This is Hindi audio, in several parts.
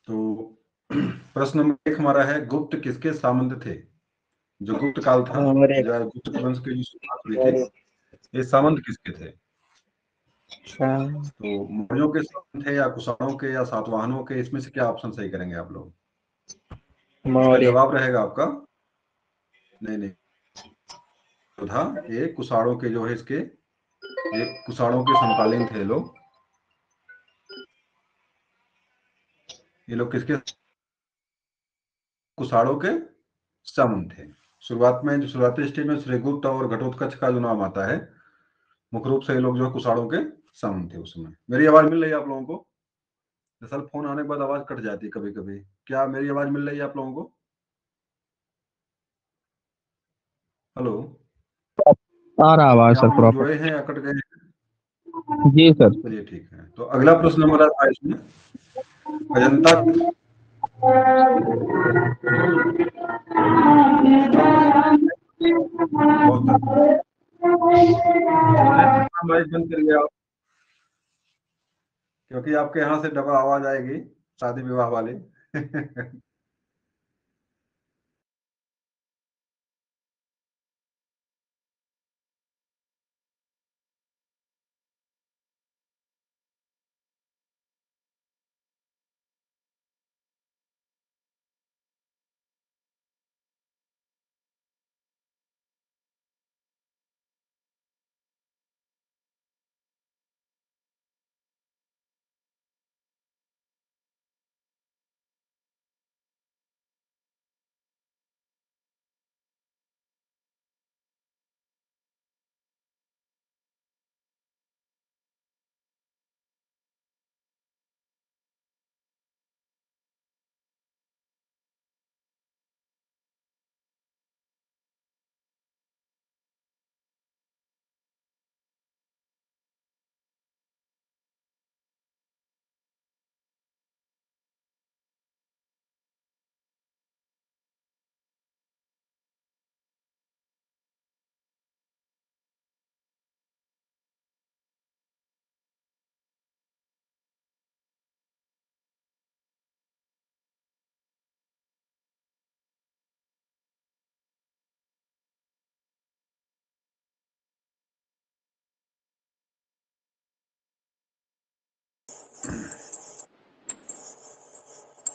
तो प्रश्न नंबर 1 हमारा है, गुप्त किसके सामंत थे? जो गुप्त काल था, नंबर एक। जो गुप्त वंश की जो शुरुआत हुई थी, ये सामंत किसके थे? तो मौर्यों के सामंत थे या कुषाणों के या सातवाहनों के? इसमें से क्या ऑप्शन सही करेंगे आप लोग? इसका मौर्य। जवाब रहेगा आपका नहीं नहीं जो था ये कुषाणों के जो है इसके, ये कुषाणों के समकालीन थे लोग। ये लोग किसके? कुषाणों के सामंत थे। शुरुआत में जो शुरुआती स्टेज में श्रीगुप्त और घटोत्कच का जो नाम आता है, मुख्य रूप से ये लोग जो है कुषाणों के सामंत थे उस समय। मेरी आवाज मिल रही है आप लोगों को? दरअसल फोन आने के बाद आवाज कट जाती है कभी कभी। क्या मेरी आवाज मिल रही है आप लोगों को? हेलो, आ रहा आवाज क्या सर आप लोग प्रॉपर। जुड़े हैं या कट गए हैं? जी सर। चलिए ठीक है, तो अगला प्रश्न हमारा था इसमें, अजंता बहुत माइक बंद करिए आप, क्योंकि आपके यहाँ से डबल आवाज आएगी, शादी विवाह वाली।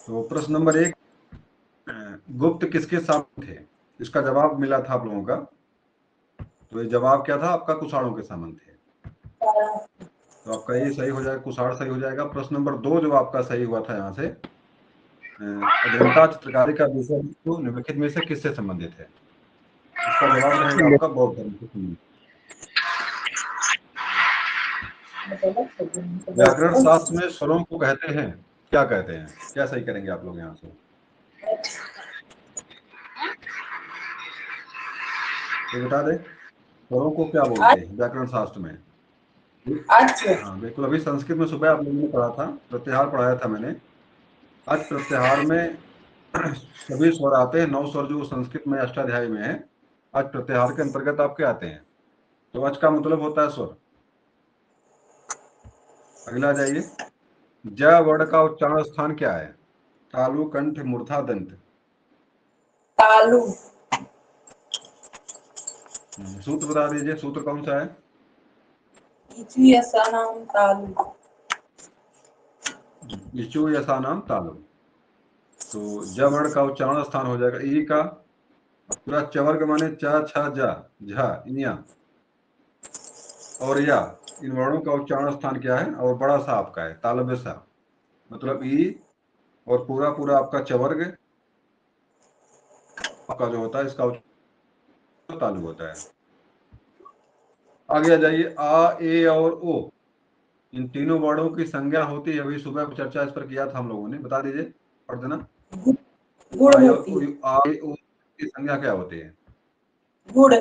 तो प्रश्न नंबर 1, गुप्त किसके सामंत थे? इसका जवाब मिला था आप लोगों का, तो ये जवाब क्या था आपका? कुषाणों के सामंत थे। तो आपका ये सही हो जाएगा, कुषाण सही हो जाएगा। प्रश्न नंबर 2 जो आपका सही हुआ था यहाँ से, अजंता चित्रकारी का विषय वस्तु निम्नलिखित में से किससे संबंधित है? इसका जवाब रहेगा आपका बौद्ध धर्म से संबंधित। व्याकरण शास्त्र में स्वरों को कहते हैं, क्या कहते हैं? क्या सही करेंगे आप लोग यहाँ से? ये बता दें, स्वरों को क्या बोलते हैं व्याकरण शास्त्र में? हाँ बिल्कुल, अभी संस्कृत में सुबह आप लोगों ने पढ़ा था, प्रत्याहार पढ़ाया था मैंने। आज प्रत्याहार में सभी स्वर आते हैं, 9 स्वर जो संस्कृत में अष्टाध्यायी में है, आज प्रत्याहार के अंतर्गत आपके आते हैं। तो आज का मतलब होता है स्वर। अगला जाइए, ज वर्ण का उच्चारण स्थान क्या है? तालु, कंठ, मूर्धा, दंत। तालु। सूत्र बता दीजिए, सूत्र कौन सा है? इचुयसानाम तालु। इचु यसा नाम तालु। तो ज वर्ण का उच्चारण स्थान हो जाएगा ई का, पूरा चवर्ग माने च छ जा झा इया और या, इन वर्णों का उच्चारण स्थान क्या है? और बड़ा सा आपका है तालव्य सा, मतलब ई और पूरा पूरा आपका चवर्ग आपका जो होता है, इसका उच्चारण तालु होता है। आगे आ जाइए, आ, ए और ओ, इन तीनों वर्णों की संज्ञा होती है। अभी सुबह चर्चा इस पर किया था हम लोगों ने, बता दीजिए, पढ़ देना। गुड़ आ होती है। ए ओ की संज्ञा क्या होती है? गुड़।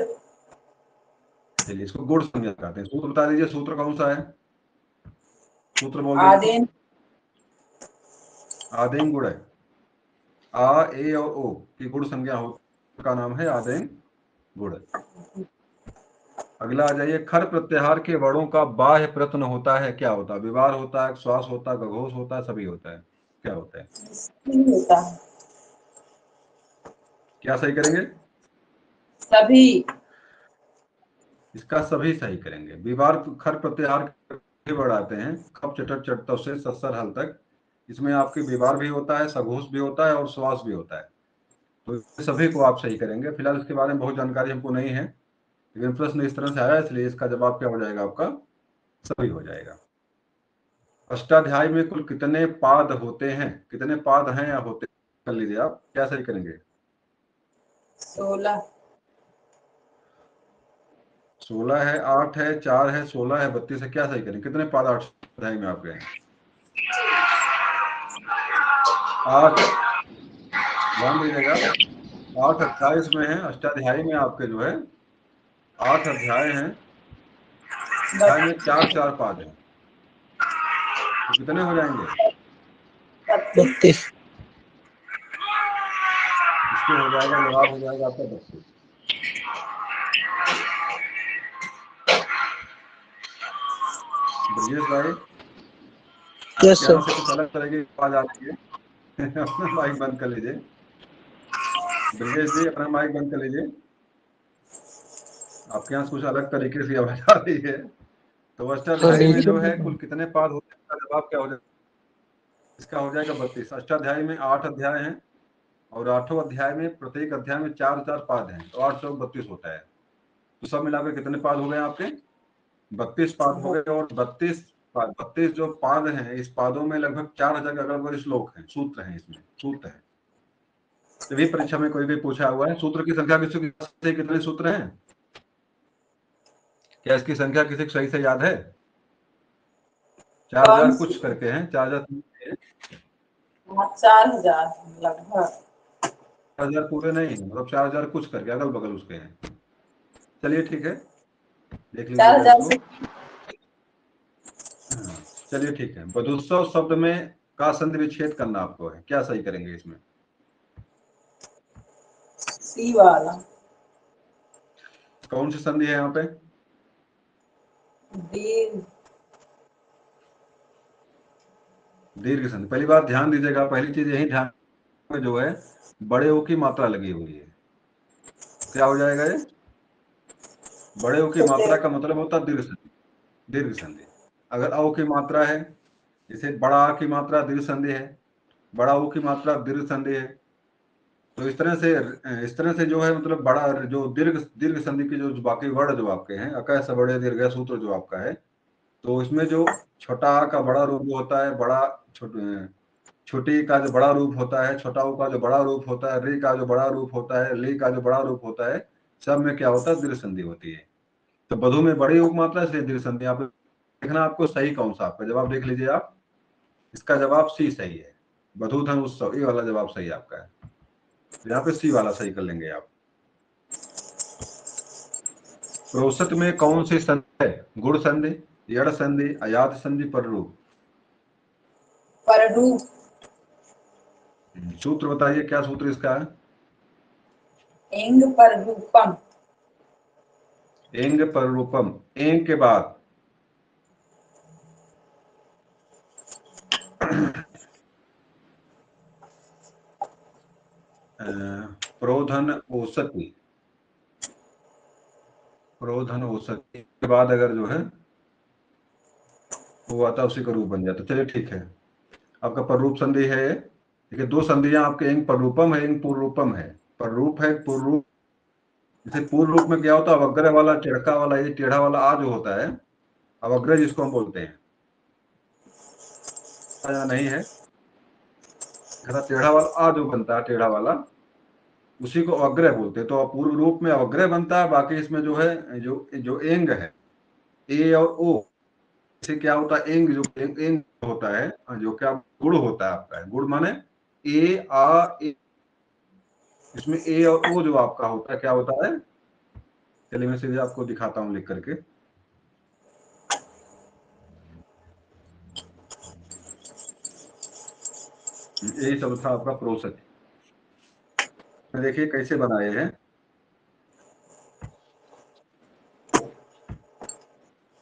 चलिए, इसको गुण संज्ञा कहते हैं। सूत्र बता दीजिए, सूत्र कौन सा है? सूत्र बोल दीजिए। आदेन। आदेन गुण है। आ, ए और ओ की गुण संज्ञा हो का नाम है आदेन गुण। अगला आ जाइए, खर प्रत्याहार के वर्णों का बाह्य प्रत्यय होता है, क्या होता है? विवार होता है, श्वास होता है, घघोष होता है, सभी होता है। क्या होता है? नहीं होता है। क्या सही करेंगे? सभी। इसका सभी सही करेंगे। विवार खर प्रत्याहार के बढ़ाते हैं, खप चटट चटतव से सत्सर हल तक। इसमें आपकी विवार भी होता है, सघोष भी होता है और श्वास भी होता है। तो ये सभी को आप सही करेंगे। फिलहाल इसके बारे में बहुत जानकारी हमको नहीं है, लेकिन प्रश्न इस तरह से आया, इसलिए इसका जवाब क्या हो जाएगा? आपका सभी हो जाएगा। अष्टाध्यायी में कुल कितने पाद होते हैं? कितने पाद हैं या होते हैं? कर लीजिए आप, क्या सही करेंगे? 16। 16 है, 8 है, 4 है, 16 है, 32 है। क्या सही करेंगे? कितने पाद अष्टाध्यायी में आपके हैं? 8। ध्यान दीजिएगा, 8 28 में है। अष्टाध्यायी में आपके जो है 8 अध्याय हैं। अध्याय में 4 पाद हैं, तो कितने हो जाएंगे? 32। इसके हो जाएगा, जवाब हो जाएगा आपका 32। ब्रजेश भाई, यस आपके यहाँ सर। से कुछ अलग तरह की आवाज आ रही है। अपना माइक बंद कर लीजिए। ब्रजेश जी, अपना माइक बंद कर लीजिए। आपके यहाँ से कुछ अलग तरीके से आवाज आ रही है। तो अष्टाध्यायी में जो है कुल कितने पाद होते हैं? इसका जवाब क्या हो जाएगा? इसका हो जाएगा 32। अष्टाध्यायी में 8 अध्याय हैं, और 8वें अध्याय में प्रत्येक अध्याय में 4 पाद हैं, तो 8 चौक 32 होता है। तो सब मिलाकर कितने पाद हो गए आपके? 32 पाद हो गए। और 32 जो पाद हैं, इस पादों में लगभग 4000 के अगल बगल श्लोक हैं, सूत्र हैं। इसमें सूत्र है, तभी परीक्षा में कोई भी पूछा हुआ है। सूत्र की संख्या किसी के कितने सूत्र हैं? क्या इसकी संख्या किसी को सही से याद है? 4000 कुछ करके हैं, 4000 4000 लगभग। 4000 पूरे नहीं है, मतलब 4000 कुछ करके अगल बगल उसके हैं। चलिए ठीक है, देख लीजिएगा 4000 इसको। से। हाँ, चलिए ठीक है। बधुत्सव शब्द में का संधि विच्छेद करना आपको है, क्या सही करेंगे इसमें? सी वाला। कौन सी संधि है यहाँ पे? दीर्घ। दीर्घ संधि। पहली बात ध्यान दीजिएगा, पहली चीज यही ध्यान में जो है बड़े ओ की मात्रा लगी हुई है। क्या हो जाएगा ये? बड़े ओ की मात्रा का मतलब होता है दीर्घ संधि। दीर्घ संधि। अगर औ की मात्रा है, जैसे बड़ा आ की मात्रा दीर्घ संधि है, बड़ा ऊ की मात्रा दीर्घ संधि है। तो इस तरह से जो है, मतलब बड़ा जो दीर्घ दीर्घ संधि के जो बाकी वर्ण जो आपके हैं, अकय सबड़े दीर्घ सूत्र जो आपका है, तो इसमें जो छोटा आ का बड़ा रूप होता है, बड़ा छोटी का जो बड़ा रूप होता है, छोटा ऊ का जो बड़ा रूप होता है, री का जो बड़ा रूप होता है, ली का जो बड़ा रूप होता है, सब में क्या होता है? दीर्घ संधि होती है। तो बधु में बड़ी उप मात्रा, इसलिए दीर्घ संधि। आप देखना आपको सही कौन सा, आपका जवाब देख लीजिए आप। इसका जवाब सी सही है। बधु धन उत्सव, ये वाला जवाब सही आपका है। तो यहाँ पे सी वाला सही कर लेंगे आप। प्रोसत में कौन सी संधि है? गुण संधि, यड़ संधि, अयाद संधि, पररूप? पररूप। सूत्र बताइए, क्या सूत्र इसका है? एंग पररूपम। एंग पररूपम। एंग के बाद प्रोधन औसति। प्रोधन औसति के बाद अगर जो है वो आता, उसी का रूप बन जाता। चलिए ठीक है, आपका पररूप संधि है ये। देखिए, दो संधियां आपके, एंग पररूपम है, एंग पूर्वरूपम है। पररूप है, पूर्व। जैसे पूर्व रूप में क्या होता है? अवग्रह वाला, टेढ़का वाला, ये टेढ़ा वाला आ जो होता है, अवग्रह जिसको हम बोलते हैं, या नहीं है, टेढ़ा वाला आ जो बनता है, टेढ़ा वाला, उसी को अवग्रह बोलते हैं। तो पूर्व रूप में अवग्रह बनता है। बाकी इसमें जो है, जो जो एंग है, ए और ओ, इसे क्या होता है? एंग जो एंग होता है, जो क्या गुण होता है आपका, गुण माने ए आ ए। इसमें ए और ओ जो आपका होता है, क्या होता है? चलिए मैं सीधे आपको दिखाता हूं लिख करके। यही सब था आपका प्रोसेस। देखिए कैसे बनाए हैं।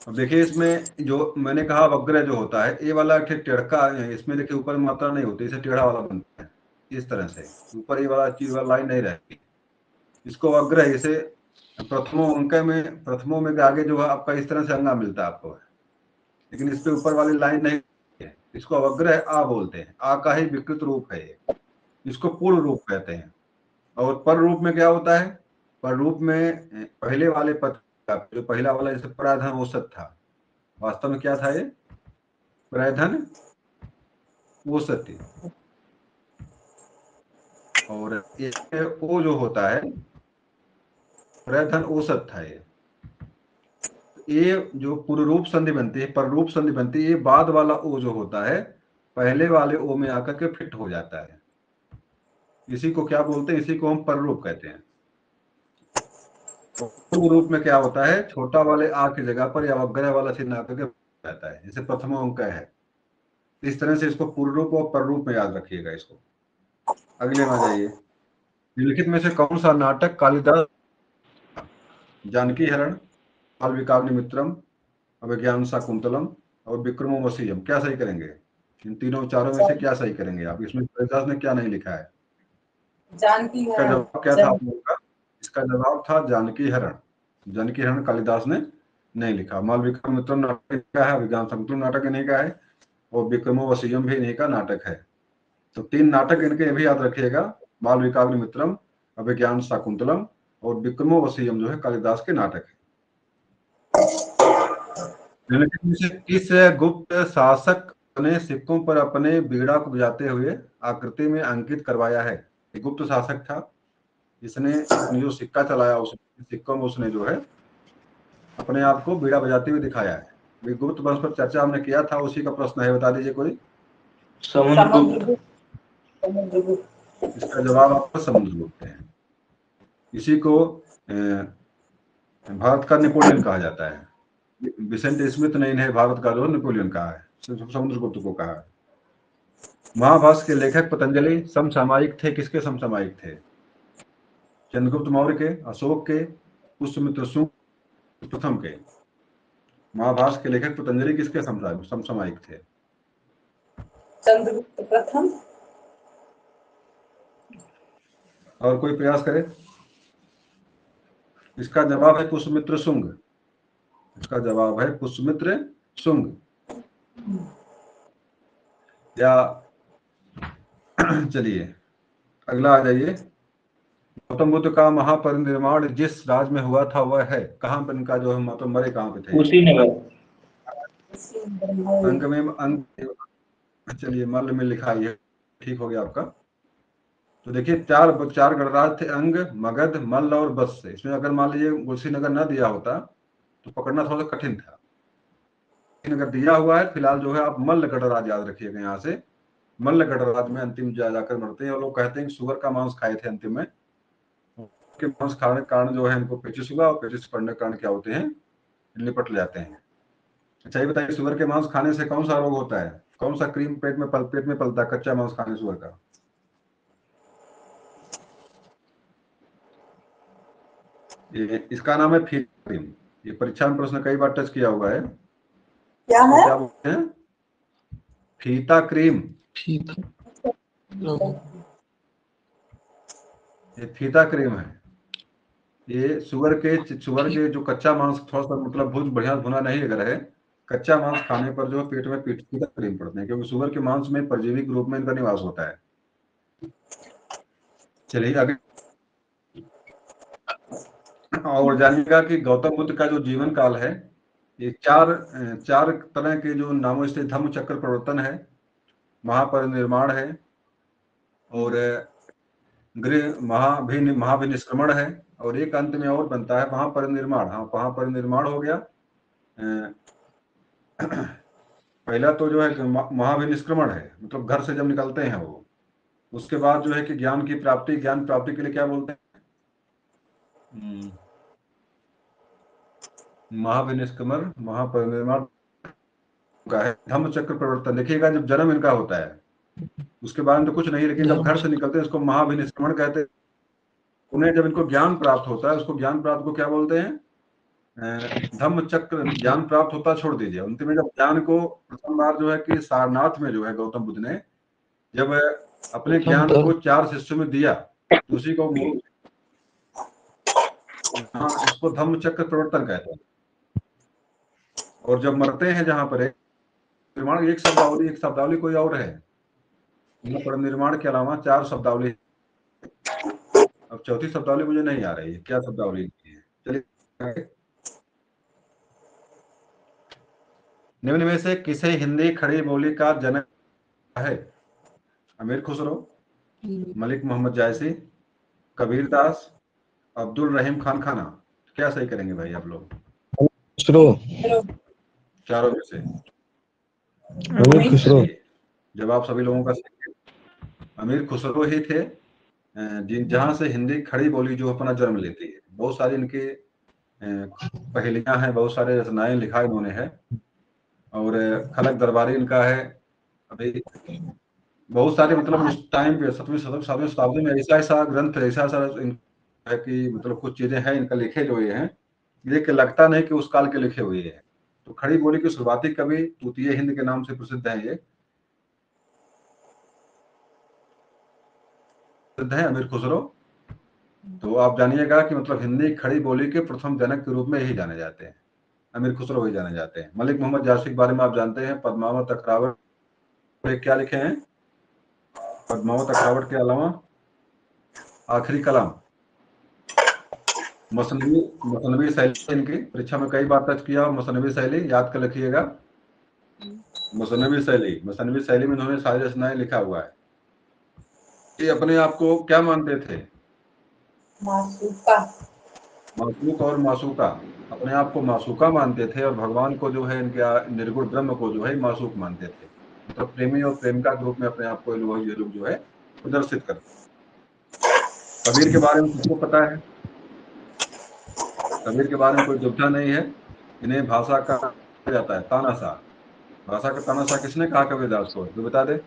अब देखिए इसमें जो मैंने कहा वग्र जो होता है, ये वाला टेढ़का, इसमें देखिए ऊपर मात्रा नहीं होती, इसे टेढ़ा वाला बनता है इस तरह से, ऊपर ये वाला चीज वाला लाइन नहीं रहती, इसको वग्र है। इसे प्रथमों अंक में, प्रथमों में आगे जो है आपका इस तरह से अंगा मिलता है आपको, लेकिन इस पे ऊपर वाली लाइन नहीं है, इसको अवग्र है आ बोलते हैं, आ का ही विकृत रूप है ये, इसको पूर्ण रूप कहते हैं। और पर रूप में क्या होता है, पर रूप में पहले वाले पद का जो पहला वाला जैसे प्रायधन औसत था, वास्तव में क्या था ये, प्रायधन औसत, और ये ओ जो होता है प्रायधन औसत था ये जो पूर्व रूप संधि बनती है, पर रूप संधि बनती है, ये बाद वाला ओ जो होता है पहले वाले ओ में आकर के फिट हो जाता है, इसी को क्या बोलते हैं, इसी को हम पर रूप कहते हैं। पूर्व रूप में क्या होता है, छोटा वाले आ की जगह पर या अवग्रह वाला चिन्ह आकर के रहता है, जैसे प्रथम अंक है, इस तरह से इसको पूर्व रूप और पर रूप में याद रखिएगा इसको। अगले में आ जाइए, निम्नलिखित में से कौन सा नाटक कालिदास, जानकी हरण, बालविकाग्निमित्रम, अभिज्ञान शाकुंतलम और विक्रमोर्वशीयम, क्या सही करेंगे? इन तीनों चारों में से क्या सही करेंगे आप? इसमें कालिदास ने क्या नहीं लिखा है? जानकी इसका हरण। जवाब क्या था आप लोगों का? इसका जवाब था जानकी हरण। जानकी हरण कालिदास ने नहीं लिखा। मालविकाग्निमित्रम नाटक का है, अभिज्ञान शाकुंतलम नाटक इन्हीं का है, और विक्रमोर्वशीयम भी इन्हीं का नाटक है। तो तीन नाटक इनके भी याद रखिएगा, बालविकाग्निमित्रम, अभिज्ञान शाकुंतलम और विक्रमोर्वशीयम जो है कालिदास के नाटक है। निम्नलिखित में से किस गुप्त शासक ने सिक्कों पर अपने बीड़ा को बजाते हुए आकृति में अंकित करवाया है? एक गुप्त शासक था, इसने अपनी जो सिक्का चलाया, उस सिक्कों में उसने जो है अपने आप को बीड़ा बजाते हुए दिखाया है। गुप्त वंश पर चर्चा हमने किया था, उसी का प्रश्न है, बता दीजिए कोई। समुद्रगुप्त। इसका जवाब आपका समुद्रगुप्त है। इसी को भारत का नेपोलियन कहा जाता है। विसेंट स्मिथ ने इन्हें भारत का जो नेपोलियन कहा है, समुद्रगुप्त को कहा है। महाभारत के लेखक पतंजलि समसामयिक थे, किसके समसामयिक थे? चंद्रगुप्त मौर्य के, अशोक के, पुष्यमित्र शुंग प्रथम के। महाभारत के लेखक पतंजलि किसके समसामयिक थे? चंद्रगुप्त प्रथम। और कोई प्रयास करे? इसका जवाब है पुष्यमित्र शुंग। इसका जवाब है पुष्यमित्र शुंग। या चलिए अगला आ जाइए। गौतम बुद्ध का महापरिनिर्वाण जिस राज्य में हुआ था वह है, कहाँ पर इनका जो है मतलब मरे कहाँ पे थे? कुशीनगर। अंग में अंग, चलिए मल्ल में लिखा है, ठीक हो गया आपका। तो देखिए चार गणराज थे, अंग, मगध, मल्ल और बत्स। इसमें अगर मान लीजिए कुशीनगर न दिया होता तो पकड़ना थोड़ा सा कठिन था, लेकिन अगर दिया हुआ है फिलहाल जो है आप मल्ल गणराज याद रखिएगा। यहाँ से मल्ल गणराज में अंतिम जाकर मरते हैं, और लोग कहते हैं कि सुअर का मांस खाए थे अंतिम में, के मांस खाने के कारण जो है इनको पेचिस हुआ, और पेचिस पड़ने के कारण क्या होते हैं, लिपट जाते हैं। अच्छा ये बताइए, सुअर के मांस खाने से कौन सा रोग होता है? कौन सा क्रीम पेट में पलता है कच्चा मांस खाने सुअर का? इसका नाम है फीता क्रीम। ये परीक्षा में प्रश्न कई बार टच किया हुआ है। क्या है? क्या बोलते हैं? फीता क्रीम। ये फीता क्रीम है। ये सुअर के जो कच्चा मांस थोड़ा सा मतलब भूज बढ़िया भुना नहीं अगर है, कच्चा मांस खाने पर जो पेट में फीता क्रीम पड़ते हैं, क्योंकि सुअर के मांस में परजीवी के रूप में इनका निवास होता है। चलिए आगे और जानिएगा कि गौतम बुद्ध का जो जीवन काल है, ये चार तरह के जो नामों से धम्म चक्र प्रवर्तन है, महापरिनिर्वाण है, और गृह महाभिनिष्क्रमण है, और एक अंत में और बनता है महापरिनिर्वाण। हाँ महापरिनिर्वाण हो गया पहला तो जो है महाभिनिष्क्रमण है, मतलब घर से जब निकलते हैं वो। उसके बाद जो है कि ज्ञान प्राप्ति के लिए क्या बोलते हैं? महाभिनिष्क्रमण, महापरिनिर्वाण का है। धम्म चक्र प्रवर्तन देखिएगा, जब जन्म इनका होता है उसके बाद तो कुछ नहीं, लेकिन जब घर से निकलते हैं उसको महाभिनिष्क्रमण कहते हैं। उन्हें जब इनको ज्ञान प्राप्त होता है, उसको ज्ञान प्राप्त को क्या बोलते हैं? धम्म चक्र ज्ञान प्राप्त होता छोड़ दीजिए, अंतिम में जब ज्ञान को प्रथम बार जो है कि सारनाथ में जो है गौतम बुद्ध ने जब अपने ज्ञान को 4 शिष्यों में दिया तो उसी को हाँ, इसको धम्म चक्र प्रवर्तन कहते हैं। और जब मरते हैं जहां पर निर्माण एक शब्दावली कोई और है, निर्माण के अलावा 4 शब्दावली। अब चौथी शब्दावली मुझे नहीं आ रही है, क्या शब्दावली है? चलिए, निम्न में से किसे हिंदी खड़ी बोली का जनक है? अमीर खुसरो, मलिक मोहम्मद जायसी, कबीर दास, अब्दुल रहीम खान खाना। क्या सही करेंगे भाई आप लोग? खुसरो। चारों में से अमीर खुसरो। जवाब सभी लोगों का सही है। अमीर खुसरो ही थे जहां से हिंदी खड़ी बोली जो अपना जन्म लेती है। बहुत सारी इनके पहेलियां हैं, बहुत सारे रचनाएं लिखा इन्होंने है। और खलक दरबारी इनका है। अभी बहुत सारे मतलब उस टाइम पे 7वीं शताब्दी में ऐसा ग्रंथ ऐसा है कि मतलब कुछ चीजें हैं इनका लिखे हुए हैं, ये कि लगता नहीं कि उस काल के लिखे हुए हैं। तो खड़ी बोली के शुरुआती कवि तूतीय हिंद के नाम से प्रसिद्ध है, ये प्रसिद्ध है अमीर खुसरो। तो आप जानिएगा कि मतलब हिंदी खड़ी बोली के प्रथम जनक के रूप में यही जाने जाते हैं, अमीर खुसरो ही जाने जाते हैं। मलिक मोहम्मद जासी के बारे में आप जानते हैं, पद्मावत अखरावत क्या लिखे हैं? पद्मावत अखरावत के अलावा आखिरी कलाम, मसनवी शैली इनकी परीक्षा में कई बार टच किया। मसनवी शैली याद कर रखिएगा, मसनवी शैली में उन्होंने सारी रचनाएं लिखा हुआ है। ये अपने आप को क्या मानते थे? मासूक और मासूका, अपने आप को मासूका मानते थे और भगवान को जो है इनके निर्गुण ब्रह्म को जो है मासूक मानते थे। मतलब प्रेमी और प्रेमिका के रूप में अपने आप को ये लोग जो है प्रदर्शित करते। कबीर के बारे में सबको पता है, कबीर के बारे में कोई दुविधा नहीं है। इन्हें भाषा का कहा जाता है तानाशाह। भाषा का तानाशाह किसने कहा कबीरदास को? जो बता दे।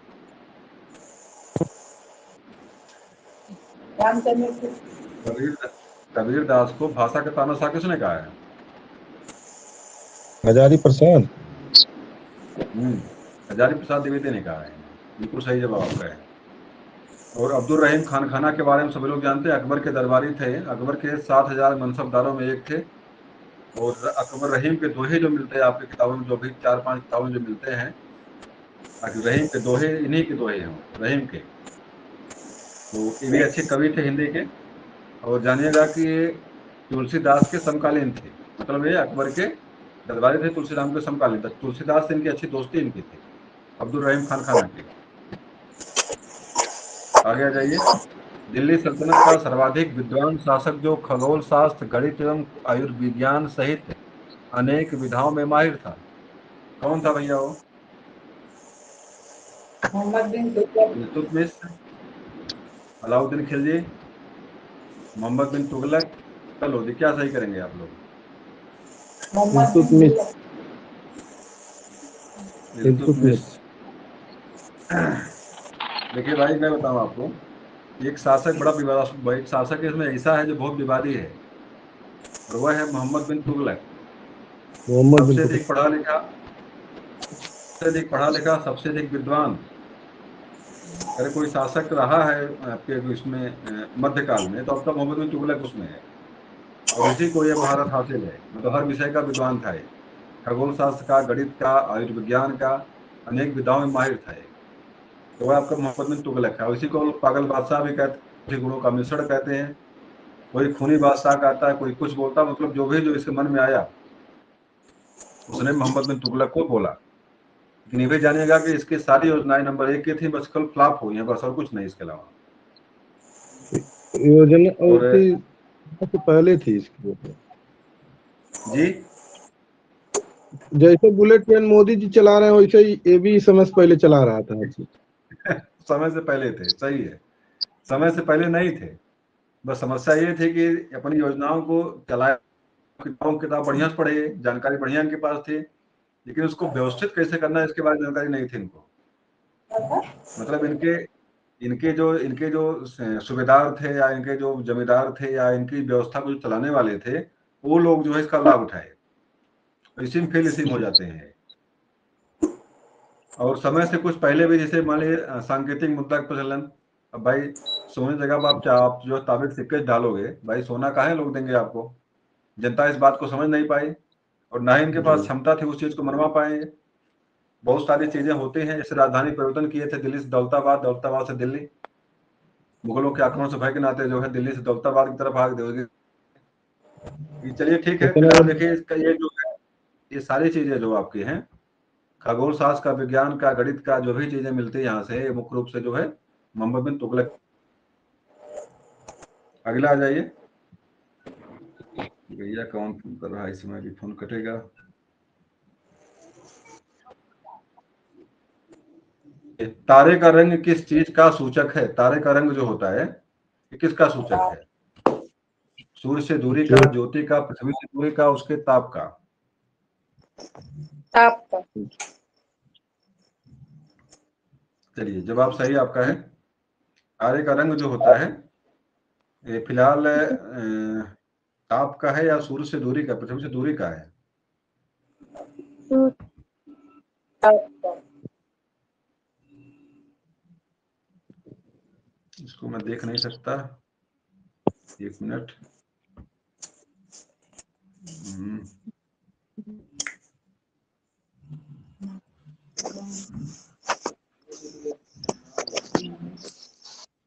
कबीर दास को भाषा का तानाशाह किसने कहा है? हजारी प्रसाद। हजारी प्रसाद द्विवेदी ने कहा है। बिल्कुल सही जवाब आपका है। और अब्दुल रहीम खान खाना के बारे में सभी लोग जानते हैं, अकबर के दरबारी थे। अकबर के 7,000 मनसबदारों में एक थे। और अकबर रहीम के दोहे जो मिलते हैं आपकी किताबों में, जो भी 4-5 किताबों में जो मिलते हैं, रहीम के दोहे इन्हीं के दोहे हैं, रहीम के। तो ये भी अच्छे कवि थे हिंदी के। और जानिएगा कि ये तुलसीदास के समकालीन थे, मतलब ये अकबर के दरबारी थे, तुलसीराम के समकालीन थे। तुलसीदास से इनकी अच्छी दोस्ती इनकी थी, अब्दुल रहीम खान खाना की। आगे आ जाइए। दिल्ली सल्तनत का सर्वाधिक विद्वान शासक जो खगोल शास्त्र, गणित एवं आयुर्विज्ञान सहित अनेक विधाओं में माहिर था, कौन था भैया वो? मोहम्मद बिन इल्तुतमिश, अलाउद्दीन खिलजी, मोहम्मद बिन तुगलक। चलो जी, क्या सही करेंगे आप लोग? इल्तुतमिश। देखिए भाई, मैं बताऊं आपको, एक शासक एक शासक इसमें ऐसा है जो बहुत विवादी है, और वह है मोहम्मद बिन तुगलक। सबसे अधिक पढ़ा लिखा, सबसे अधिक विद्वान, अगर कोई शासक रहा है आपके इसमें मध्यकाल में, तो अब तक मोहम्मद बिन तुगलक उसमें है। और इसी को यह महारत हासिल है, मतलब हर विषय का विद्वान था ये। खगोल शास्त्र का, गणित का, आयुर्विज्ञान का, अनेक विधाओं में माहिर था ये। तो वह आपका मोहम्मद बिन तुगलक है। और इसी को पागल बादशाह भी कहते हैं, गुणों का मिश्रण कहते हैं। कोई खूनी बादशाह कहता है, कोई कुछ बोलता, मतलब जो भी जो इसके मन में आया उसने मोहम्मद बिन तुगलक को बोला। लेकिन ये भी जानिएगा कि इसकी सारी योजनाएं नंबर 1 की थी, बस कल फ्लॉप हुई है, बस और कुछ नहीं इसके अलावा। योजना और तो पहले थी इसकी। जी, जैसे बुलेट ट्रेन मोदी जी चला रहे हैं, वैसे ही ये भी समय से पहले चला रहा था हर चीज। समय से पहले थे, सही है। समय से पहले नहीं थे, बस समस्या ये थी कि अपनी योजनाओं को चलाए। किताब बढ़िया से पढ़े, जानकारी बढ़िया इनके पास थी, लेकिन उसको व्यवस्थित कैसे करना है इसके बारे में जानकारी नहीं थी इनको। मतलब इनके जो सूबेदार थे, या इनके जो जमींदार थे, या इनकी व्यवस्था को जो चलाने वाले थे, वो लोग जो है इसका लाभ उठाए, इसी में फिल इसी में हो जाते हैं। और समय से कुछ पहले भी, जैसे मान लीजिए सांकेतिक मुद्रा का प्रचलन, अब भाई सोने जगह पर आप जो ताबे सिक्के डालोगे, भाई सोना काहे लोग देंगे आपको? जनता इस बात को समझ नहीं पाई और ना ही इनके पास क्षमता थी उस चीज को मनवा पाएंगे। बहुत सारी चीजें होती हैं, जैसे राजधानी परिवर्तन किए थे दिल्ली से दौलताबाद, दौलताबाद से दिल्ली, मुगलों के आक्रमण से भय के नाते जो है दिल्ली से दौलताबाद की तरफ भाग दोगे। चलिए ठीक है, फिलहाल देखिए इसका ये जो है, ये सारी चीजें जो आपकी हैं, खगोल शास्त्र का, विज्ञान का, गणित का, जो भी चीजें मिलती है यहाँ से, ये मुख्य रूप से जो है मोहम्मद बिन तुगलक। अगला आ जाइए। भैया कौन फोन कर रहा है? इस समय भी फोन कटेगा। तारे का रंग किस चीज का सूचक है? तारे का रंग जो होता है ये किसका सूचक है? सूर्य से दूरी का, ज्योति का, पृथ्वी से दूरी का, उसके ताप का? ताप का। चलिए जवाब सही आपका है। तारे का रंग जो होता है ये फिलहाल ताप का है या सूर्य से दूरी का, पृथ्वी से दूरी का है? ताप का। इसको मैं देख नहीं सकता, एक मिनट।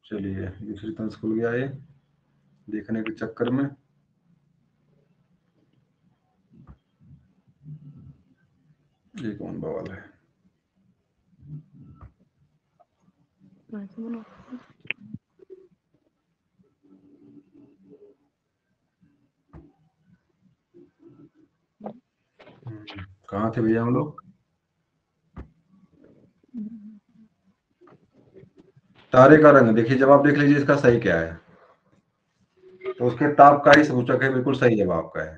चलिए दूसरी तंज खुल गया ये देखने के चक्कर में। ये कौन बवाल है? कहाँ थे भैया हम लोग? तारे का रंग, देखिए जवाब देख लीजिए इसका सही क्या है। तो उसके ताप का ही सूचक है, बिल्कुल सही जवाब आपका है।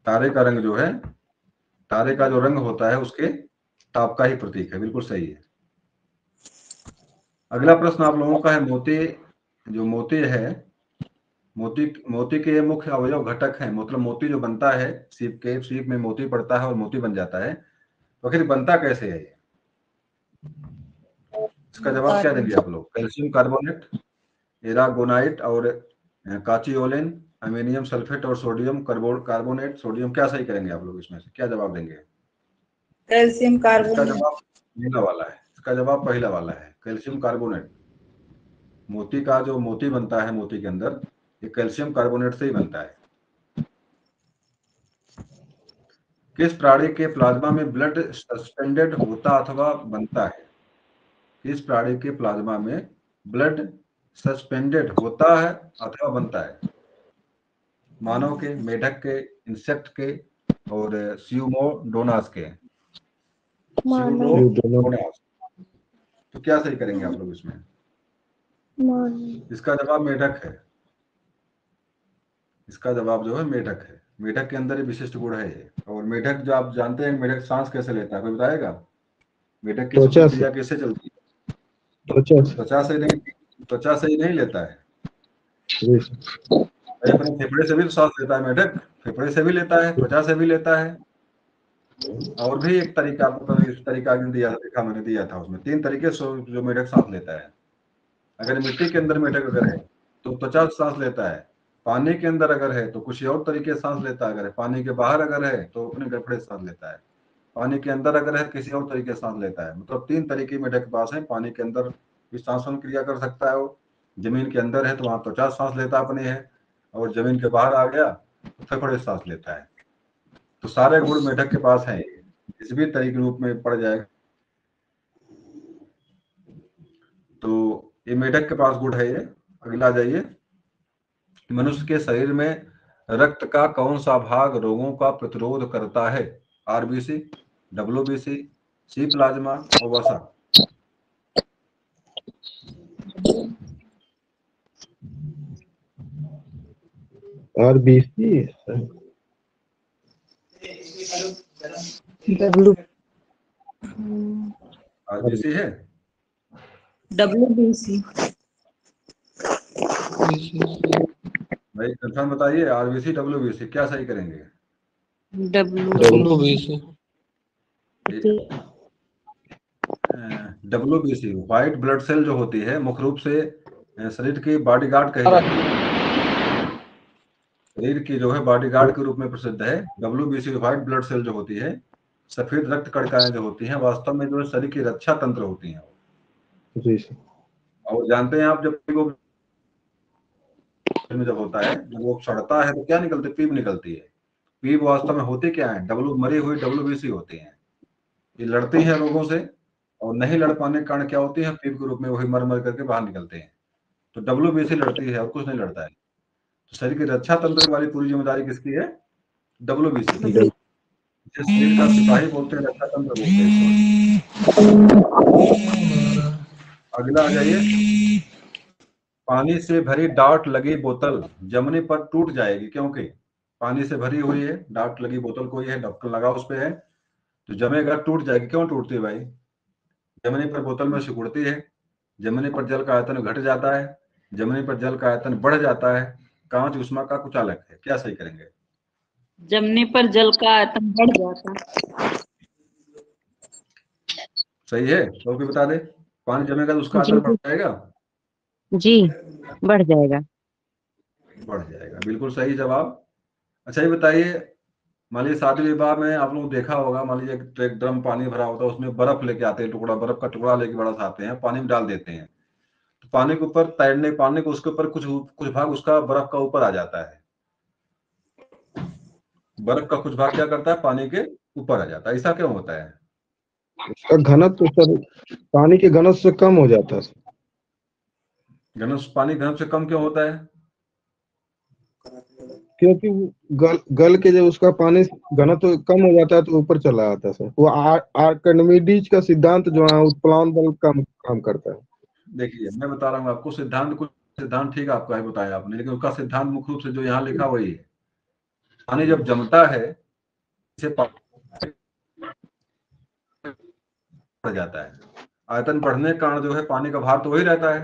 तारे का रंग जो है, तारे का जो रंग होता है उसके ताप का ही प्रतीक है, बिल्कुल सही है। अगला प्रश्न आप लोगों का है, मोती, जो मोती है, मोती के मुख्य अवयव घटक हैं, मतलब मोती जो बनता है सीप में मोती पड़ता है और मोती बन जाता है, तो आखिर बनता कैसे है? इसका जवाब क्या देंगे आप लोग? कैल्शियम कार्बोनेट, एरागोनाइट और काचियोलिन, अमोनियम सल्फेट और सोडियम कार्बोनेट। सोडियम, क्या सही करेंगे आप लोग? इसमें से क्या जवाब देंगे? कैल्शियम इसका कार्बोनेट। जवाब पहला वाला है, इसका जवाब पहला वाला है, कैल्शियम कार्बोनेट। मोती का जो मोती बनता है मोती के अंदर, ये कैल्शियम कार्बोनेट से ही बनता है। किस प्राणी के प्लाज्मा में ब्लड सस्पेंडेड होता अथवा बनता है? किस प्राणी के प्लाज्मा में ब्लड सस्पेंडेड होता है अथवा बनता है? मानव के, मेढक के, इंसेक्ट के और स्यूडोमोनास के। स्यूडोमोनास। तो क्या सही करेंगे आप लोग इसमें? इसका जवाब मेढक है। इसका जवाब जो है मेढक है। मेढक के अंदर ये विशिष्ट गुण है ये। और मेढक जो आप जानते हैं, मेढक सांस कैसे लेता है, कोई बताएगा? मेढक की श्वसन क्रिया कैसे चलती है? त्वचा से ही नहीं लेता है, अपने फेफड़े से भी सांस लेता है मेढक, फेफड़े से भी लेता है, त्वचा से भी लेता है। और भी एक तरीका आपको, इस तरीका देखा मैंने दिया था, उसमें 3 तरीके से जो मेढक सांस लेता है। अगर मिट्टी के अंदर मेढक अगर है तो त्वचा से सांस लेता है, पानी के अंदर अगर है तो कुछ और तरीके से सांस लेता है, अगर पानी के बाहर अगर है तो अपने फेफड़े से सांस लेता है, पानी के अंदर अगर है किसी और तरीके से सांस लेता है। मतलब 3 तरीके मेढक के पास है। पानी के अंदर भी सांसन क्रिया कर सकता है वो, जमीन के अंदर है तो वहां त्वचा सांस लेता अपने है, और जमीन के बाहर आ गया तो फेफड़े सांस लेता है। तो सारे गुण मेढक के पास है, किस भी तरीके रूप में पड़ जाएगा। तो ये मेढक के पास गुण है ये। अगला जाइए। मनुष्य के शरीर में रक्त का कौन सा भाग रोगों का प्रतिरोध करता है? आरबीसी, डब्ल्यूबीसी, सी प्लाज्मा और वसा। आरबीसी, आरबीसी है, डब्ल्यूबीसी। भाई कंफर्म बताइए, आरबीसी डब्ल्यूबीसी क्या सही करेंगे? WBC। WBC white blood cell जो होती है मुख्य रूप से शरीर की बॉडीगार्ड कही जाती है, शरीर की जो है बॉडीगार्ड के रूप में प्रसिद्ध है। डब्ल्यूबीसी व्हाइट ब्लड सेल जो होती है, सफेद रक्त कणिकाएं जो होती हैं, वास्तव में जो है शरीर की रक्षा तंत्र होती हैं। जी सर। और जानते हैं आप, जब वो में जब होता है, जब वो सड़ता है तो क्या निकलती है? पीप निकलती है। पीप वास्तव में होती क्या है? मरी हुई डब्ल्यूबीसी होती हैं। ये लड़ती हैं रोगों से, और नहीं लड़ पाने के कारण क्या होती है? पीप के रूप में वही मर मर करके बाहर निकलते हैं। तो डब्ल्यूबीसी लड़ती है और कुछ नहीं लड़ता है। तो शरीर की रक्षा तंत्र वाली पूरी जिम्मेदारी किसकी है? डब्ल्यूबीसी की। जिस शरीर का सिपाही बोलते हैं, रक्षा तंत्र बोलते हैं। अगला आ जाइए। पानी से भरी डार्ट लगी बोतल जमने पर टूट जाएगी, क्योंकि पानी से भरी हुई है, डार्ट लगी बोतल कोई है, ढक्कन लगा उस पे है, तो जमेगा, टूट जाएगी। क्यों टूटती है भाई? जमने पर बोतल में सिकुड़ती है, जमने पर जल का आयतन घट जाता है, जमने पर जल का आयतन बढ़ जाता है। कांच ऊष्मा का कुचालक है। क्या सही करेंगे? जमने पर जल का आयतन बढ़ जाता है। सही है, तो भी बता दे। पानी जमेगा तो उसका आयतन बढ़ जाएगा। जी बढ़ जाएगा। बढ़ जाएगा, बिल्कुल सही जवाब। अच्छा ये बताइए, मान लीजिए शादी विवाह में आप लोग देखा होगा, मान लीजिए एक ड्रम पानी भरा होता है, उसमें बर्फ लेके आते हैं, टुकड़ा बर्फ का टुकड़ा लेके बड़ा सा आते हैं, पानी में डाल देते हैं, तो पानी के ऊपर तैरने, पानी को उसके ऊपर कुछ कुछ भाग उसका बर्फ का ऊपर आ जाता है। बर्फ का कुछ भाग क्या करता है? पानी के ऊपर आ जाता है। ऐसा क्यों होता है? उसका घनत्व सर पानी के घनत्व से कम हो जाता है सर। घनत्व पानी घनत्व से कम क्यों होता है? क्योंकि गल के जब उसका पानी घनत्व कम हो जाता है तो ऊपर चला आता है सर। वो आर्किमिडीज का सिद्धांत जो है उत्प्लावन बल का काम करता है। देखिए मैं बता रहा हूँ आपको, सिद्धांत कुछ सिद्धांत ठीक आपका है, बताया आपने, लेकिन उसका सिद्धांत मुख्य रूप से जो यहाँ लिखा वही है। पानी जब जमता है, इसे बढ़ जाता है। आयतन बढ़ने के कारण जो है पानी का भार तो वही रहता है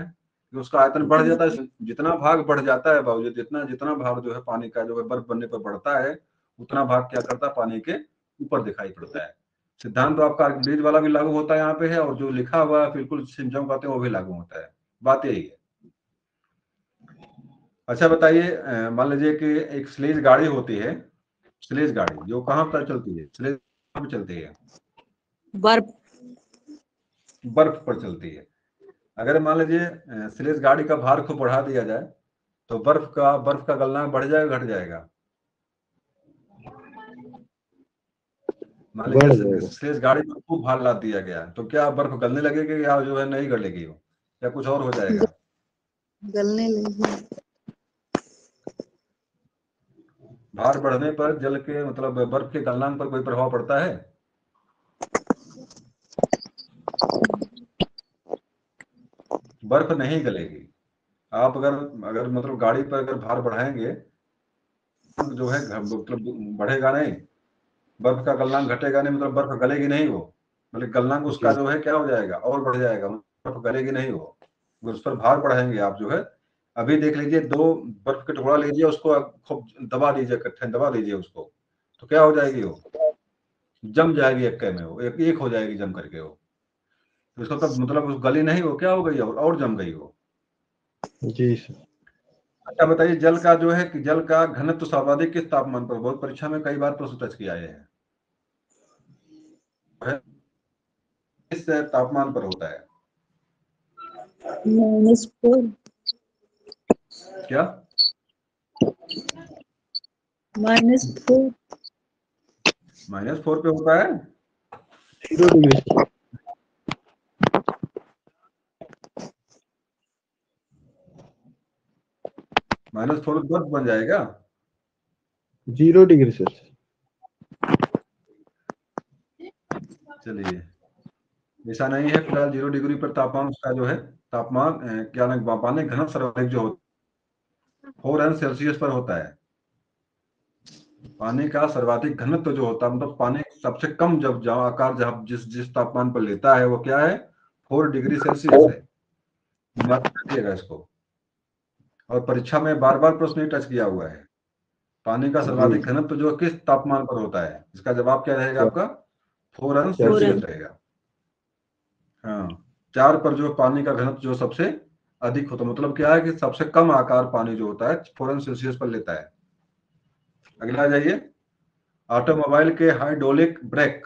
कि उसका आयतन बढ़ जाता है। जितना भाग बढ़ जाता है बाबू, जितना जितना भाग जो है पानी का जो है बर्फ बनने पर बढ़ता है, उतना भाग क्या करता है? पानी के ऊपर दिखाई पड़ता है। सिद्धांत तो आपका आर्किमिडीज वाला भी लागू होता है यहाँ पे है, और जो लिखा हुआ है बिल्कुल सिमटम कहते हैं वो भी लागू होता है। बात यही है। अच्छा बताइए, मान लीजिए कि एक स्लेज गाड़ी होती है, स्लेज गाड़ी जो कहाँ पर चलती है? स्लेज कहाँ पर चलती है? बर्फ बर्फ पर चलती है। अगर मान लीजिए स्लेज गाड़ी का भार खूब बढ़ा दिया जाए, तो बर्फ का गलनांक बढ़ जाएगा, घट जाएगा? मान लीजिए स्लेज गाड़ी में खूब भार लाद दिया गया, तो क्या बर्फ गलने लगेगी या जो है नहीं गलेगी वो, या कुछ और हो जाएगा? गलने लगी। भार बढ़ने पर जल के मतलब बर्फ के गलनांक पर कोई प्रभाव पड़ता है? बर्फ नहीं गलेगी। आप अगर अगर मतलब गाड़ी पर अगर भार बढ़ाएंगे, जो है मतलब बढ़ेगा नहीं, बर्फ का गलनांक घटेगा नहीं, मतलब बर्फ गलेगी नहीं वो, बल्कि गलनांक उसका जो है क्या हो जाएगा? और बढ़ जाएगा, बर्फ गलेगी नहीं वो। उस पर भार बढ़ाएंगे आप जो है, अभी देख लीजिए, 2 बर्फ के टुकड़ा लीजिए, उसको खूब दबा दीजिए, इकट्ठे दबा दीजिए उसको, तो क्या हो जाएगी वो? जम जाएगी एक में, वो एक हो जाएगी जम करके वो। तो इसका तो मतलब उस गली नहीं, वो क्या हो गई और जम गई वो। जी सर। अच्छा बताइए, जल का जो है कि जल का घनत्व सर्वाधिक किस तापमान पर? बहुत परीक्षा में कई बार प्रश्न टच किया है, किस तापमान पर होता है? -4 क्या? -4 -4 पे होता है? 0 डिग्री। -4 बर्फ बन जाएगा। 0 डिग्री सर। चलिए, ऐसा नहीं है, फिलहाल 0 डिग्री पर तापमान उसका जो है तापमान क्या नाम, पानी घनत्व सर्वाधिक जो होता है 4 अंश सेल्सियस पर होता है। पानी का सर्वाधिक घनत्व जो होता है, मतलब पानी सबसे कम जब आकार जब जिस जिस तापमान पर लेता है, वो क्या है? 4 डिग्री सेल्सियस है। माफ करिएगा इसको। और परीक्षा में बार बार प्रश्न टच किया हुआ है। पानी का सर्वाधिक घनत्व जो किस तापमान पर होता है? इसका जवाब क्या रहेगा आपका? 4 अंश सेल्सियस रहेगा। हाँ, 4 पर जो पानी का घनत्व जो सबसे अधिक होता है, मतलब क्या है कि सबसे कम आकार पानी जो होता है 4 अंश सेल्सियस पर लेता है। अगला आ जाइए, ऑटोमोबाइल के हाइड्रोलिक ब्रेक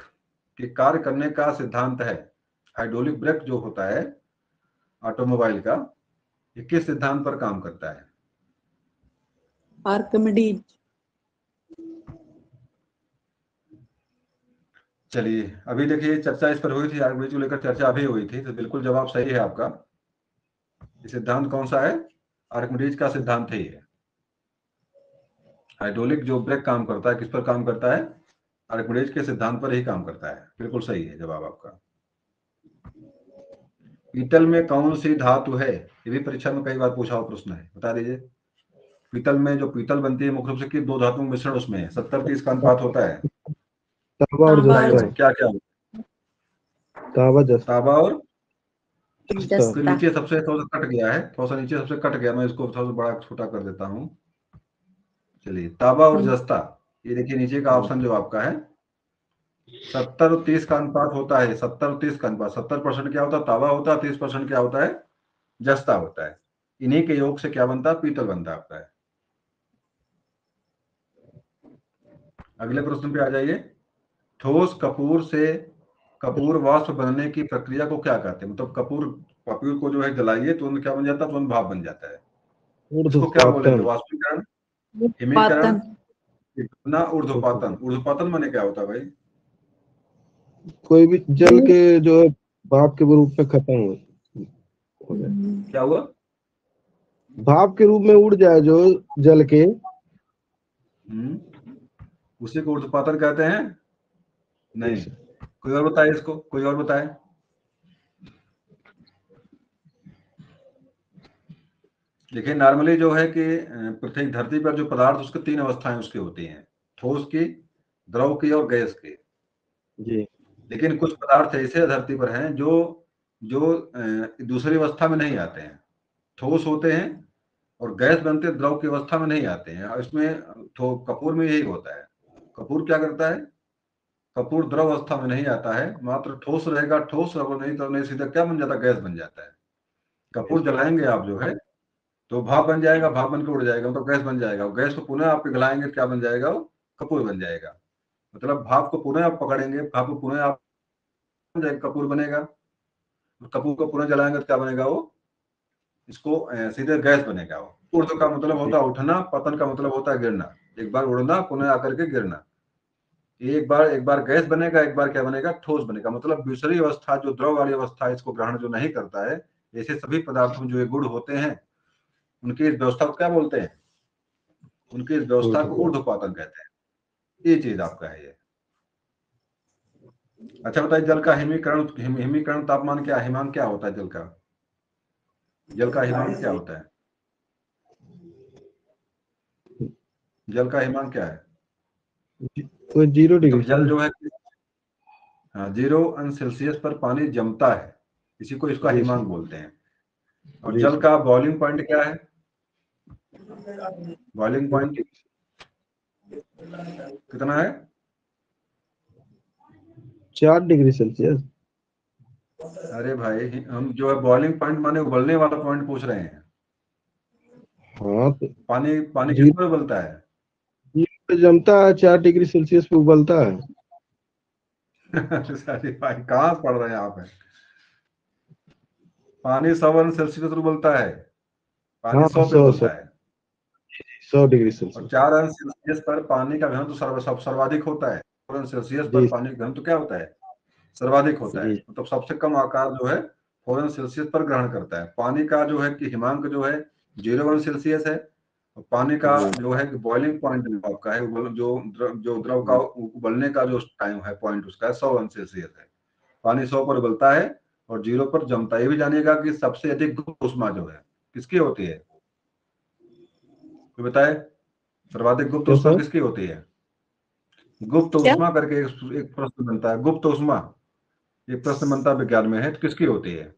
के कार्य करने का सिद्धांत है। हाइड्रोलिक ब्रेक जो होता है ऑटोमोबाइल का, ये किस सिद्धांत पर काम करता है? आर्किमिडीज। चलिए, अभी देखिए चर्चा इस पर हुई थी, आर्किमिडीज को लेकर चर्चा अभी हुई थी, तो बिल्कुल जवाब सही है आपका। ये सिद्धांत कौन सा है? आर्किमिडीज का सिद्धांत है ये। हाइड्रोलिक जो ब्रेक काम करता है, किस पर काम करता है? आर्किमिडीज के सिद्धांत पर ही काम करता है। बिल्कुल सही है जवाब आपका। पीतल में कौन सी धातु है? ये भी परीक्षा में कई बार पूछा हुआ प्रश्न है, बता दीजिए। पीतल में जो पीतल बनती है मुख्य रूप से किस दो धातुओं का मिश्रण उसमें है? 70-30 का अनुपात होता है। तांबा और तांबा जस्ता। क्या क्या होता है? तांबा जस्ता। तांबा और जस्ता। नीचे सबसे थोड़ा सा कट गया है, थोड़ा सा नीचे सबसे कट गया, मैं इसको थोड़ा सा बड़ा छोटा कर देता हूँ। चलिए, तांबा और जस्ता, ये देखिए नीचे का ऑप्शन जो आपका है 70 और 30 का अनुपात होता है। 70 और 30 का अनुपात, 70% क्या होता है? तांबा होता है, 30% क्या होता है? जस्ता होता है। इन्हीं के योग से क्या बनता है? पीतल बनता है आपका है। अगले प्रश्न पे आ जाइए। ठोस कपूर से कपूर वाष्प बनने की प्रक्रिया को क्या कहते हैं? मतलब कपूर को जो है जलाइए तो उनमें क्या बन जाता है? तुरंत भाप बन जाता है। इसको क्या बोलेंगे? ऊर्ध्वपातन। वाष्पीकरण, हिमीकरण, पातन। ऊर्ध्वपातन। ऊर्ध्वपातन माने क्या होता है भाई? कोई भी जल के जो है भाप के रूप में खत्म हो जाए, क्या हुआ? भाप के रूप में उड़ जाए जो जल के। उसी को ऊर्ध्वपातन कहते हैं। नहीं, कोई और बताए इसको, कोई और बताए। देखिए, नॉर्मली जो है कि पृथ्वी धरती पर जो पदार्थ, उसके 3 अवस्थाएं उसकी होती हैं, ठोस की, द्रव की और गैस की। जी। लेकिन कुछ पदार्थ ऐसे धरती पर हैं जो जो दूसरी अवस्था में नहीं आते हैं, ठोस होते हैं और गैस बनते द्रव की अवस्था में नहीं आते हैं। और इसमें कपूर में यही होता है। कपूर क्या करता है? कपूर द्रव अवस्था में नहीं आता है, मात्र ठोस रहेगा, ठोस अगर नहीं तो नहीं सीधा क्या बन जाता है? गैस बन जाता है। कपूर जलाएंगे आप जो है तो भाप बन जाएगा, भाप बन के उड़ जाएगा, मतलब गैस बन जाएगा। गैस को पुनः आप पिघलाएंगे, क्या बन जाएगा? वो कपूर बन जाएगा। मतलब भाप को पुनः आप पकड़ेंगे, भाप को पुनः आप कपूर बनेगा। कपूर को पुनः जलाएंगे तो क्या बनेगा? वो इसको सीधे गैस बनेगा। वो ऊर्ध्व का मतलब होता है उठना, पतन का मतलब होता है गिरना। एक बार उड़ना, पुनः आकर के गिरना। एक बार गैस बनेगा, एक बार क्या बनेगा? ठोस बनेगा। मतलब दूसरी अवस्था जो द्रव वाली अवस्था, इसको ग्रहण जो नहीं करता है, ऐसे सभी पदार्थों में जो ये गुण होते हैं, उनकी इस व्यवस्था को क्या बोलते हैं? उनकी इस व्यवस्था को ऊर्ध्वपातन कहते हैं। ये चीज आपका है ये। अच्छा बताइए, जल का हिमीकरण, हिमीकरण तापमान क्या है? हिमांक क्या होता है जल का? जल का हिमांक क्या होता है? जल का हिमांक क्या है? तो 0 डिग्री मतलब जल जो है 0 अंश सेल्सियस पर पानी जमता है, इसी को इसका हिमांक बोलते हैं। और जल का बॉइलिंग पॉइंट क्या है? बॉइलिंग पॉइंट कितना है? 4 डिग्री सेल्सियस। अरे भाई, हम जो है बॉइलिंग पॉइंट माने उबलने वाला पॉइंट पूछ रहे हैं। हाँ तो पानी पानी किस 0 पर उबलता है? पे जमता है, 4 डिग्री सेल्सियस पे उबलता है। अरे भाई, कहाँ से पढ़ रहे हैं आप? पानी 100 अंश सेल्सियस पर उबलता है। पानी हाँ 100 पे 100 उबलता है। डिग्री और सेल्सियस। 4 अंश सेल्सियस पर पानी का घनत्व सर्वाधिक होता है। 4 अंश सेल्सियस पर जी पानी का घनत्व क्या होता है? सर्वाधिक होता है। जी। मतलब सबसे कम आकार जो है 4 अंश सेल्सियस पर ग्रहण करता है। पानी का जो है कि हिमांक जो है 0 अंश सेल्सियस है। और पानी का जो है कि बॉइलिंग पॉइंट जो आपका है, जो द्रव का उबलने का जो टाइम है, पॉइंट उसका 100 अंश सेल्सियस है। पानी 100 पर उबलता है और 0 पर जमता है। ये भी जानिएगा कि सबसे अधिक गुप्त ऊष्मा जो है किसकी होती है? कोई बताए, सर्वाधिक गुप्त क्या ऊष्मा सर? किसकी होती है? गुप्त क्या? ऊष्मा करके एक प्रश्न बनता है, गुप्त ऊष्मा। ये प्रश्न बनता है विज्ञान में है, तो किसकी होती है?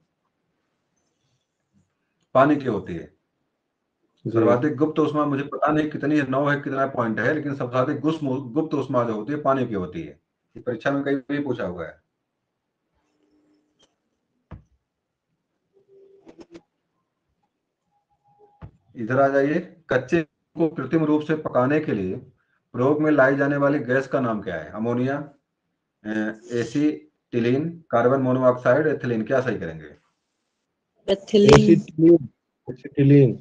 पानी की होती है। सर्वाधिक गुप्त ऊष्मा मुझे पता नहीं कितनी है, 9 है कितना पॉइंट है, लेकिन सर्वाधिक गुप्त ऊष्मा जो होती है पानी की होती है। ये परीक्षा में कहीं भी पूछा हुआ है। इधर आ जाइए। कच्चे को कृत्रिम रूप से पकाने के लिए प्रयोग में लाई जाने वाली गैस का नाम क्या है? Ammonia, acetylene, carbon monoxide, ethylene. क्या सही करेंगे? एथिलीन। एसिटिलीन। एसिटिलीन।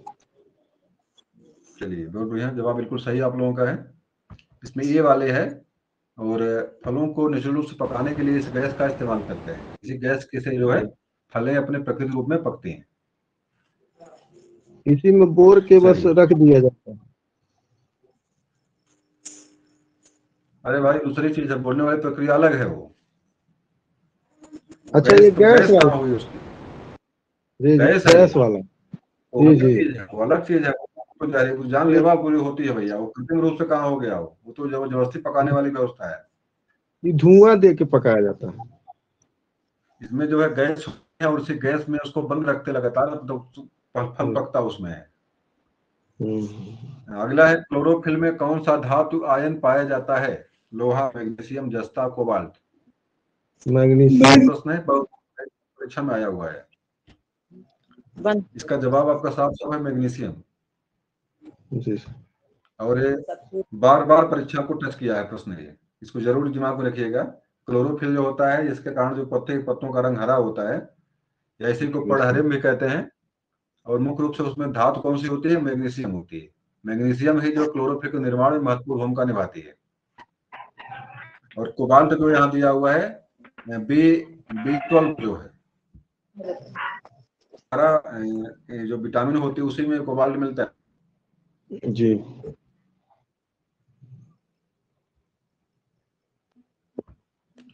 चलिए, बहुत बढ़िया, जवाब बिल्कुल सही आप लोगों का है। इसमें ये वाले है। और फलों को निश्चित रूप से पकाने के लिए इस गैस का इस्तेमाल करते हैं। इसी गैस से जो है फलें अपने प्रकृति रूप में पकती हैं। इसी में बोर के बस चलिए। रख दिया जाता है। अरे भाई, दूसरी चीज है, बोलने वाली प्रक्रिया अलग है वो। अच्छा, ये तो गैस गैस वाला। कहाँ हुई उसकी? जी जी, गैस है ये। गैस वाला। वो जी अलग जी। चीज है, वो अलग चीज है। वो जानलेवा पूरी होती है भैया। वो कृत्रिम रूप से कहाँ हो गया? वो तो जबरदस्ती पकाने वाली व्यवस्था है। ये धुआं दे के पकाया जाता है। इसमें जो है गैस है, और उसी गैस में उसको बंद रखते लगातार, तो फल पकता उसमें है। अगला है, क्लोरोफिल में कौन सा धातु आयन पाया जाता है? लोहा, मैग्नीशियम, जस्ता, कोबाल्ट। मैग्नीशियम। प्रश्न है, परीक्षा में आया हुआ है। बंद। इसका जवाब आपका साफ साफ है, मैग्नीशियम। जी। और ये बार बार परीक्षा को टच किया है प्रश्न ये, इसको जरूर दिमाग में रखिएगा। क्लोरोफिल जो होता है, जिसके कारण जो पत्तों का रंग हरा होता है, या इसी को पड़हरिम भी कहते हैं। और मुख्य रूप से उसमें धातु कौन सी होती है? मैग्नीशियम होती है। मैग्नीशियम ही जो क्लोरोफिल के निर्माण में महत्वपूर्ण भूमिका निभाती है। और कोबाल्ट जो यहाँ दिया हुआ है, B12 जो है, सारा जो विटामिन होती है उसी में कोबाल्ट मिलता है। जी।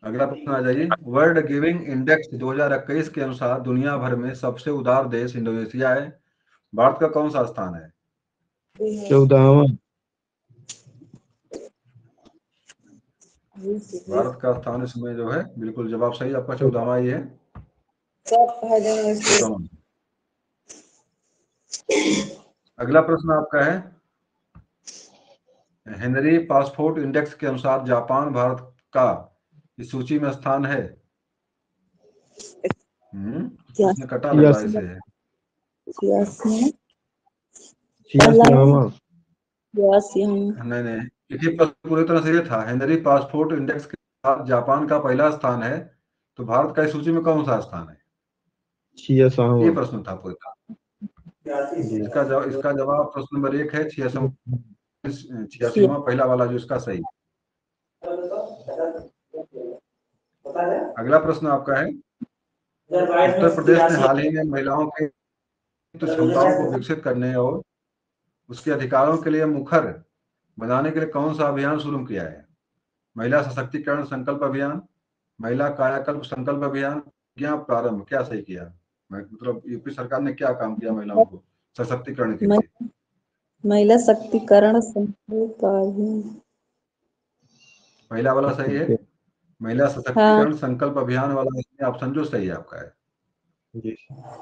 अगला प्रश्न आ जाइए। वर्ल्ड गिविंग इंडेक्स 2021 के अनुसार दुनिया भर में सबसे उदार देश इंडोनेशिया है। भारत का कौन सा स्थान है? 14वां। भारत का स्थान इसमें जो है बिल्कुल जवाब सही आपका, 14वां ही है। अगला प्रश्न आपका है, हेनरी पासपोर्ट इंडेक्स के अनुसार जापान भारत का इस सूची में स्थान है? इसमें कटा लग रहा है इसे। 86वां। नहीं नहीं, देखिए प्रश्न पूरी तरह से ये था, हेनरी पासपोर्ट इंडेक्स के अनुसार जापान का पहला स्थान है, तो भारत का इस सूची में कौन सा स्थान है? ये 86वां। प्रश्न था पूरा। इसका जवाब प्रश्न नंबर 1 है, 86वां पहला वाला जो इसका सही। अगला प्रश्न आपका है, उत्तर प्रदेश ने हाल ही में महिलाओं की क्षमताओं को विकसित करने और उसके अधिकारों के लिए मुखर बनाने के लिए कौन सा अभियान शुरू किया है? महिला सशक्तिकरण संकल्प अभियान, महिला कायाकल्प संकल्प अभियान, या प्रारंभ। क्या सही किया? मतलब यूपी सरकार ने क्या काम किया महिलाओं को सशक्तिकरण के लिए? महिला शक्तिकरण संकल्प अभियान। पहला वाला सही है, महिला सशक्तिकरण संकल्प अभियान वाला ऑप्शन जो सही है आपका है। जी।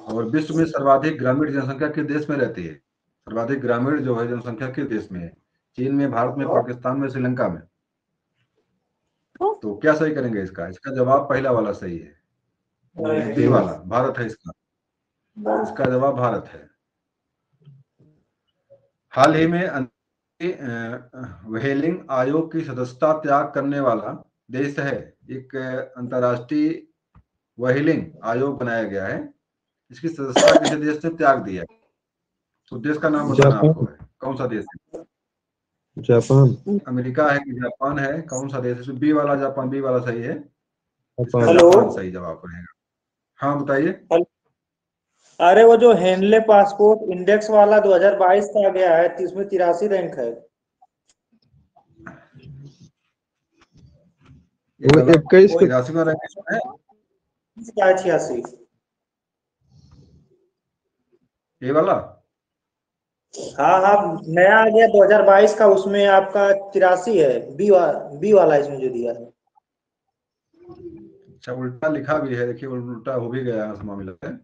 और विश्व में सर्वाधिक ग्रामीण जनसंख्या किस देश में रहती है? सर्वाधिक ग्रामीण जो है जनसंख्या किस देश में है? चीन में, भारत में, पाकिस्तान में, श्रीलंका में। तो क्या सही करेंगे इसका जवाब पहला वाला सही है, बी वाला, भारत है इसका जवाब भारत है। हाल ही में व्हेलिंग आयोग की सदस्यता त्याग करने वाला देश है। एक अंतर्राष्ट्रीय व्हेलिंग आयोग बनाया गया है, इसकी सदस्यता किसी देश ने त्याग दिया है। तो देश का नाम बताना आपको है, कौन सा देश है? जापान। अमेरिका है कि जापान है? कौन सा देश है? बी वाला जापान, बी वाला सही है। इसका जापान। जापान सही जवाब रहेगा। हाँ बताइए। अरे वो जो हेनले पासपोर्ट इंडेक्स वाला 2022 का आ गया है, इसमें 83 रैंक है। वो 21 के 83वां रैंक है। 86। ये वाला हाँ हाँ, नया आ गया 2022 का, उसमें आपका 83 है। बी वाला इसमें जो दिया है। अच्छा, उल्टा लिखा भी है, देखिए उल्टा हो भी गया इस मामले में।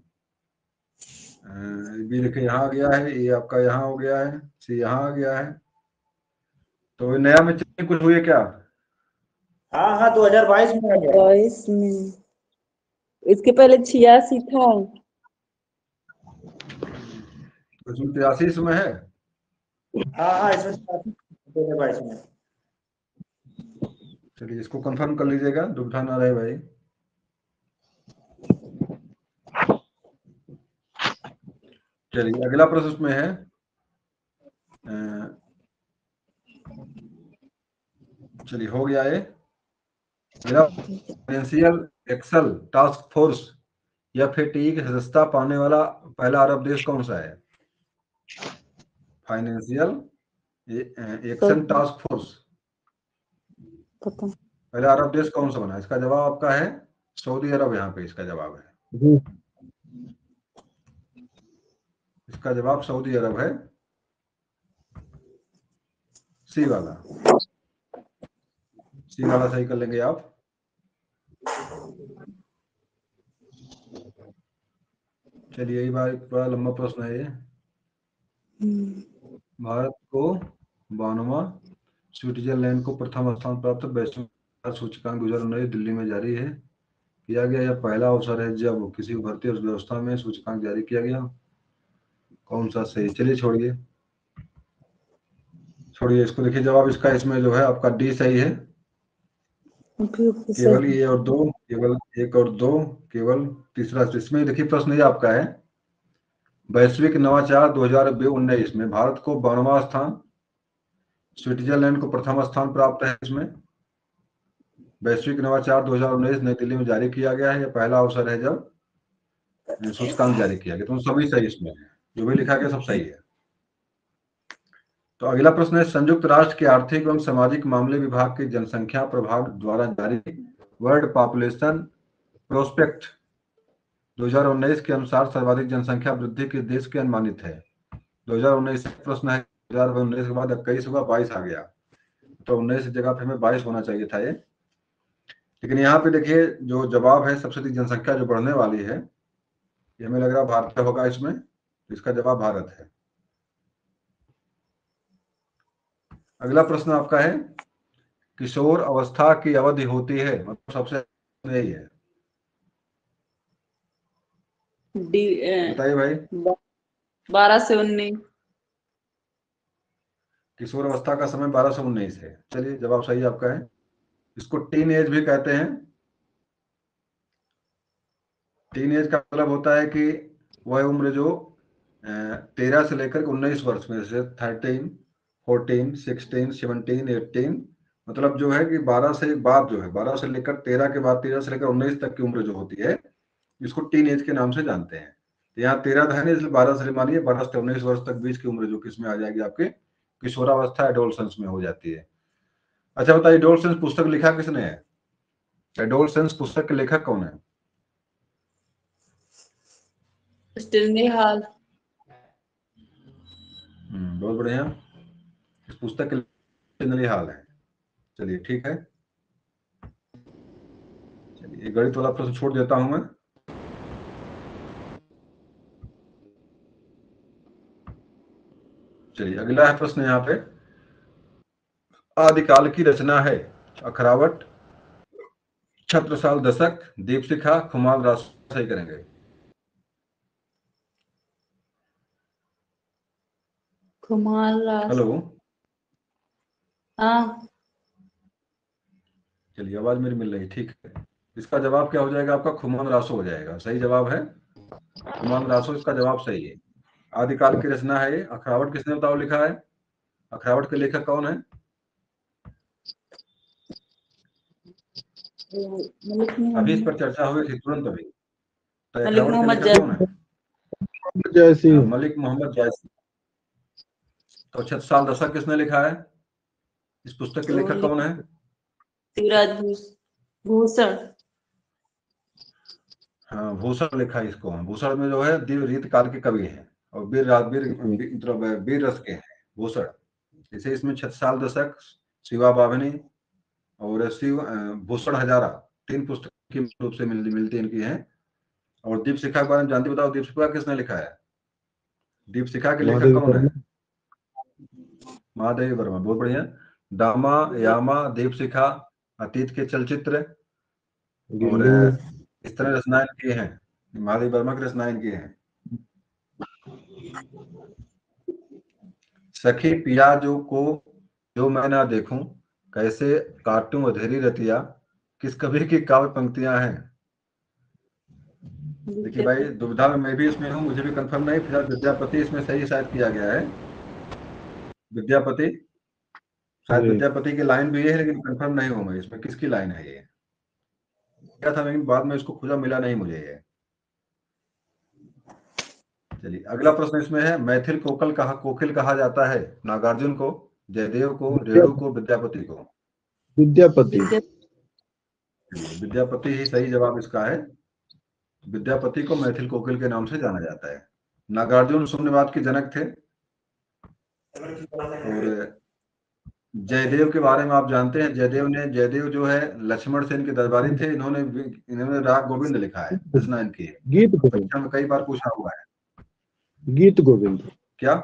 बी लिखे यहाँ आ गया है, ए आपका यहाँ हो गया है, सी यहाँ आ गया है। तो नया में चेंज कुछ हुई क्या? हाँ हाँ 2022 में आ गया। 22 में इसके पहले 86 था। कुछ 83 इसमें है। हाँ हाँ इसमें 2022 में। चलिए इसको कंफर्म कर लीजिएगा, दुविधा ना रहे भाई। चलिए अगला प्रश्न उसमें है चलिए हो गया ये। मेरा फाइनेंशियल एक्सल टास्क फोर्स या फिर टी की सदस्यता पाने वाला पहला अरब देश कौन सा है? फाइनेंशियल एक्शन टास्क फोर्स पता पहला अरब देश कौन सा बना? इसका जवाब आपका है सऊदी अरब। यहाँ पे इसका जवाब है, जी इसका जवाब सऊदी अरब है, सी वाला। सी वाला सही कर लेंगे आप। चलिए यही बात, बड़ा लंबा प्रश्न है ये। भारत को 92वां, स्विट्जरलैंड को प्रथम स्थान प्राप्त वैश्विक सूचकांक 2019 दिल्ली में जारी है किया गया। यह पहला अवसर है जब किसी उभरती अर्थव्यवस्था में सूचकांक जारी किया गया। कौन सा सही? चलिए छोड़िए इसको, देखिए जवाब इसका इसमें जो है आपका डी सही है। केवल ये और दो, केवल एक और दो, केवल तीसरा। इसमें देखिए प्रश्न ये आपका है, वैश्विक नवाचार 2019 में भारत को 92वां स्थान, स्विट्जरलैंड को प्रथम स्थान प्राप्त है। इसमें वैश्विक नवाचार 2019 नई दिल्ली में जारी किया गया है। यह पहला अवसर है जब सूचकांक जारी किया गया। तो सभी सही इसमें है, जो भी लिखा गया सब सही है। तो अगला प्रश्न है, संयुक्त राष्ट्र के आर्थिक एवं सामाजिक मामले विभाग के जनसंख्या प्रभाग द्वारा जारी वर्ल्ड पॉपुलेशन प्रोस्पेक्ट 2019 के अनुसार सर्वाधिक जनसंख्या वृद्धि के देश के अनुमानित है। 2019 प्रश्न है, 2019 के बाद 21 हुआ, 22 आ गया, तो 19 की जगह पे हमें 22 होना चाहिए था ये। लेकिन यहाँ पे देखिए जो जवाब है, सबसे अधिक जनसंख्या जो बढ़ने वाली है, ये हमें लग रहा है भारत होगा इसमें। तो इसका जवाब भारत है। अगला प्रश्न आपका है, किशोर अवस्था की अवधि होती है, मतलब सबसे यही है, बताइए भाई। 12 से 19। किशोर अवस्था का समय 12 से 19 है। चलिए जवाब सही आपका है। इसको टीन एज भी कहते हैं। टीन एज का मतलब होता है कि वह उम्र जो 13 से लेकर 19 वर्ष में, जैसे 13, 14, 16, 17, 18, मतलब जो है कि 12 से बाद जो है, 12 से लेकर 13 के बाद, 13 से लेकर 19 तक की उम्र जो होती है, इसको टीन एज के नाम से जानते हैं। तो यहाँ 13 है, इसलिए 12 से मानिए 12 से 19 वर्ष तक बीच की उम्र जो किसमें आ जाएगी, आपके किशोरावस्था, एडोलसेंस में हो जाती है। अच्छा बताइए, एडोलसेंस पुस्तक लिखा किसने है? एडोलसेंस पुस्तक के लेखक कौन है? Stanley hall. बहुत बढ़िया, इस पुस्तक के स्टेनली हॉल है। चलिए ठीक है, चलिए गणित वाला प्रश्न छोड़ देता हूं मैं। चलिए अगला है प्रश्न यहाँ पे, आदिकाल की रचना है अखरावट, छत्रसाल दशक, दीपशिखा, खुमाल रास। सही करेंगे। खुमाल रास। हेलो, हाँ चलिए आवाज मेरी मिल रही, ठीक है। इसका जवाब क्या हो जाएगा आपका? खुमान रासो हो जाएगा। सही जवाब है खुमान रासो, इसका जवाब सही है। आदिकाल की रचना है ये। अखरावट किसने बताओ लिखा है? अखरावट के लेखक कौन है? अभी इस पर चर्चा हुई थी तुरंत अभी। तो मलिक अखरावट के मोहम्मद लेखक कौन है? जैसी मलिक मोहम्मद जैसी। तो 6 साल दशक किसने लिखा है? इस पुस्तक के लेखक कौन है? शिवराज भूषण। हाँ भूषण लिखा है इसको। भूषण में जो है दिव्य रीत काल के कवि हैं और मतलब वीर रस के हैं भूषण। जैसे इसमें 6 साल दशक, शिवा बावनी और शिव भूषण हजारा, 3 पुस्तक की रूप से मिलती इनकी हैं। और दीप शिखा के बारे में जानते बताओ, दीप शिखा किसने लिखा है? दीपशिखा के लेखक महादेवी कौन है? वर्मा। महादेवी वर्मा, बहुत बढ़िया। दामा, यामा, दीपशिखा, अतीत के चलचित्र और गिल्ली में। इस तरह रचनाएं किए हैं, महादेवी वर्मा की रचनाएं किए हैं। सखी पिया जो को जो मैं ना देखूं, कैसे काटूं अधेरी रतिया, किस कवि की काव्य पंक्तियां हैं? देखिए भाई, दुविधा में मैं भी इसमें हूँ, मुझे भी कंफर्म नहीं, फिलहाल विद्यापति इसमें सही शायद किया गया है। विद्यापति, शायद जी। विद्यापति की लाइन भी है, लेकिन कंफर्म नहीं हूँ मैं इसमें किसकी लाइन है ये। क्या था, लेकिन बाद में इसको खुला मिला नहीं मुझे ये। चलिए अगला प्रश्न इसमें है, मैथिल कोकिल कहा जाता है नागार्जुन को, जयदेव को, रेणु को, विद्यापति को? विद्यापति। विद्यापति ही सही जवाब इसका है। विद्यापति को मैथिल कोकिल के नाम से जाना जाता है। नागार्जुन शून्यवाद के जनक थे। और जयदेव के बारे में आप जानते हैं, जयदेव जो है लक्ष्मण सेन के दरबारी थे। इन्होंने राग गोविंद लिखा है, रचना इनकी है, गीत गोविंद। परीक्षा में कई बार पूछा हुआ है। गीत गोविंद। क्या?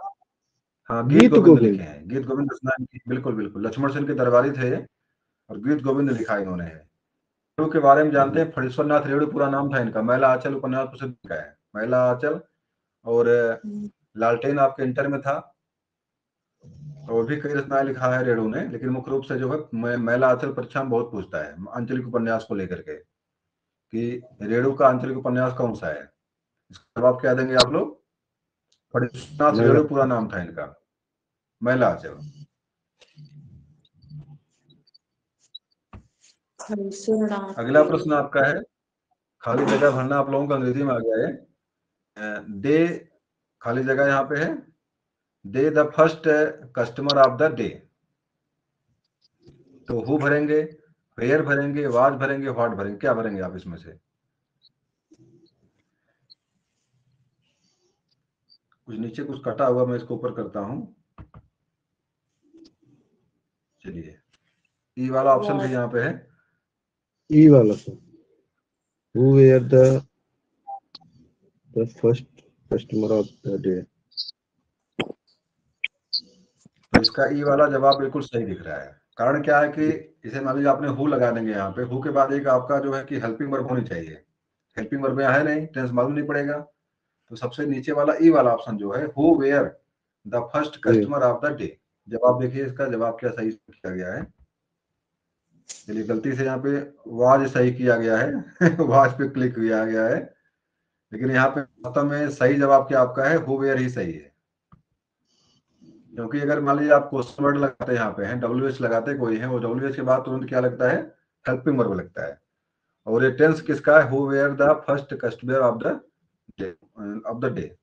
हाँ, गीत गोविंद लिखे हैं, गीत गोविंद रचना इनकी, बिल्कुल बिल्कुल, लक्ष्मण सेन के दरबारी थे और गीत गोविंद लिखा इन्होंने है। रेणु के बारे में जानते हैं, फणीश्वरनाथ रेणु पूरा नाम था इनका। मैला आंचल उपन्यास प्रसिद्ध का है, मैला आंचल। और लालटेन आपके इंटर में था, और भी कई रचनाएं लिखा है रेणु ने, लेकिन मुख्य रूप से जो है मैला आंचल परीक्षा में बहुत पूछता है आंचलिक उपन्यास को लेकर के, कि रेणु का आंचलिक उपन्यास कौन सा है। इसका जवाब क्या देंगे आप लोग? फणीश्वरनाथ रेणु पूरा नाम था इनका, मैला आंचल। अगला प्रश्न आपका है, खाली जगह भरना आप लोगों को अंग्रेजी में आ गया है। दे, खाली जगह यहाँ पे है, दे the first customer of the day. तो हु भरेंगे, वेयर भरेंगे, वाज भरेंगे, व्हाट भरेंगे? क्या भरेंगे आप इसमें से? कुछ नीचे कुछ कटा हुआ, मैं इसको ऊपर करता हूं। चलिए, ई वाला ऑप्शन भी यहाँ पे है। ई वाला sir, who were the first customer of the day. तो इसका ई वाला जवाब बिल्कुल सही दिख रहा है। कारण क्या है कि इसे मान लीजिए आपने हु लगा देंगे यहाँ पे, हु के बाद एक आपका जो है कि हेल्पिंग वर्ब होनी चाहिए। हेल्पिंग वर्ब यहाँ है नहीं, टेंस मालूम नहीं पड़ेगा। तो सबसे नीचे वाला ई वाला ऑप्शन जो है, who were the first customer of the day, जवाब देखिए इसका जवाब क्या सही किया गया है। चलिए, गलती से यहाँ पे वाज सही किया गया है वाज पे क्लिक किया गया है, लेकिन यहाँ पे वास्तव में सही जवाब क्या आपका है, हु वेयर ही सही है। क्योंकि अगर मान लीजिए आप क्वेश्चन वर्ड लगाते हैं, यहाँ पे है WH लगाते कोई है, वो WH के बाद तुरंत क्या लगता है, हेल्पिंग वर्ब लगता है। और ये टेंस किसका है, who were the first customer of the day.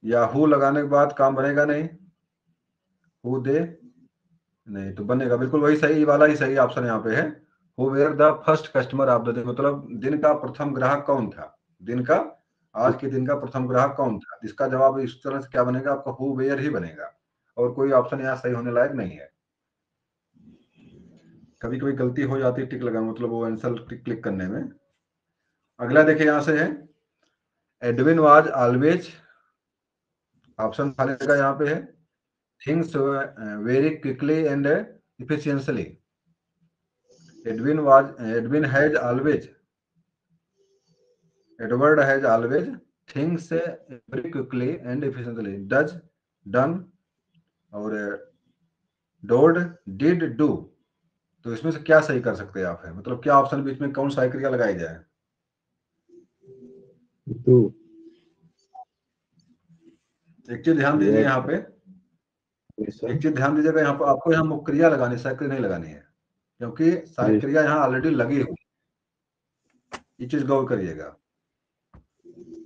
या हु लगाने के बाद काम बनेगा नहीं, हु दे नहीं, तो बनेगा बिल्कुल वही सही वाला ही सही ऑप्शन यहाँ पे है, who were the first customer of the day. मतलब दिन का प्रथम ग्राहक कौन था, दिन का, आज के दिन का प्रथम ग्राहक कौन था। इसका जवाब इस तरह से क्या बनेगा आपका, हु वेयर ही बनेगा, और कोई ऑप्शन यहाँ सही होने लायक नहीं है। कभी कभी गलती हो जाती है टिक लगा, मतलब वो आंसर टिक क्लिक करने में। अगला देखिए यहाँ से है, एडविन वाज ऑलवेज, ऑप्शन खाली का यहाँ पे है, things very quickly and efficiently. Edwin has always, Edward has always things very quickly and efficiently. Does, done, और डोड, डिड, डू। तो इसमें से क्या सही कर सकते हैं आप, है मतलब क्या ऑप्शन बीच में कौन सा क्रिया लगाई जाए? डू। एक चीज ध्यान दीजिए यहाँ पे, एक चीज ध्यान दीजिएगा, यहाँ पर आपको यहाँ मुख्य क्रिया लगानी, सहायक क्रिया नहीं लगानी है, क्योंकि सहायक क्रिया यहाँ ऑलरेडी लगी हुई, ये चीज गौर करिएगा।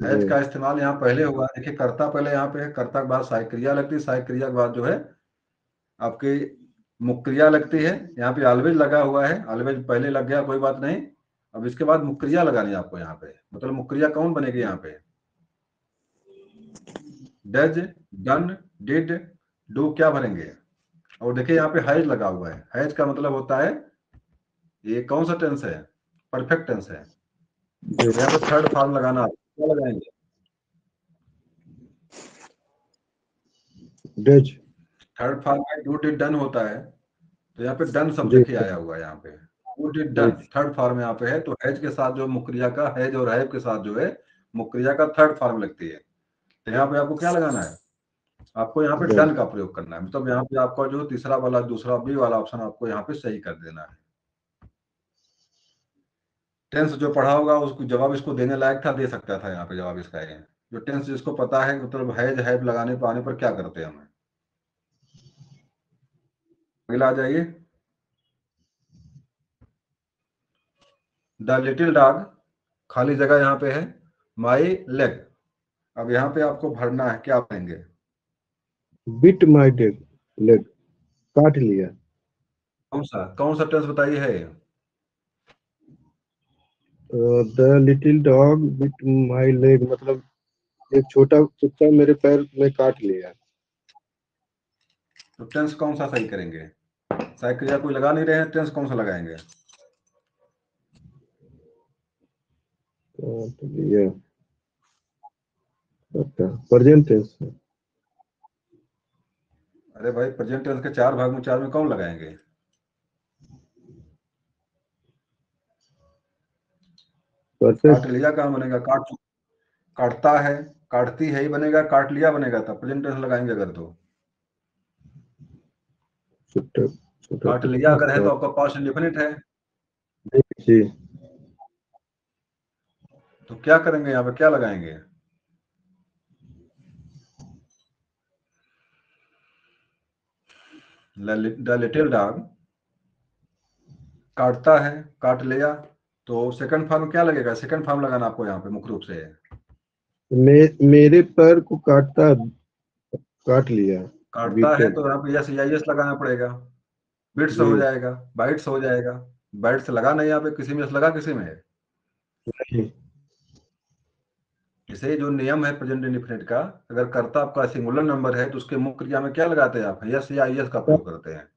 हैज का इस्तेमाल यहाँ पहले हुआ, देखिए कर्ता पहले यहाँ पे है, कर्ता के बाद सहायक क्रिया लगती है, सहायक क्रिया के बाद जो है आपकी मुख्य क्रिया लगती है। यहाँ पे ऑलवेज लगा हुआ है, ऑलवेज पहले लग गया, कोई बात नहीं। अब इसके बाद मुख्य क्रिया लगानी है आपको यहाँ पे, मतलब मुख्य क्रिया कौन बनेगी यहाँ पे, डज, डन, डिड, डू, क्या भरेंगे? और देखिए यहाँ पे हैज लगा हुआ है, हैज का मतलब होता है ये कौन सा टेंस है, परफेक्ट टेंस है। यहाँ पे थर्ड फॉर्म लगाना, क्या लगाएंगे? डज। थर्ड फॉर्म में डू डिड डन होता है, तो यहाँ पे डन शब्द जी देखिए आया हुआ है यहाँ पे, do did done third form यहाँ पे है, तो हैज के साथ जो मुक्रिया का हैज और हैव के साथ जो है मुक्रिया का थर्ड फॉर्म लगती है। तो यहाँ पे आपको क्या लगाना है, आपको यहाँ पे डन का प्रयोग करना है, मतलब यहाँ पे आपका जो तीसरा वाला दूसरा बी वाला ऑप्शन आपको यहाँ पे सही कर देना है। टेंस जो पढ़ा होगा उसको जवाब इसको देने लायक था, दे सकता था यहाँ पे जवाब इसका है। जो टेंस जिसको पता है मतलब हैज हैव लगाने पर आने पर क्या करते हैं हमें। अगला आ जाइए, द लिटिल डॉग, खाली जगह यहाँ पे है, माई लेग। अब यहाँ पे आपको भरना है, क्या भरेंगे। बिट माय लेग, काट लिया। कौन सा टेंस बताइए है। The little dog bit my leg, मतलब एक छोटा कुत्ता मेरे पैर में काट लिया। तो टेंस कौन सा सही करेंगे, सही क्रिया कोई लगा नहीं रहे हैं, टेंस कौन सा लगाएंगे। काट लिया, अच्छा प्रेजेंट टेंस। अरे भाई प्रेजेंट टेंस के चार भाग में चार में कौन लगाएंगे। काट लिया कहाँ बनेगा, काटता है, काटती है ही बनेगा, काट लिया बनेगा, तब प्रेजेंट टेंस लगाएंगे अगर तो। काट लिया अगर है तो आपका पास्ट इंडेफिनिट है। जी, तो क्या करेंगे यहाँ पे, क्या लगाएंगे। द लिटिल डॉग काटता है, काट लिया, तो सेकंड फॉर्म क्या लगेगा, सेकंड फॉर्म लगाना आपको यहाँ पे मुख्य रूप से। मेरे पैर को काट लिया। काटता है तो यहाँ पे यस या यस लगाना पड़ेगा, बिट्स हो जाएगा, बाइट्स हो जाएगा, बाइट्स लगा नहीं यहाँ पे, किसी में लगा किसी में है। नहीं। इसे जो नियम है प्रेजेंट इंडेफिनिट का, अगर कर्ता आपका सिंगुलर नंबर है तो उसके मुख्य क्रिया में क्या लगाते हैं आप, यस या यस का प्रयोग करते हैं।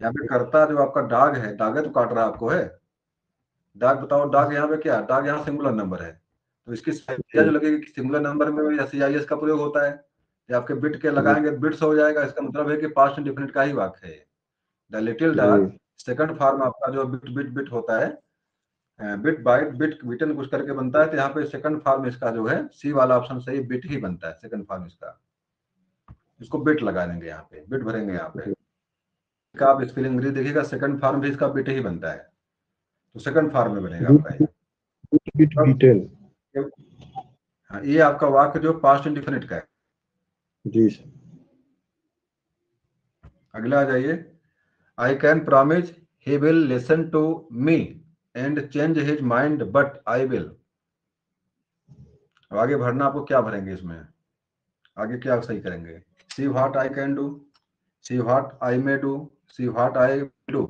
यहाँ पे कर्ता जो आपका डॉग है, डॉग है तो काट रहा आपको है, डॉग बताओ, डॉग यहाँ पे क्या, डॉग यहाँ सिंगुलर नंबर है, तो इसकी क्रिया जो लगेगी कि सिंगुलर नंबर में यस या यस का प्रयोग होता है, ये आपके बिट के लगाएंगे, बिट्स हो जाएगा, इसका मतलब है कि पास्ट इंडेफिनिट का ही वाक्य है। The little dog second form आपका जो बिट बिट बिट होता है, बिट बाइट बिट बिटन कुछ करके बनता है, तो यहाँ पे सेकंड फॉर्म इसका जो है सी वाला ऑप्शन सही, बिट ही बनता है सेकंड फॉर्म इसका, इसको बिट लगा देंगे यहाँ पे, बिट भरेंगे यहाँ पे। का आप स्पेलिंग अंग्रेजी देखिएगा, सेकंड फॉर्म भी इसका बिट ही बनता है, तो सेकंड फॉर्म में बनेगा आपका बिटन। हाँ, ये आपका वाक्य जो पास्ट इंडेफिनिट का है। जी। अगला आ जाइए, I can promise he will listen to me and change his mind but I will. अब आगे भरना, आपको क्या भरेंगे इसमें, आगे क्या सही करेंगे। See what I can do, see what I may do, see what I do.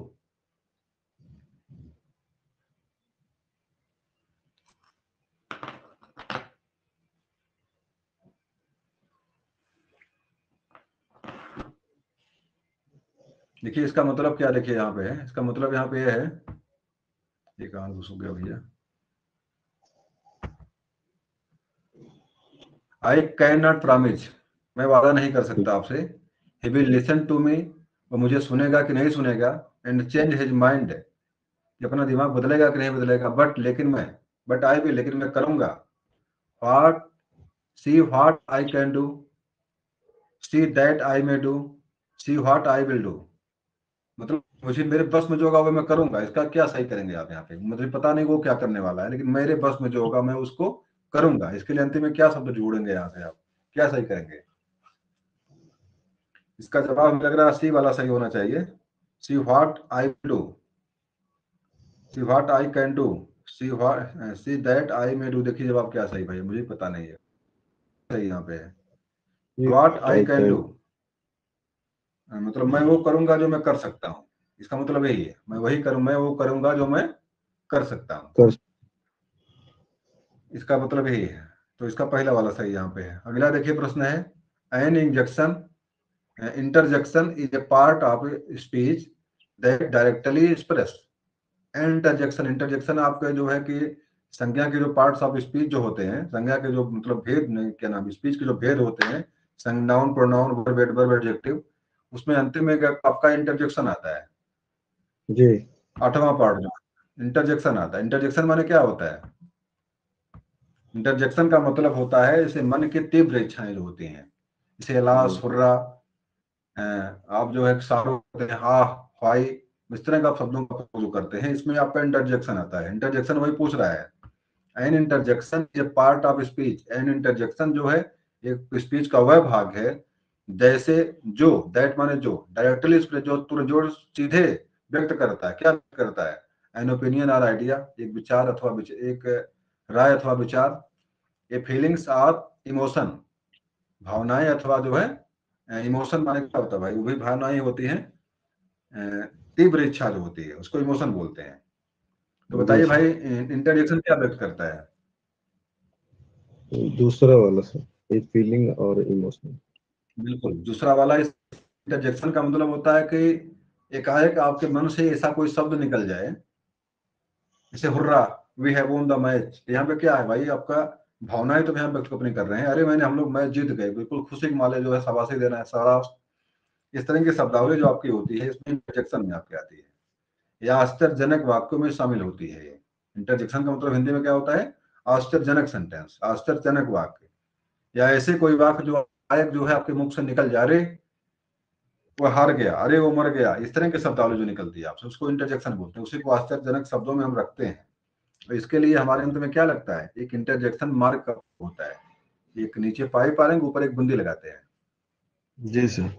देखिए इसका मतलब क्या, देखिए यहाँ पे है, इसका मतलब यहाँ पे ये है, ये कहाँ घुस गया भैया, आई कैन नॉट प्रॉमिस, मैं वादा नहीं कर सकता आपसे, he will listen to me, वो मुझे सुनेगा कि नहीं सुनेगा, एंड चेंज हिज माइंड, कि अपना दिमाग बदलेगा कि नहीं बदलेगा, बट लेकिन मैं, बट आई विल लेकिन मैं करूंगा, what see what I can do, see that I may do, see what I will do, मतलब मुझे मेरे बस में जो होगा वो मैं करूंगा। इसका क्या सही करेंगे आप यहाँ पे, मुझे पता नहीं वो क्या करने वाला है, लेकिन मेरे बस में जो होगा मैं उसको करूंगा, इसके लिए अंतिम में क्या शब्द जोड़ेंगे यहाँ पे, आप क्या सही करेंगे। इसका जवाब हमें लग रहा है सी वाला सही होना चाहिए, see what I do, see what I can do, see that I may do. देखिए जवाब क्या सही भाई, मुझे पता नहीं है, सही यहाँ पे है व्हाट आई कैन डू, मतलब मैं वो करूंगा जो मैं कर सकता हूँ, इसका मतलब यही है, मैं वही करूँ, मैं वो करूंगा जो मैं कर सकता हूँ, इसका मतलब यही है। तो इसका पहला वाला सही यहाँ पे है। अगला देखिए प्रश्न है, an injection interjection is a part of speech that directly express. Interjection, interjection आपके जो है कि संज्ञा के जो पार्ट्स ऑफ स्पीच जो होते हैं, संज्ञा के जो मतलब भेद, क्या नाम, स्पीच के जो भेद होते हैं, संज्ञाउन, प्रोनाउन, वर्ब, एडवर्ब, एडजेक्टिव, उसमें अंतिम में आपका इंटरजेक्शन आता है। जी 8वां पार्ट जो इंटरजेक्शन आता है। इंटरजेक्शन माने क्या होता है? इंटरजेक्शन का मतलब होता है जैसे मन की तीव्र इच्छाएं जो होती हैं, जैसे लाश, हुर्रा, आप जो है सारो करते हैं, हा, फाई, इस तरह का आप शब्दों का प्रयोग करते हैं, इसमें आपका इंटरजेक्शन आता है। इंटरजेक्शन वही पूछ रहा है, एन इंटरजेक्शन ये part of speech. An interjection जो है एक स्पीच का वह भाग है जैसे जो, दैट माने जो, डायरेक्टली जो सीधे व्यक्त करता है, क्या करता है? एन ओपिनियन और आइडिया, एक विचार अथवा एक राय अथवा विचार। ये फीलिंग्स और इमोशन, भावनाएं अथवा जो है इमोशन माने क्या होता है भाई? वही भावनाएं होती हैं, तीव्र इच्छा जो होती है उसको इमोशन बोलते हैं। तो बताइए भाई, इंटरजेक्शन क्या व्यक्त करता है? दूसरा वाला सर, एक फीलिंग और इमोशन। बिल्कुल, दूसरा वाला इस इंटरजेक्शन का मतलब होता है कि एकाएक आपके मन से ऐसा कोई शब्द निकल जाए, जैसे hurrah, we have won the match. यहाँ पे क्या है भाई? आपका भावनाएं तो यहाँ व्यक्त नहीं कर रहे हैं, अरे हम लोग मैच जीत गए, बिल्कुल खुशी के माले जो है शाबाशी देना है, सारा इस तरह की शब्दावली जो आपकी होती है इसमें इंटरजेक्शन में आपकी आती है, या आश्चर्यजनक वाक्यों में शामिल होती है। ये इंटरजेक्शन का मतलब हिंदी में क्या होता है? आश्चर्यजनक सेंटेंस, आश्चर्यजनक वाक्य, या ऐसे कोई वाक्य जो आयक जो है आपके मुख से निकल जा रहे, वो हार गया, अरे वो मर गया, इस तरह की शब्दावली जो निकलती है आपसे उसको इंटरजेक्शन बोलते हैं। उसी को आश्चर्यजनक शब्दों में हम रखते हैं। तो इसके लिए हमारे अंत में क्या लगता है? एक इंटरजेक्शन मार्क होता है, एक नीचे पाइप आ रहे हैं, ऊपर एक बूंदी लगाते हैं। जी सर।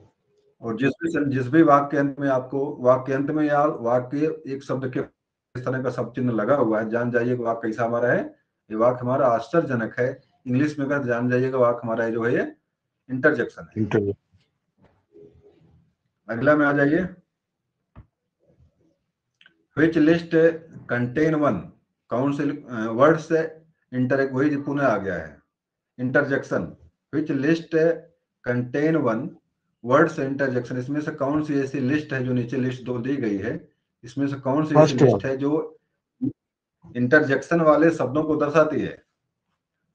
और जिस भी वाक्य के अंत में आपको, वाक्य अंत में या वाक्य एक शब्द के इस तरह का शब्द चिन्ह लगा हुआ है, जान जाइए कि वाक्य कैसा हमारा है, ये वाक्य हमारा आश्चर्यजनक है। इंग्लिश में अगर जान जाइएगा वाक्य हमारा जो है ये इंटरजेक्शन है। अगला में आ जाइए, व्हिच लिस्ट कंटेन वन, कौन से वर्ड से इंटर, वही पुनः आ गया है interjection. Which list contain one word से इंटरजेक्शन, इसमें से कौन सी ऐसी लिस्ट है, जो नीचे लिस्ट दो दी गई है, इसमें से कौन सी ऐसी लिस्ट है जो इंटरजेक्शन वाले शब्दों को दर्शाती है?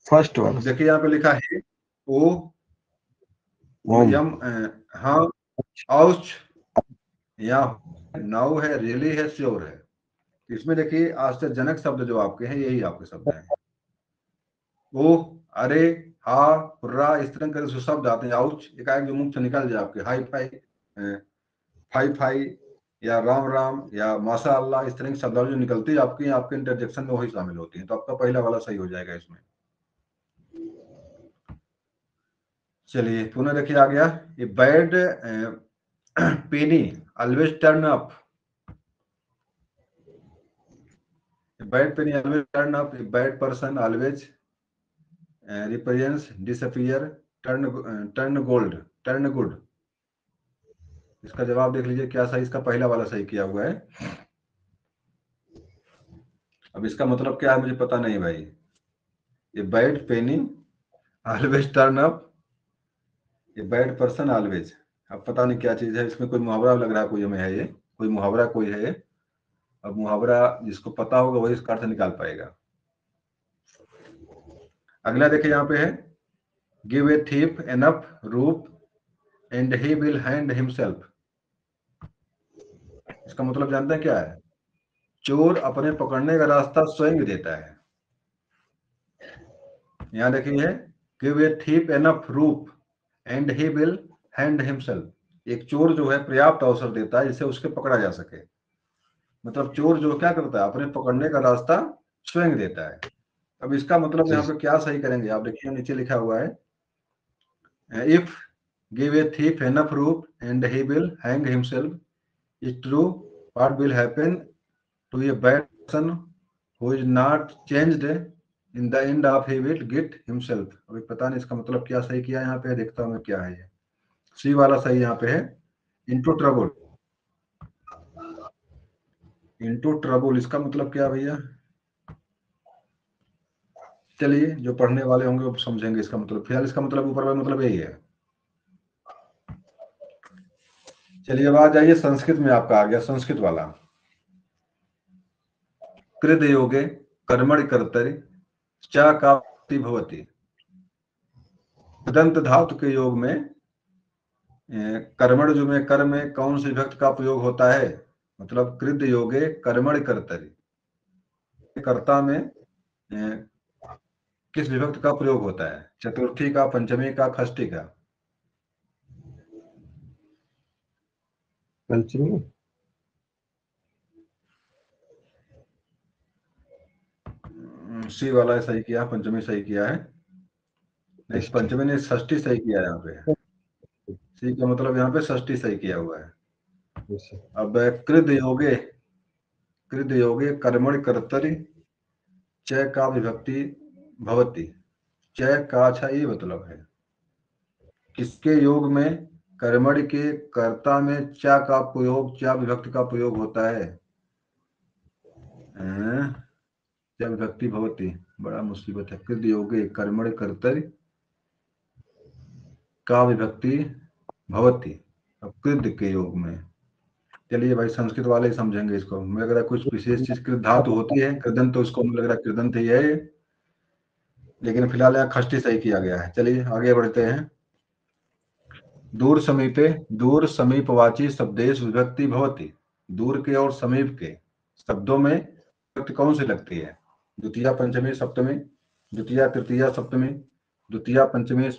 फर्स्ट वाला। देखिए यहाँ पे लिखा है ओ, यम, हाँ, औच, या नाउ है, रियली है, श्योर है। इसमें देखिए आश्चर्यजनक शब्द जो आपके हैं यही आपके शब्द हैं। ओ, अरे, हा, हुर्रा, इस तरह के जो शब्द आते हैं, आउच, एकाएक जो मुंह से निकल जाए आपके, हाई फाई, फाई फाई, या राम राम, या माशा अल्लाह, इस तरह की शब्दावली जो निकलती है आपकी, आपके इंटरजेक्शन में वही शामिल होती है। तो आपका पहला वाला सही हो जाएगा इसमें। चलिए पुनः देखिए आ गया, ये bad penny always turn up, bad penny always turn up, bad person always represents disappear, turn gold, turn good. इसका जवाब देख लीजिए क्या सही, इसका पहला वाला सही किया हुआ है। अब इसका मतलब क्या है मुझे पता नहीं भाई। ये bad penny always turn up, ये बैड पर्सन ऑलवेज, अब पता नहीं क्या चीज है, इसमें कोई मुहावरा लग रहा है, कोई हमें है ये, कोई मुहावरा कोई है। अब मुहावरा जिसको पता होगा वही इसका अर्थ निकाल पाएगा। अगला देखिए यहाँ पे है, give a thief enough rope and he will hand himself. इसका मतलब जानते हैं क्या है? चोर अपने पकड़ने का रास्ता स्वयं देता है। यहाँ देखिए, give a thief enough rope and he will hand himself. एक चोर जो है पर्याप्त अवसर देता है जिससे उसके पकड़ा जा सके। मतलब चोर जो क्या करता है? अपने पकड़ने का रास्ता स्वयं देता है। अब इसका मतलब यहाँ पे क्या सही करेंगे आप देखिए, नीचे लिखा हुआ है, if give a thief enough rope and he will hang himself, is true what will happen to a bad person who is not changed, in the end of he will get himself. अभी पता नहीं इसका मतलब क्या सही किया यहाँ पे, देखता हूँ मैं क्या है ये। सी वाला सही यहाँ पे है, इनटू ट्रबल। इनटू ट्रबल इसका मतलब क्या भैया? चलिए जो पढ़ने वाले होंगे वो समझेंगे इसका मतलब। फिलहाल इसका मतलब ऊपर वाला मतलब यही है। चलिए अब आ जाइए संस्कृत में, आपका आ गया संस्कृत वाला। कृत योगे कर्मणि कर्तरि च का भवति। कृदंत धातु के योग में कर्मण जो में कर में कौन सी विभक्ति का प्रयोग होता है? मतलब कृद योगे कर्मण कर्तरि, कर्ता में किस विभक्ति का प्रयोग होता है? चतुर्थी का, पंचमी का, षष्ठी का? पंचमी। सी वाला है सही किया, पंचमी सही किया है। नहीं, पंचमी ने षष्ठी सही किया यहाँ पे। सी का मतलब यहाँ पे षष्ठी सही किया हुआ है। अब कृद योगे कर्मणि कर्तरि च का विभक्ति भवति। च का अच्छा ये मतलब है किसके योग में कर्मणि के कर्ता में च का प्रयोग, च विभक्ति का प्रयोग होता है? च विभक्ति भवति, बड़ा मुसीबत है। कृद योगे कर्मणि कर्तरि का विभक्ति भवति, अब कृद के योग में। चलिए भाई, संस्कृत वाले ही समझेंगे इसको। मुझे लग रहा है कुछ विशेष चीज कृत धातु होती है, कृदंत, तो उसको मुझे लग रहा है कृदंत ही है, लेकिन फिलहाल यहाँ खष्टी सही किया गया है। चलिए आगे बढ़ते हैं। दूर समीपे, दूर समीपवाची शब्देश विभक्ति भवति। दूर के और समीप के शब्दों में विभक्ति कौन सी लगती है? द्वितीया, पंचमी, सप्तमी, द्वितीया, तृतीया, सप्तमी, द्वितीया, पंचमी,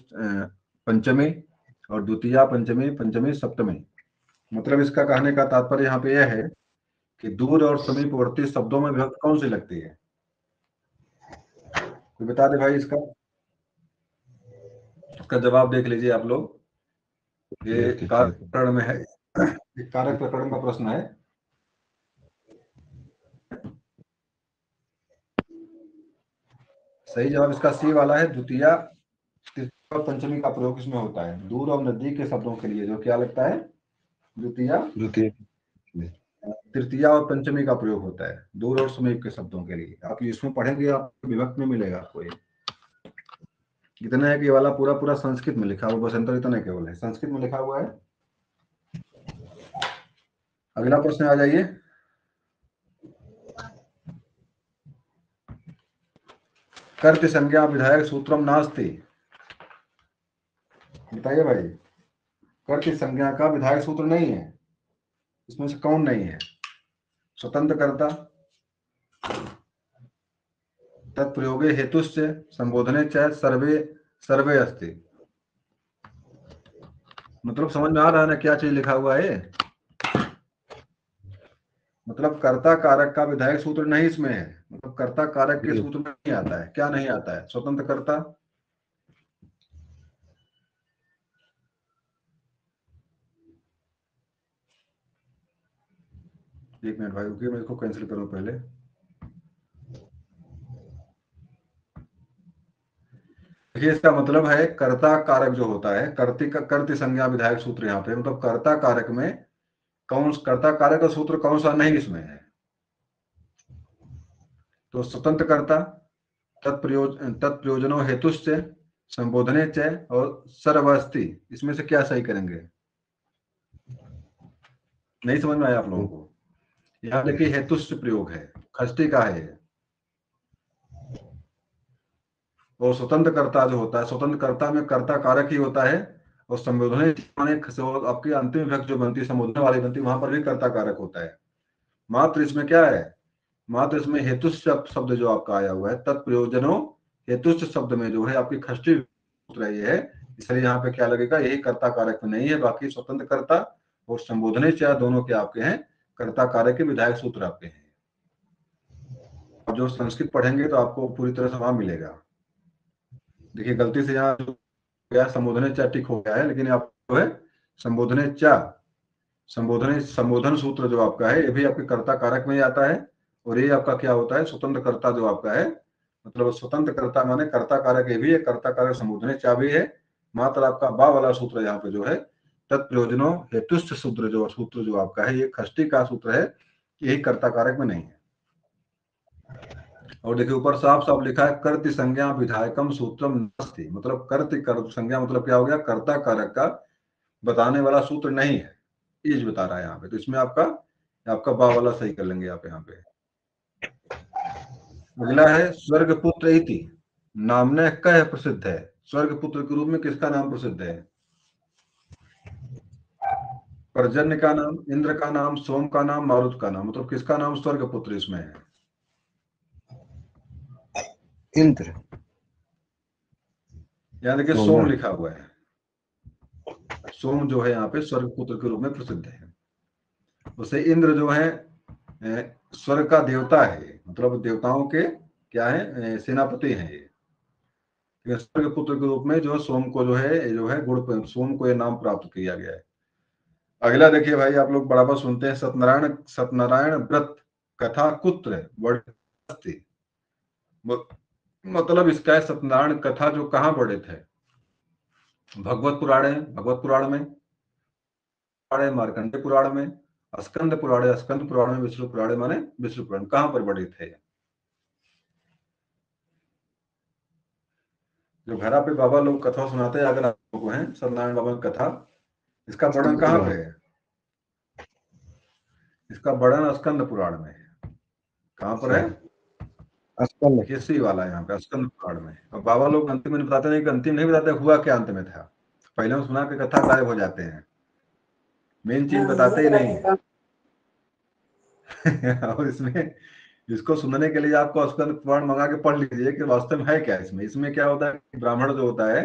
पंचमी, और द्वितीया, पंचमी, पंचमी, सप्तमी। मतलब इसका कहने का तात्पर्य यहाँ पे यह है कि दूर और समीपवर्ती शब्दों में विभक्ति कौन सी लगती है? तो बता दे भाई, इसका जवाब देख लीजिए आप लोग। ये कारक प्रकरण में है, कारक प्रकरण का प्रश्न है। सही जवाब इसका सी वाला है। द्वितीया, तृतीया और पंचमी का प्रयोग इसमें होता है। दूर और नजदीक के शब्दों के लिए जो क्या लगता है? द्वितीया, तृतीया और पंचमी का प्रयोग होता है दूर और समीप के शब्दों के लिए। आप इसमें पढ़ेंगे, आप विभक्ति में मिलेगा आपको। इतना है कि ये वाला पूरा पूरा संस्कृत में लिखा हुआ, बस अंतर इतना केवल है, संस्कृत में लिखा हुआ है। अगला प्रश्न आ जाइए। कर्त संज्ञा विधायक सूत्रम नास्ति। बताइए भाई, कर्त संज्ञा का विधायक सूत्र नहीं है, इसमें से कौन नहीं है? स्वतंत्र कर्ता, तत्प्रयोगे हेतुश्च, संबोधने च, सर्वे सर्वे अस्ति। मतलब समझ में आ रहा है ना क्या चीज लिखा हुआ है? मतलब कर्ता कारक का विधायक सूत्र नहीं इसमें है। मतलब कर्ता कारक के सूत्र में नहीं आता है। क्या नहीं आता है? स्वतंत्र कर्ता, एक मिनट भाई रुकिए, मैं इसको कैंसिल करूं पहले। देखिए, इसका मतलब है कर्ता कारक जो होता है, कर्ती संज्ञा विधायक सूत्र यहाँ पे, मतलब कर्ता कारक में कर्ता कारक का सूत्र कौन सा नहीं इसमें है? तो स्वतंत्र कर्ता, तत्प्रयोजनो हेतुश्च, संबोधने च और सर्वस्ति, इसमें से क्या सही करेंगे? नहीं समझ में आया आप लोगों को? यहाँ देखिए हेतुश्च प्रयोग है, खष्टी का है। और स्वतंत्र कर्ता जो होता है, स्वतंत्र कर्ता में कर्ता कारक ही होता है, और संबोधने आपकी अंतिम विभक्ति जो बनती है, संबोधन वाली बनती है, वहां पर भी कर्ता कारक होता है। मात्र इसमें क्या है? मात्र इसमें हेतुश्च शब्द जो आपका आया हुआ है, तत्प्रयोजनो हेतुश्च शब्द में जो है आपकी खष्टी सूत्र ये है, इसलिए यहाँ पे क्या लगेगा? यही कर्ता कारक में नहीं है। बाकी स्वतंत्र कर्ता और संबोधने च दोनों के आपके हैं कर्ता कारक के विधायक सूत्र आपके हैं। अब जो संस्कृत पढ़ेंगे तो आपको पूरी तरह से वहां मिलेगा। देखिए गलती से यहाँ गया संबोधने च टिक हो गया है, लेकिन आपको है संबोधने च, संबोधन सूत्र जो आपका है ये भी आपके कर्ता कारक में ही आता है। और ये आपका क्या होता है? स्वतंत्र कर्ता जो आपका है, मतलब स्वतंत्र कर्ता माने कर्ता कारक ये भी है, कर्ता कारक संबोधने च भी है। मात्र आपका बा वाला सूत्र यहाँ पे जो है तत्प्रयोजनो हेतुश्च सूत्र जो आपका है, ये खष्टी का सूत्र है, यही कर्ता कारक में नहीं है। और देखिए ऊपर साफ साफ लिखा है कर्ति संज्ञा विधायकम सूत्रम नास्ति। मतलब कर्ति संज्ञा मतलब क्या हो गया? कर्ता कारक का बताने वाला सूत्र नहीं है, ये बता रहा है यहाँ पे। तो इसमें आपका बा वाला सही कर लेंगे आप यहाँ पे। अगला है स्वर्गपुत्र इति नामने कह प्रसिद्ध है। स्वर्ग पुत्र के रूप में किसका नाम प्रसिद्ध है? पर्जन्य का नाम, इंद्र का नाम, सोम का नाम, मारुत का नाम, मतलब किसका नाम स्वर्ग पुत्र इसमें है? इंद्र। यहाँ देखिए सोम सोम ना। लिखा हुआ है। सोम जो है यहाँ पे स्वर्ग पुत्र के रूप में प्रसिद्ध है। उसे इंद्र जो है स्वर्ग का देवता है, मतलब देवताओं के क्या है, सेनापति हैं ये। स्वर्ग पुत्र के रूप में जो सोम को जो है गुण, सोम को ये नाम प्राप्त किया गया है। अगला देखिए भाई, आप लोग बराबर सुनते हैं, सत्यनारायण व्रत कथा कुत्र वर्णित। मतलब इसका है सत्यनारायण कथा जो कहाँ वर्णित है? भगवत पुराण में, मार्कंडे पुराण में, स्कंद पुराण में, विष्णु पुराण माने विष्णु पुराण, कहाँ पर वर्णित है? जो घरा पे बाबा लोग कथा सुनाते हैं, अगर आप लोगों को है सत्यनारायण बाबा की कथा, इसका वर्णन कहाँ पे है? इसका वर्णन स्कंद पुराण में है। कहाँ पर है? स्कंद। केसरी वाला यहाँ पे स्कंद पुराण में। और बाबा लोग अंतिम में बताते नहीं कि अंतिम नहीं बताते हुआ क्या अंत में था, पहले हम सुना के कथा गायब हो जाते हैं, मेन चीज बताते ही नहीं है। और इसमें इसको सुनने के लिए आपको स्कंद पुराण मंगा के पढ़ लीजिए कि वास्तव में है क्या इसमें। इसमें क्या होता है, ब्राह्मण जो होता है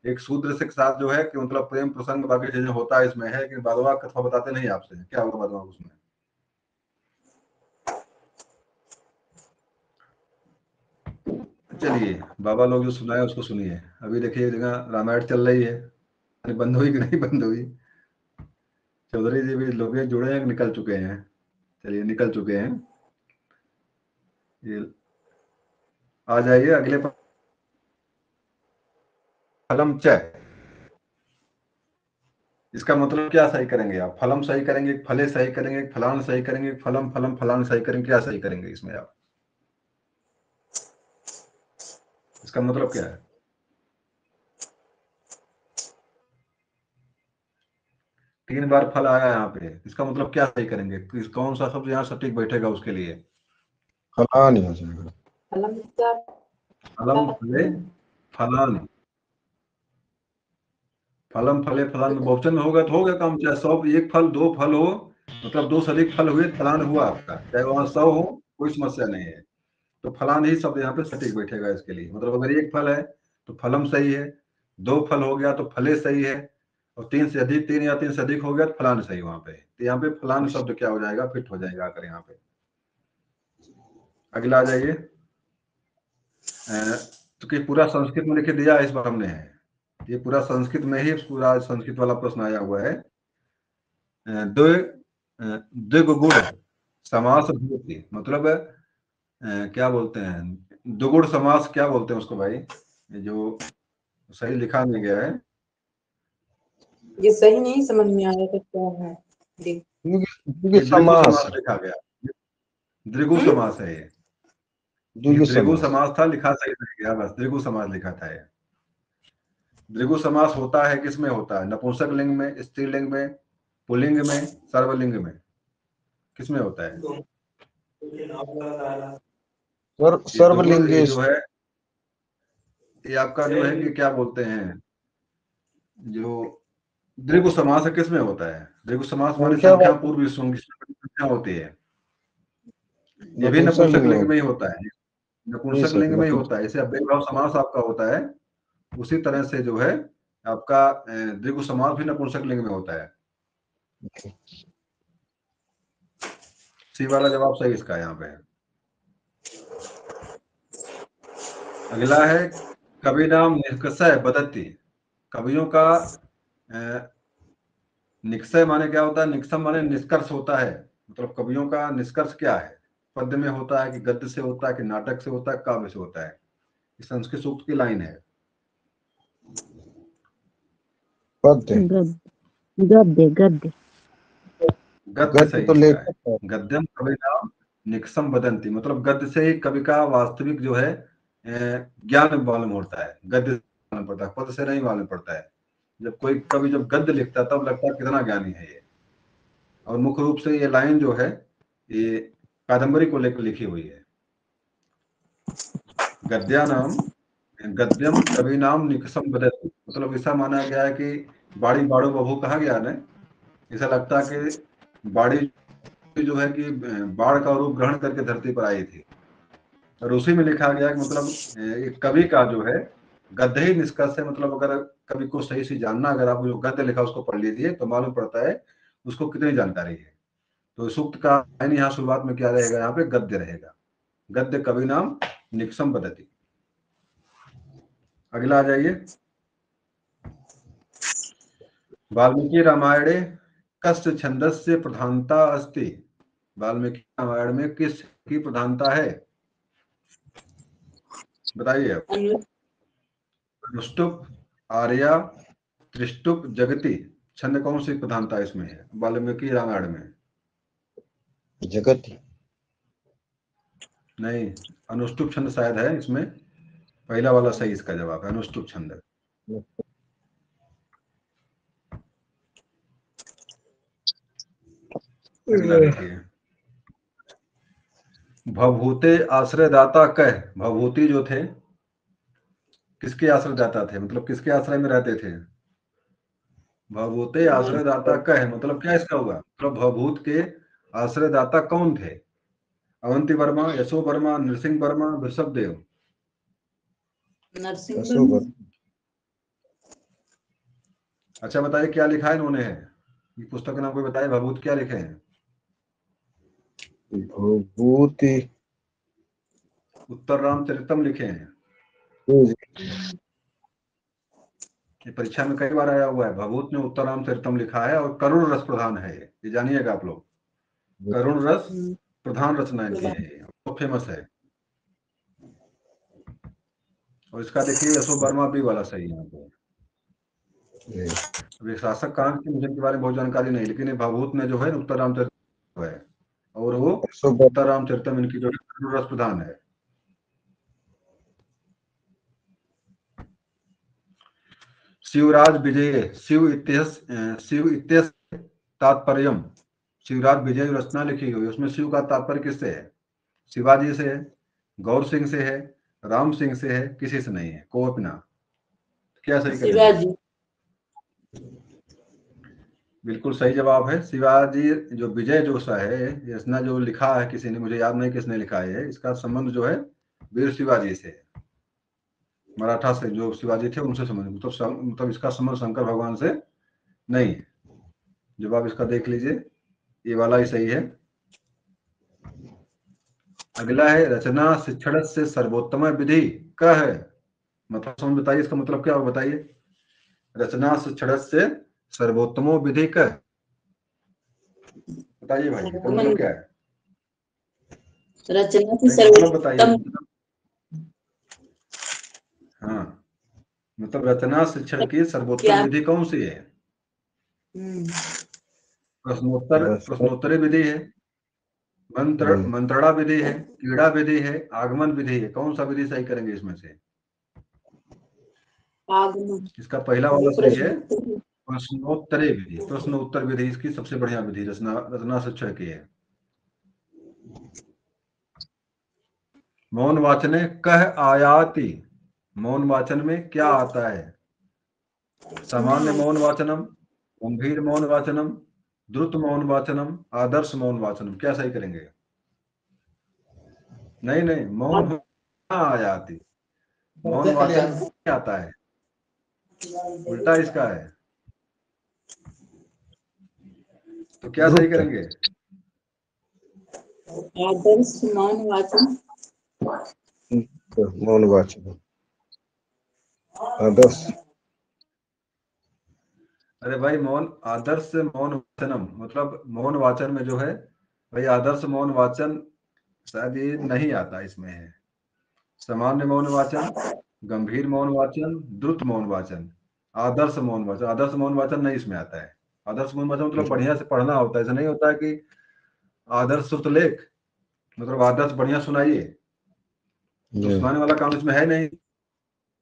एक शूद्र से साथ जो है कि मतलब प्रेम प्रसंग बाकी चीजें होता है इसमें है, कि बादवा कथा बताते नहीं आपसे क्या होगा बादवा उसमें। चलिए बाबा लोग जो सुनाए उसको सुनिए। अभी देखिए जगह रामायण चल रही है, बंद हुई कि नहीं बंद हुई? चौधरी जी भी लोग जुड़े हैं, निकल चुके हैं? चलिए निकल चुके हैं, ये आ जाइए अगले पर। फलम च, इसका मतलब क्या सही करेंगे आप? फलम सही करेंगे, फले सही करेंगे, फलान सही करेंगे, फलम फलम फलान सही करेंगे, क्या सही करेंगे इसमें आप? इसका मतलब क्या है? तीन बार फल आया यहाँ पे, इसका मतलब क्या सही करेंगे? कौन सा शब्द यहाँ सटीक बैठेगा उसके लिए? फलान हो जाएगा। फलम फले फलान, फलम फले फलान में बहुवचन में होगा तो हो गया काम। चाहे 100 एक फल 2 फल हो, मतलब 2 से अधिक फल हुए, फलान हुआ आपका, चाहे वहां 100 हो, कोई समस्या नहीं है। तो फलान ही शब्द यहाँ पे सटीक बैठेगा इसके लिए। मतलब अगर एक फल है तो फलम सही है, 2 फल हो गया तो फले सही है, और 3 से अधिक, 3 या 3 से अधिक हो गया तो फलान सही वहां पे। तो यहाँ पे फलान शब्द क्या हो जाएगा, फिट हो जाएगा आकर यहाँ पे। अगला आ जाइए। तो कि पूरा संस्कृत में लिख दिया इस बार हमने है, ये पूरा संस्कृत में ही पूरा संस्कृत वाला प्रश्न आया हुआ है। द्विगुण समास भवति, मतलब क्या बोलते हैं, दुगुण समास क्या बोलते हैं उसको भाई? ये जो सही लिखा नहीं गया है, ये सही नहीं समझ में आया तो क्या है? ये द्विगु समास लिखा गया, द्विगु समास है ये द्विगु समास था, लिखा सही नहीं गया, बस द्विगु समास लिखा था ये। द्विगु समास होता है किसमें होता है? नपुंसक लिंग में, स्त्रीलिंग में, पुल्लिंग में, सर्वलिंग में, किसमें होता है? सर्वलिंग जो है ये आपका जो है कि क्या बोलते हैं, जो द्विगु समास है किसमें होता है? द्विगु समास माने संख्या पूर्व संख्या होती है, ये भी नपुंसक लिंग में ही होता है, नपुंसक लिंग में ही होता है। इसे अव्ययीभाव समास आपका होता है, उसी तरह से जो है आपका द्विगु समास भी नपुंसक लिंग में होता है। सी वाला जवाब सही इसका यहाँ पे है। अगला है कवि नाम निष्कर्षय बदती, कवियों का निष्कर्ष माने क्या होता है? निष्कर्ष माने निष्कर्ष होता है, मतलब कवियों का निष्कर्ष क्या है? पद्य में होता है कि गद्य से होता है कि नाटक से होता है, काव्य से होता है? इस संस्कृत सूक्त की लाइन है। गद्य गद्य गद्य सही तो है। गद्यम कवि नाम निष्कर्षम बदंती, मतलब गद्य से ही कवि का वास्तविक जो है ज्ञान मालूम होता है, गद्य से मालूम पड़ता है, पद से नहीं मालूम पड़ता है। जब कोई कवि जब गद्य लिखता है तब लगता है कितना ज्ञानी है ये। और मुख्य रूप से ये लाइन जो है ये कादम्बरी को लेकर लिखी हुई है। गद्या नाम गद्यम कवीनाम निकषम बदति, मतलब ऐसा माना गया है कि बाड़ी बाड़ो बभू कहा गया है। ऐसा लगता है कि बाड़ी जो है कि बाढ़ का रूप ग्रहण करके धरती पर आई थी। और उसी में लिखा गया कि मतलब एक कवि का जो है गद्य ही निष्कर्ष है, मतलब अगर कवि को सही से जानना, अगर आप जो गद्य लिखा उसको पढ़ लीजिए तो मालूम पड़ता है उसको कितनी जानकारी है। तो सूक्त का यहाँ शुरुआत में क्या रहेगा, यहाँ पे गद्य रहेगा, गद्य कवि नाम निकषम बदति। अगला आ जाइए, वाल्मीकि रामायणे कस्य छंदस्य प्रधानता अस्ति, वाल्मीकि रामायण में किस की प्रधानता है, बताइए आप। अनुष्टुप, आर्या, त्रिष्टुप, जगति, छंद कौन सी प्रधानता इसमें है वाल्मीकि रामायण में? जगत नहीं, अनुष्टुप छंद शायद है इसमें, पहला वाला सही इसका जवाब है, अनुष्टुप छंद। अगला देखिए, भवभूते आश्रयदाता कह, भवभूति जो थे किसके आश्रयदाता थे, मतलब किसके आश्रय में रहते थे? भवभूते आश्रयदाता कह मतलब क्या इसका हुआ, मतलब भवभूत के आश्रयदाता कौन थे? अवंती वर्मा, यशो वर्मा, नरसिंह वर्मा, वृषभदेव। नरसिंह। अच्छा बताइए क्या लिखा है इन्होंने, ये पुस्तक का नाम कोई बताइए, भवभूत क्या लिखे हैं? भूति उत्तर रामचरितम लिखे हैं। ये परीक्षा में कई बार आया हुआ है, भवभूत ने उत्तर रामचरितम लिखा है और करुण रस प्रधान है, ये जानिएगा आप लोग, करुण रस प्रधान रचना इनकी है, तो फेमस है। और इसका देखिए यशो वर्मा भी वाला सही है यहाँ पे। अभी शासक कांड की मुझे इनके बारे में बहुत जानकारी नहीं, लेकिन ये भवभूत में जो है उत्तर रामचरितम है, और वो उत्तर रामचरितम इनकी जो है रस प्रधान है। शिवराज विजय, शिव इत्यस्य तात्पर्यम, शिवराज विजय रचना लिखी हुई, उसमें शिव का तात्पर्य किससे है? शिवाजी से है, गौर सिंह से है, राम सिंह से है, किसी से नहीं है, को अपना क्या सही करेंगे? शिवाजी। बिल्कुल सही जवाब है, शिवाजी। जो विजय जो सा है रचना जो लिखा है किसी ने, मुझे याद नहीं किसने लिखा है, इसका संबंध जो है वीर शिवाजी से, मराठा से जो शिवाजी थे उनसे संबंध, मतलब इसका संबंध शंकर भगवान से नहीं है। जवाब इसका देख लीजिए, ये वाला ही सही है। अगला है रचना शिक्षण से सर्वोत्तम विधि क्या है, मतलब समझ बताइए, इसका मतलब क्या हो बताइए। रचना शिक्षण से सर्वोत्तमो विधि का, बताइए भाई इसका मतलब क्या है? रचना से मतलब बताइए। सर्वोत्तम। हाँ, मतलब रचना शिक्षण की सर्वोत्तम विधि कौन सी है? प्रश्नोत्तरी विधि है, मंत्रणा विधि है, क्रीड़ा विधि है, आगमन विधि है, कौन सा विधि सही करेंगे इसमें से? आगमन। इसका पहला वाला सही है, प्रश्नोत्तरी विधि, प्रश्न उत्तर विधि इसकी सबसे बढ़िया विधि रचना शिक्षण की है। मौन वाचने कह आयाति, मौन वाचन में क्या आता है? सामान्य मौन वाचनम, गंभीर मौन वाचनम, द्रुत मौन वाचनम, आदर्श मौन वाचनम, क्या सही करेंगे? नहीं मौन आयाति, मौन वाचन क्या आता है, उल्टा इसका है, तो क्या सही करेंगे? आदर्श मौन वाचन। मौन वाचन आदर्श। अरे भाई मौन आदर्श मौन वाचनम, मतलब मौन वाचन में जो है भाई आदर्श मौन वाचन शायद ये नहीं आता, इसमें है सामान्य मौन वाचन, गंभीर मौन वाचन, द्रुत मौन वाचन, आदर्श मौन वाचन। आदर्श मौन वाचन नहीं इसमें आता है। आदर्श मौन वाचन मतलब बढ़िया से पढ़ना होता है, ऐसा नहीं होता है कि आदर्श श्रुतलेख मतलब आदर्श बढ़िया सुनाइए, तो सुनाने वाला काम इसमें है नहीं,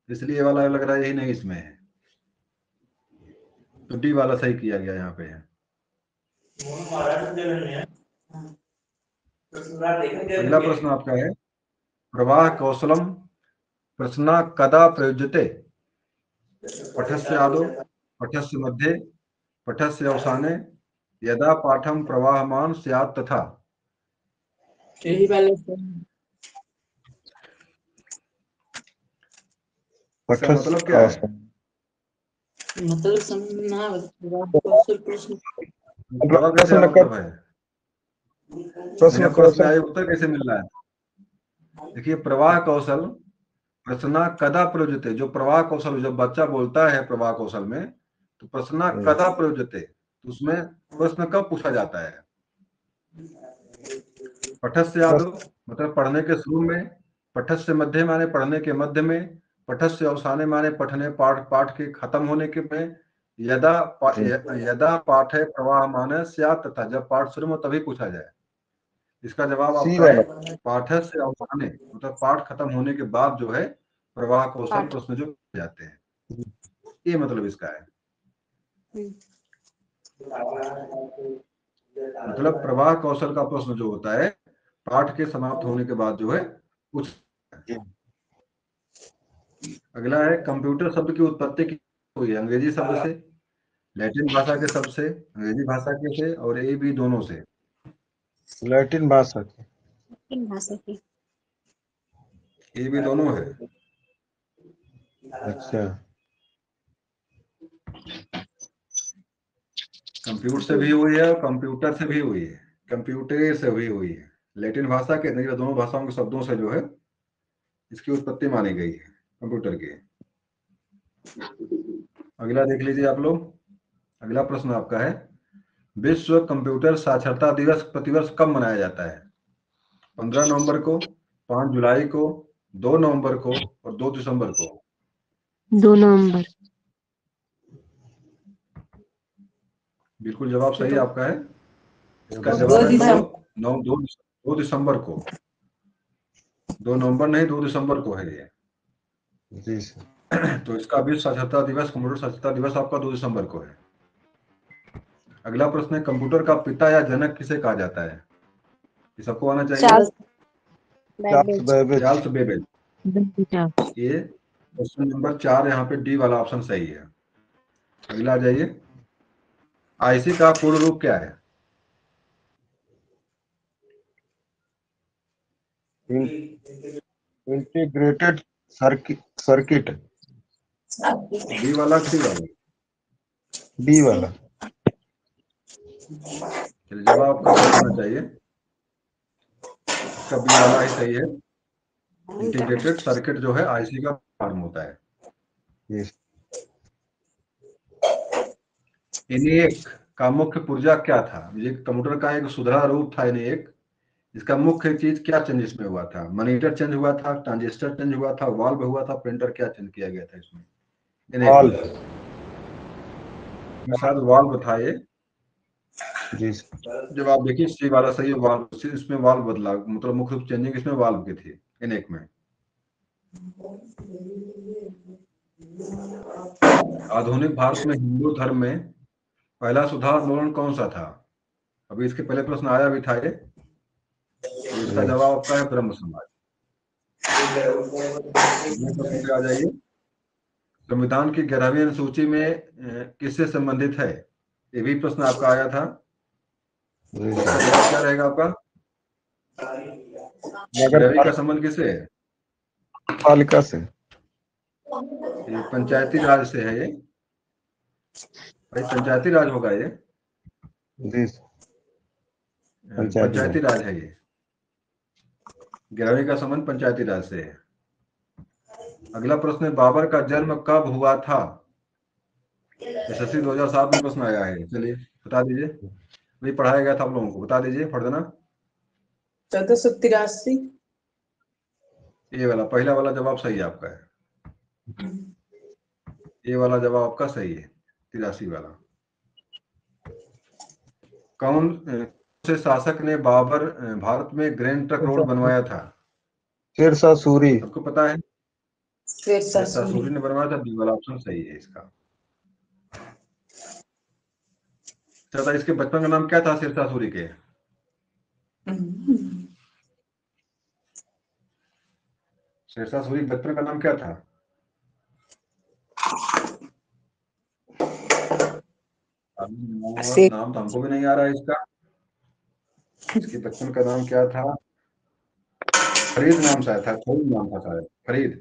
इसलिए ये वाला लग रहा है यही नहीं इसमें है, तो डी वाला सही किया गया यहाँ पे है। अगला प्रश्न आपका है, प्रवाह कौशलम प्रश्ना कदा प्रयुज्यते? पठस्य आदौ, पठस्य मध्ये, पठस्य अवसाने, यदा पाठम प्रवाहमान स्यात् तथा। यही वाला सही। इसका मतलब क्या है? मतलब समझ में ना आवे, कौशल प्रश्न। बताओ कैसे मतलब है? प्रश्न प्रश्न आए उत्तर कैसे मिल रहा है? देखिए, प्रवाह कौशल प्रश्ना कदा प्रयुज्यते, जो प्रवाह कौशल जब बच्चा बोलता है प्रवाह कौशल में, तो प्रश्ना कदा प्रयुज्यते, तो उसमें प्रश्न कब पूछा जाता है? पठस्य आदौ मतलब पढ़ने के शुरू में, पठस्य मध्य माने पढ़ने के मध्य में, पठस्य अवसाने माने पठने पाठ के खत्म होने के में, यदा पाठ है प्रवाह माने स्यात् तथा, जब पाठ शुरू में तभी पूछा जाए। इसका जवाब आपका है पाठस्य अवसाने, मतलब पाठ खत्म होने के बाद जो है प्रवाह कौशल प्रश्न जो जाते हैं, ये मतलब इसका है। मतलब प्रवाह कौशल का प्रश्न जो होता है पाठ के समाप्त होने के बाद जो है कुछ। अगला है कंप्यूटर शब्द की उत्पत्ति की हुई है अंग्रेजी शब्द से, लैटिन भाषा के शब्द से, अंग्रेजी भाषा के से और ए बी दोनों से। लैटिन भाषा की। किन भाषा की? ए बी दोनों है। अच्छा, कंप्यूटर से भी हुई है और कंप्यूटर से भी हुई है, कंप्यूटर से भी हुई है। लैटिन भाषा के अंग्रेजी दोनों भाषाओं के शब्दों से जो है इसकी उत्पत्ति मानी गई है कंप्यूटर की। अगला देख लीजिए आप लोग, अगला प्रश्न आपका है विश्व कंप्यूटर साक्षरता दिवस प्रतिवर्ष कब मनाया जाता है? 15 नवंबर को, 5 जुलाई को, 2 नवंबर को और 2 दिसंबर को। 2 नवंबर। बिल्कुल जवाब सही आपका है। इसका दो जवाब है दिसंबर। 2 दिसंबर को। 2 नवंबर नहीं, 2 दिसंबर को है ये। जी सर। तो इसका विश्व साक्षरता दिवस, कंप्यूटर साक्षरता दिवस आपका 2 दिसंबर को है। अगला प्रश्न है कंप्यूटर का पिता या जनक किसे कहा जाता है? ये सबको आना चाहिए। Charles Charles Babbage. बेबेज। ये क्वेश्चन नंबर 4 यहाँ पे डी वाला ऑप्शन सही है। अगला आ जाइए, आईसी का पूर्ण रूप क्या है? Integrated circuit. बी वाला सी वाला? बी वाला। चलिए जवाब आपका सही होना चाहिए, इसका बी वाला ही सही है। इंटीग्रेटेड सर्किट जो है आईसी का फॉर्म होता है। यस। एनएक का मुख्य पुर्जा क्या था? ये कंप्यूटर का एक सुधारा रूप था एनएक। इसका मुख्य चीज क्या चेंज इसमें हुआ था? मॉनिटर चेंज हुआ था, ट्रांजिस्टर चेंज हुआ था, वाल्व हुआ था, प्रिंटर, क्या चेंज किया गया था इसमें? एनएक में शायद वाल्व था ये। जी। जब आप देखिए सी वाला सही है, वाल्व, इसमें वाल्व बदला, मतलब मुख्य रूप चेंजिंग इसमें वाल्व की थी एनएक में। आधुनिक भारत में हिंदू धर्म में पहला सुधार आंदोलन कौन सा था? अभी इसके पहले प्रश्न आया भी था ये, तो इसका जवाब आपका है ब्रह्म समाज। आ जाइए, संविधान की 11वीं अनुसूची में किससे संबंधित है? ये भी प्रश्न आपका आया था। इसका जवाब क्या रहेगा आपका? 11वीं का संबंध किससे है? पालिका से। ये पंचायती राज से है ये भाई, पंचायती राज होगा ये। जी। पंचायती राज है ये, 11वीं का संबंध पंचायती राज से है। अगला प्रश्न है बाबर का जन्म कब हुआ था? एसएससी 2007 में प्रश्न आया है, चलिए बता दीजिए, वही पढ़ाया गया था आप लोगों को, बता दीजिए फट देना। 1483। ये वाला पहला वाला जवाब सही है आपका है, ये वाला जवाब आपका सही है, 83 वाला। कौन से शासक ने बाबर भारत में ग्रैंड ट्रंक रोड बनवाया था? शेरशाह सूरी। सबको पता है, शेरशाह शेरशाह सूरी ने बनवाया था, बी वाला ऑप्शन सही है इसका। अच्छा, इसके बचपन का नाम क्या था शेरशाह सूरी के? शेरशाह सूरी बचपन का नाम क्या था? नाम तो हमको भी नहीं आ रहा है इसका। इसके बचपन का नाम क्या था? फरीद नाम शायद था, फरीद नाम था शायद, फरीद।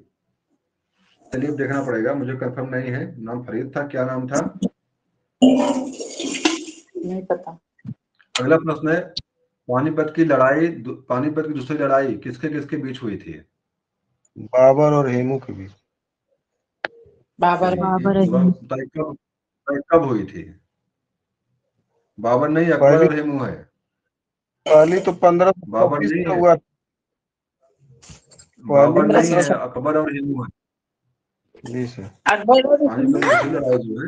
चलिए अब देखना पड़ेगा, मुझे कंफर्म नहीं है नाम फरीद था, क्या नाम था? नहीं पता। अगला प्रश्न है, पानीपत की दूसरी लड़ाई किसके किसके बीच हुई थी? बाबर और हेमू के बीच। बाबर चलिए, बाबर ये और हेमू। तय कब हुई थी? बाबर नहीं, अकबर पहली और हेमू है। पहली तो बाबर 1526 नहीं में है, हुआ। पहली बाबर नहीं है, 1500 अकबर और हेमू है। जी सर। अकबर और पानीपत की दूसरी लड़ाई जो है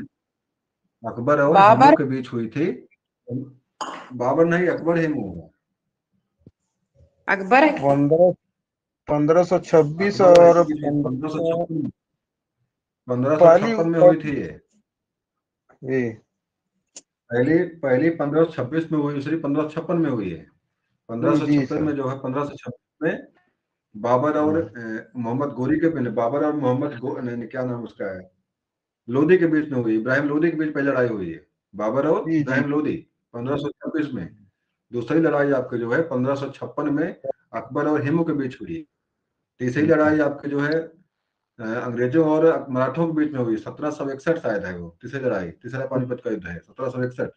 अकबर और हेमू बाबर के बीच हुई थी। बाबर नहीं, अकबर हेमू है। अकबर है। 1526 अकबर और और हेमू के बीच हुई 1556 पहली 1556 में हुई थी ये। जी पहली पहली 1526 में हुई, दूसरी 1556 में हुई है। जी 1556 सर। में जो है 1556 में बाबर और मोहम्मद गोरी के पहले बाबर और नहीं, क्या नाम उसका है, लोधी के बीच में हुई, इब्राहिम लोधी के बीच पहली लड़ाई हुई है। बाबर और जी जी इब्राहिम लोधी 1526 में। दूसरी लड़ाई आपके जो है 1556 में अकबर और हेमू के बीच हुई। तीसरी लड़ाई आपके जो है अंग्रेजों और मराठों के बीच में हुई, 1761 शायद है वो तीसरी लड़ाई, तीसरा पानीपत का युद्ध है 1761।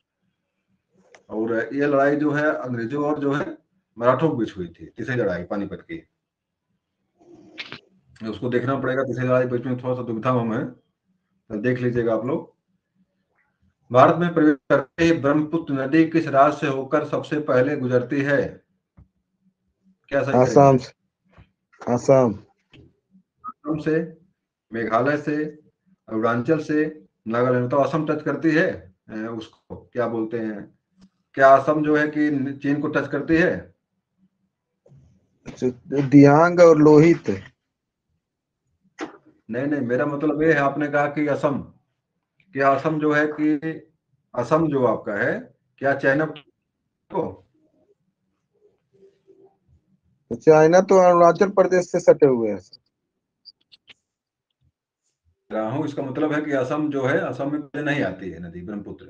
और ये लड़ाई जो है अंग्रेजों और जो है मराठों के बीच हुई थी, तीसरी लड़ाई पानीपत की। उसको देखना पड़ेगा, तीसरी लड़ाई बीच में थोड़ा सा दुविधा में है, तो देख लीजिएगा आप लोग। भारत में प्रवेश करते ही ब्रह्मपुत्र नदी किस राज्य से होकर सबसे पहले गुजरती है? क्या सही करेंगे? आसाम आसाम। असम से, मेघालय से, अरुणाचल से, नागालैंड। तो असम टच करती है, उसको क्या बोलते हैं, क्या असम जो है कि चीन को टच करती है? दियांग और लोहित। नहीं नहीं, मेरा मतलब ये है, आपने कहा कि असम, क्या असम जो है कि असम जो आपका है, क्या चाइना को? चाइना तो अरुणाचल प्रदेश से सटे हुए हैं। रहा हूं, इसका मतलब है कि असम जो है, असम में पहले नहीं आती है नदी ब्रह्मपुत्र।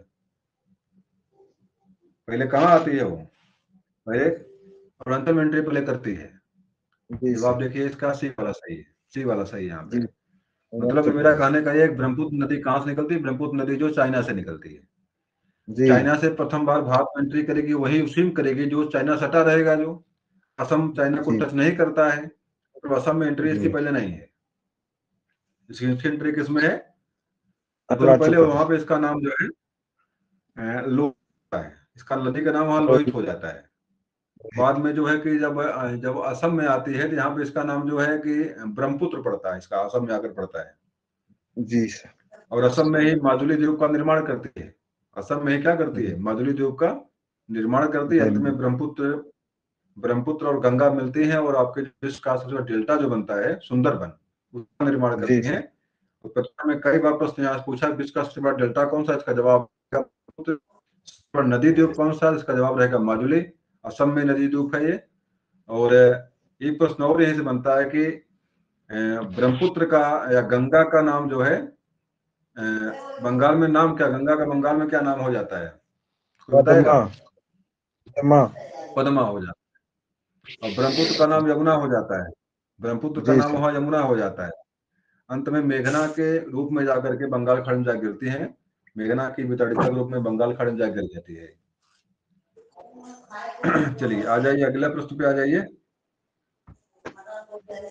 पहले कहाँ आती है वो? पहले अरुणाचल में एंट्री पहले करती है। जी जवाब सर। देखिए इसका सी वाला सही है, सी वाला सही है यहाँ पे। जी मतलब अरुणाचल मेरा प्रदेश। कहने का ये, ब्रह्मपुत्र नदी कहाँ से निकलती है? ब्रह्मपुत्र नदी जो चाइना से निकलती है। जी चाइना से प्रथम बार भारत में एंट्री करेगी, वही उसी में करेगी जो चाइना सटा रहेगा। जो असम चाइना को जी टच नहीं करता है, तो असम में एंट्री इसकी जी पहले नहीं है। इसकी एंट्री किस में है? तो अरुणाचल पहले वहां प्रदेश। पे इसका नाम जो है लोहित है, इसका नदी का नाम वहां लोहित हो जाता है। बाद में जो है कि जब जब असम में आती है, तो यहाँ पे इसका नाम जो है कि ब्रह्मपुत्र पड़ता है, इसका असम में आकर पड़ता है। जी सर। और असम में ही माजुली द्वीप का निर्माण करती है। असम में ही क्या करती है? जी माजुली द्वीप का निर्माण करती है। अंत में ब्रह्मपुत्र ब्रह्मपुत्र और गंगा मिलती हैं, और आपके विश्व का सबसे बड़ा डेल्टा जो बनता है सुंदरबन, उसका निर्माण जी करती सर। हैं। तो परीक्षा में कई बार प्रश्न यहाँ से पूछा, विश्व का सबसे बड़ा डेल्टा कौन सा? इसका जवाब पर नदी द्वीप कौन सा? इसका जवाब रहेगा माजुली। असम में नदी द्वीप है ये। और एक प्रश्न और यहीं से बनता है कि ब्रह्मपुत्र का या गंगा का नाम जो है बंगाल में नाम क्या, गंगा का बंगाल में क्या नाम हो जाता है? कोई बताएगा? पद्मा। पद्मा। पद्मा हो जाता है। और ब्रह्मपुत्र का नाम यमुना हो जाता है। ब्रह्मपुत्र का जी नाम सर। वहां यमुना हो जाता है। अंत में मेघना के रूप में जाकर के बंगाल खाड़ी में जा गिरती है। मेघना की वितरणिका के रूप में बंगाल खाड़ी में जा गिर जाती है। चलिए आ जाइए, अगला प्रश्न पे आ जाइए।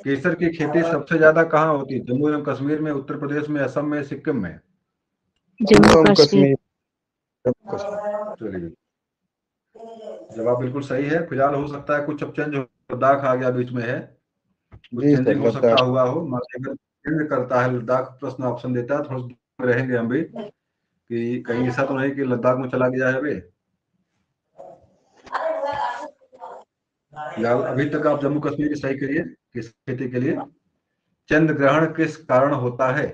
केसर की खेती सबसे ज्यादा कहाँ होती है? जम्मू एवं कश्मीर में, उत्तर प्रदेश में, असम में, सिक्किम में? जम्मू जम्मू कश्मीर। कश्मीर। जम्मू कश्मीर। चलिए, जवाब बिल्कुल सही है। फिलहाल हो सकता है कुछ अब चेंज हो, लद्दाख आ गया बीच में है, कुछ जी सर चेंजिंग हो सकता लद्दाख। हुआ हो। अगर चेंज करता है लद्दाख, प्रश्न ऑप्शन देता है, थोड़ा सा रहेंगे हम भी कि कहीं ऐसा तो नहीं कि लद्दाख में चला गया है अभी। फिलहाल अभी तक आप जम्मू कश्मीर की सही करिए, किस खेती के लिए। चंद्र ग्रहण किस कारण होता है?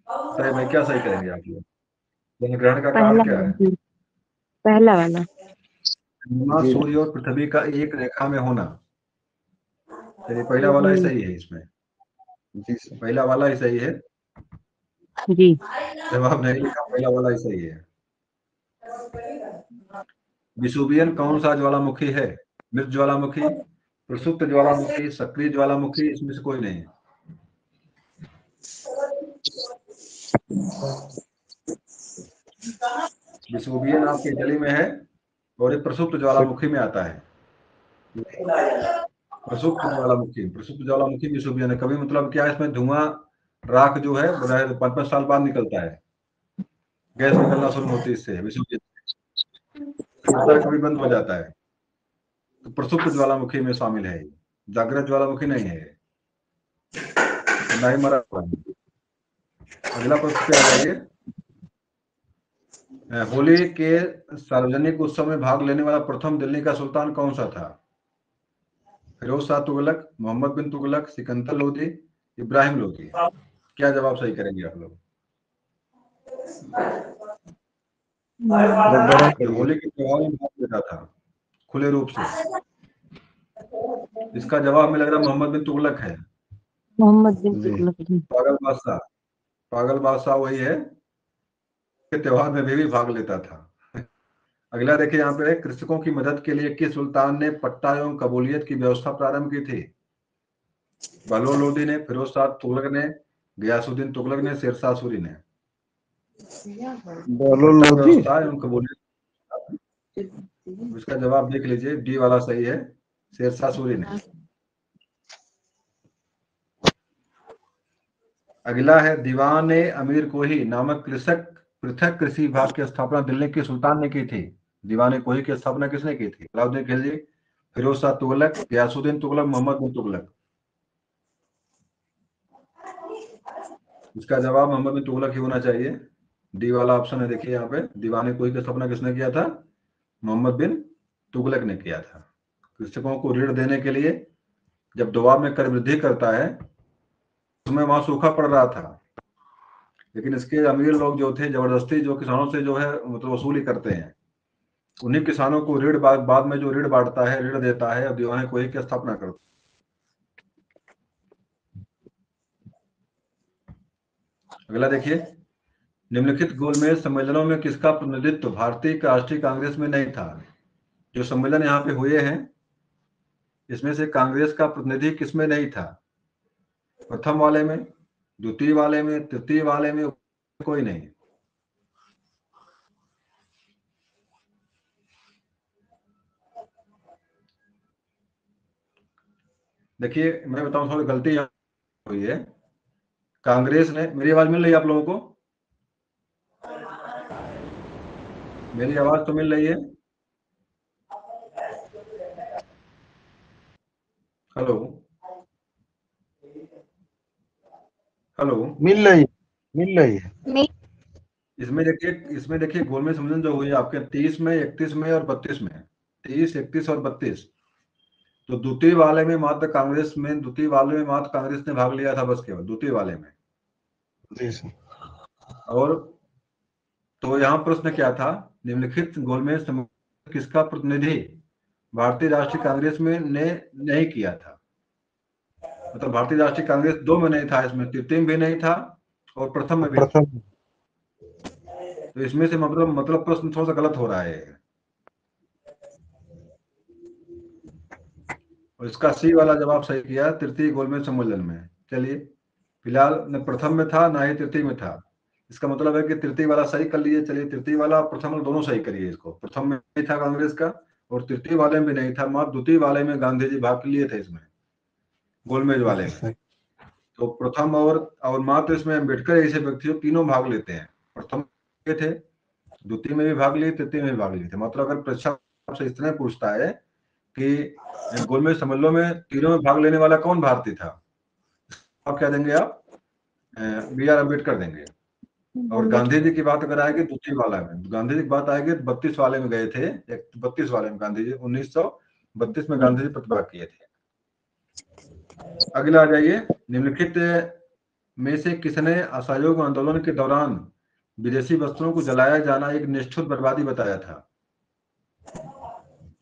सही भाई, क्या सही करेंगे आप लोग? चंद्र ग्रहण का कारण पहला क्या है? वाला। पहला वाला। चंद्रमा, जी सूर्य और पृथ्वी का एक रेखा में होना। चलिए पहला वाला ही सही है, इसमें जी सर। पहला वाला ही सही है। जी जवाब नहीं लिखा, पहला वाला ही सही है। विसुवियन कौन सा ज्वालामुखी है? मृत ज्वालामुखी, प्रसुप्त ज्वालामुखी, सक्रिय ज्वालामुखी, इसमें से कोई नहीं। विसुवियन आपके इटली में है और ये प्रसुप्त ज्वालामुखी में आता है। प्रसुप्त ज्वालामुखी विसुवियन है। कभी मतलब क्या है, इसमें धुआं राख जो है 5-5 साल बाद निकलता है, गैस निकलना शुरू होती है इससे, विसुवियन फटता है, कभी बंद हो जाता है। तो प्रसुप्त ज्वालामुखी में शामिल है, जागृत ज्वालामुखी नहीं है, ना ही मरा हुआ है। अगला प्रश्न पे आ जाइए। होली के सार्वजनिक उत्सव में भाग लेने वाला प्रथम दिल्ली का सुल्तान कौन सा था? फिरोज शाह तुगलक, मोहम्मद बिन तुगलक, सिकंदर लोधी, इब्राहिम लोधी। क्या जवाब सही करेंगे आप लोग? दोबारा जो करिए। होली के त्योहार में भाग लेता था खुले रूप से, इसका जवाब में लग रहा है मोहम्मद बिन तुगलक है। मोहम्मद बिन जी तुगलक जी। पागल बादशाह वही है कि त्योहार में भी भाग लेता था। अगला देखिए यहाँ पे, कृषकों की मदद के लिए किस सुल्तान ने पट्टा एवं कबूलियत की व्यवस्था प्रारंभ की थी? बहलोल लोधी ने, फिरोज शाह तुगलक ने, गयासुद्दीन तुगलक ने, शेरशाह सूरी ने। बहलोल पट्टा लोधी। व्यवस्था एवं कबूलियत, इसका जवाब देख लीजिए, डी वाला सही है, शेरशाह सूरी ने। अगला है, दीवान अमीर कोही नामक कृषक पृथक कृषि विभाग की स्थापना दिल्ली के सुल्तान ने की थी। दीवान कोही की स्थापना किसने की थी? अलाउद्दीन खिलजी, फिरोज शाह तुगलक, गयासुद्दीन तुगलक, मोहम्मद बिन तुगलक। इसका जवाब मोहम्मद बिन तुगलक ही होना चाहिए, डी वाला ऑप्शन है। देखिए यहाँ पे, दीवान कोही की स्थापना किसने किया था? मोहम्मद बिन तुगलक ने किया था। कृषकों को ऋण देने के लिए जब दबाव में कर वृद्धि करता है, उसमें वहां सूखा पड़ रहा था, लेकिन इसके अमीर लोग जो थे जबरदस्ती जो किसानों से जो है मतलब वसूली करते हैं, उन्हीं किसानों को ऋण बाद में जो ऋण बांटता है, ऋण देता है, और दीवान कोही की स्थापना करता है। अगला देखिए, निम्नलिखित गोलमेज सम्मेलनों में किसका प्रतिनिधित्व भारतीय राष्ट्रीय कांग्रेस में नहीं था? जो सम्मेलन यहाँ पे हुए हैं, इसमें से कांग्रेस का प्रतिनिधि किसमें नहीं था? प्रथम वाले में, द्वितीय वाले में, तृतीय वाले में, कोई नहीं। देखिए मैं बताऊं, थोड़ी गलती यहाँ हुई है। कांग्रेस ने, मेरी आवाज मिल रही है आप लोगों को? मेरी आवाज तो मिल रही है? Hello hello. मिल रही है। इसमें देखिए गोलमेज सम्मेलन जो हुई आपके 30 में, 31 में और 32 में, 30, 31 और 32, तो द्वितीय वाले में मात्र कांग्रेस ने भाग लिया था, बस केवल द्वितीय वाले में। जी सर। और तो यहाँ प्रश्न क्या था, निम्नलिखित गोलमेज सम्मेलन किसका प्रतिनिधि भारतीय राष्ट्रीय कांग्रेस में ने नहीं किया था? मतलब भारतीय राष्ट्रीय कांग्रेस 2 में नहीं था, इसमें तृतीय में भी नहीं था और प्रथम में भी नहीं। प्रथम। तो इसमें से मतलब प्रश्न थोड़ा सा गलत हो रहा है, और इसका सी वाला जवाब सही किया, तृतीय गोलमेज सम्मेलन में। चलिए, फिलहाल न प्रथम में था ना ही तृतीय में था, इसका मतलब है कि तृतीय वाला सही कर लिए। चलिए तृतीय वाला और प्रथम वाला दोनों सही करिए इसको। प्रथम में नहीं था कांग्रेस का और तृतीय वाले में भी नहीं था, मात्र द्वितीय वाले में गांधी जी भाग लिए थे, इसमें गोलमेज वाले में। तो प्रथम और मात्र इसमें अम्बेडकर ऐसे व्यक्ति तीनों भाग लेते हैं, प्रथम थे, द्वितीय में भी भाग लिए, तृतीय में भी भाग लिए थे। मतलब अगर परीक्षा से इस तरह पूछता है कि गोलमेज सम्मेलनों में तीनों में भाग लेने वाला कौन भारतीय था, आप क्या देंगे? आप बी.आर. अम्बेडकर देंगे। और गांधी जी की बात अगर आएगी द्वितीय वाला में, गांधी जी की बात आएगी 32 वाले में गए थे, 32 वाले में गांधी जी 1932 में गांधी जी प्रतिभाग किए थे। अगला आ जाइए, निम्नलिखित में से किसने असहयोग आंदोलन के दौरान विदेशी वस्त्रों को जलाया जाना एक निष्ठुर बर्बादी बताया था?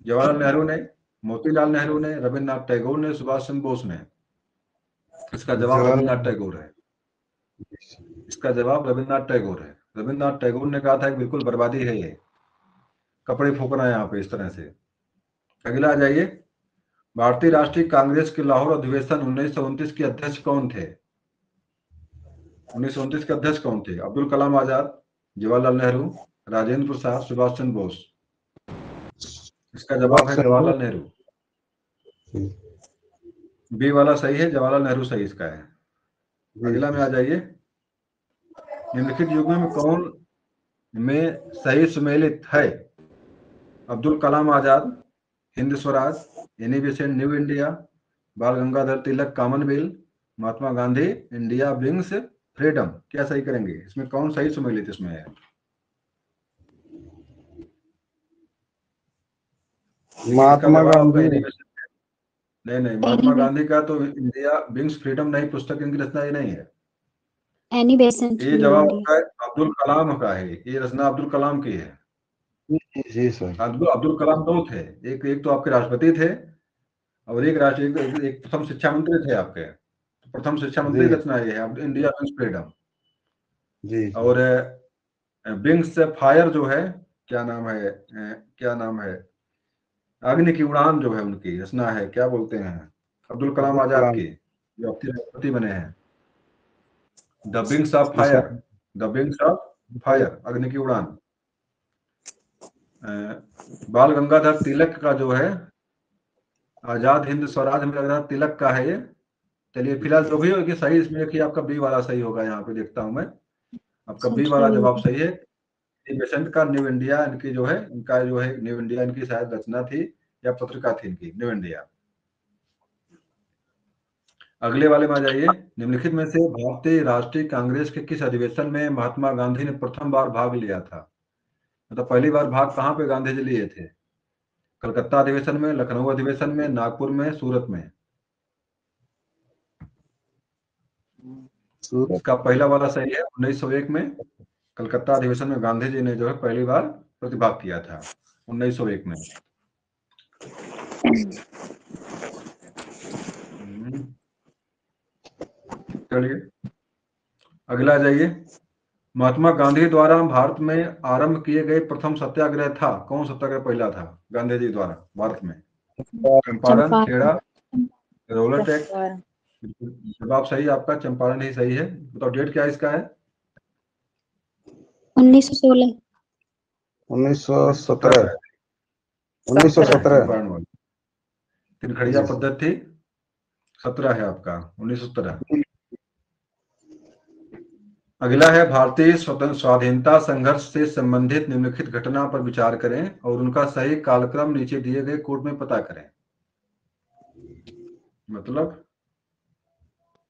जवाहरलाल नेहरू ने, मोतीलाल नेहरू ने, रविन्द्रनाथ टैगोर ने, सुभाष चंद्र बोस ने? इसका जवाब रविन्द्रनाथ टैगोर है। इसका जवाब रविन्द्रनाथ टैगोर है। रविन्द्रनाथ टैगोर ने कहा था कि बिल्कुल बर्बादी है ये, कपड़े फूकना है यहाँ पे इस तरह से। अगला आ जाइए, भारतीय राष्ट्रीय कांग्रेस के लाहौर अधिवेशन 1929 के अध्यक्ष कौन थे? 1929 के अध्यक्ष कौन थे? अब्दुल कलाम आजाद, जवाहरलाल नेहरू, राजेंद्र प्रसाद, सुभाष चंद्र बोस? इसका जवाब है जवाहरलाल नेहरू। बी वाला सही है, जवाहरलाल नेहरू सही इसका है। अगला में आ जाइए, निम्नलिखित युग्म में कौन में सही सुमेलित है? Abdul Kalam Azad, Hind Swaraj, Annie Besant New India, Bal Gangadhar Tilak commonwealth, Mahatma Gandhi India brings freedom? क्या सही करेंगे? इसमें कौन सही सुमेलित इसमें है? महात्मा गांधी। नहीं, महात्मा गांधी का तो इंडिया ब्रिंग्स फ्रीडम नहीं, पुस्तक इनकी रचना ये नहीं है। एनी बेसेंट ये जवाब आपका अब्दुल कलाम का है, ये रचना अब्दुल कलाम की है। जी सर। अब्दुल कलाम दो थे, एक तो आपके राष्ट्रपति थे और एक प्रथम शिक्षा मंत्री थे आपके। प्रथम शिक्षा मंत्री रचना ये है इंडिया ब्रिंग्स फ्रीडम। जी। और ब्रिंग्स फायर जो है, क्या नाम है, अग्नि की उड़ान जो है उनकी रचना है, क्या बोलते हैं, अब्दुल कलाम आजाद की, जो आपके राष्ट्रपति बने हैं। The wings of fire, the wings of fire, अग्नि की उड़ान। बाल गंगाधर तिलक का जो है आजाद हिंद स्वराज, हमें लग रहा है तिलक का है ये। चलिए फिलहाल जो भी हो कि सही इसमें कि आपका बी वाला सही होगा, यहाँ पे देखता हूं मैं, आपका बी वाला जवाब सही है। बेसेंट का न्यू इंडिया इनकी जो है, इनका जो है न्यू इंडिया इनकी शायद रचना थी या पत्रिका थी इनकी, न्यू इंडिया। अगले वाले में आ जाइए, निम्नलिखित में से भारतीय राष्ट्रीय कांग्रेस के किस अधिवेशन में महात्मा गांधी ने प्रथम बार भाग लिया था? मतलब पहली बार भाग कहाँ पे गांधी जी लिए थे? कलकत्ता अधिवेशन में, लखनऊ अधिवेशन में, नागपुर में, सूरत में? इसका पहला वाला सही है, 1901 में कलकत्ता अधिवेशन में गांधी जी ने जो है पहली बार प्रतिभाग किया था, 1901 में। चलिए अगला जाइए, महात्मा गांधी द्वारा भारत में आरंभ किए गए प्रथम सत्याग्रह था, कौन सत्याग्रह पहला था गांधी जी द्वारा भारत में? चंपारण, खेड़ा, रोलर टेक? जवाब सही आपका, चंपारण ही सही है। बताओ डेट क्या इसका है? 1916। 1917। 1917। तिनखड़िया पद्धति 17 है आपका, 1917। अगला है, भारतीय स्वाधीनता संघर्ष से संबंधित निम्नलिखित घटना पर विचार करें और उनका सही कालक्रम नीचे दिए गए कोड में पता करें। मतलब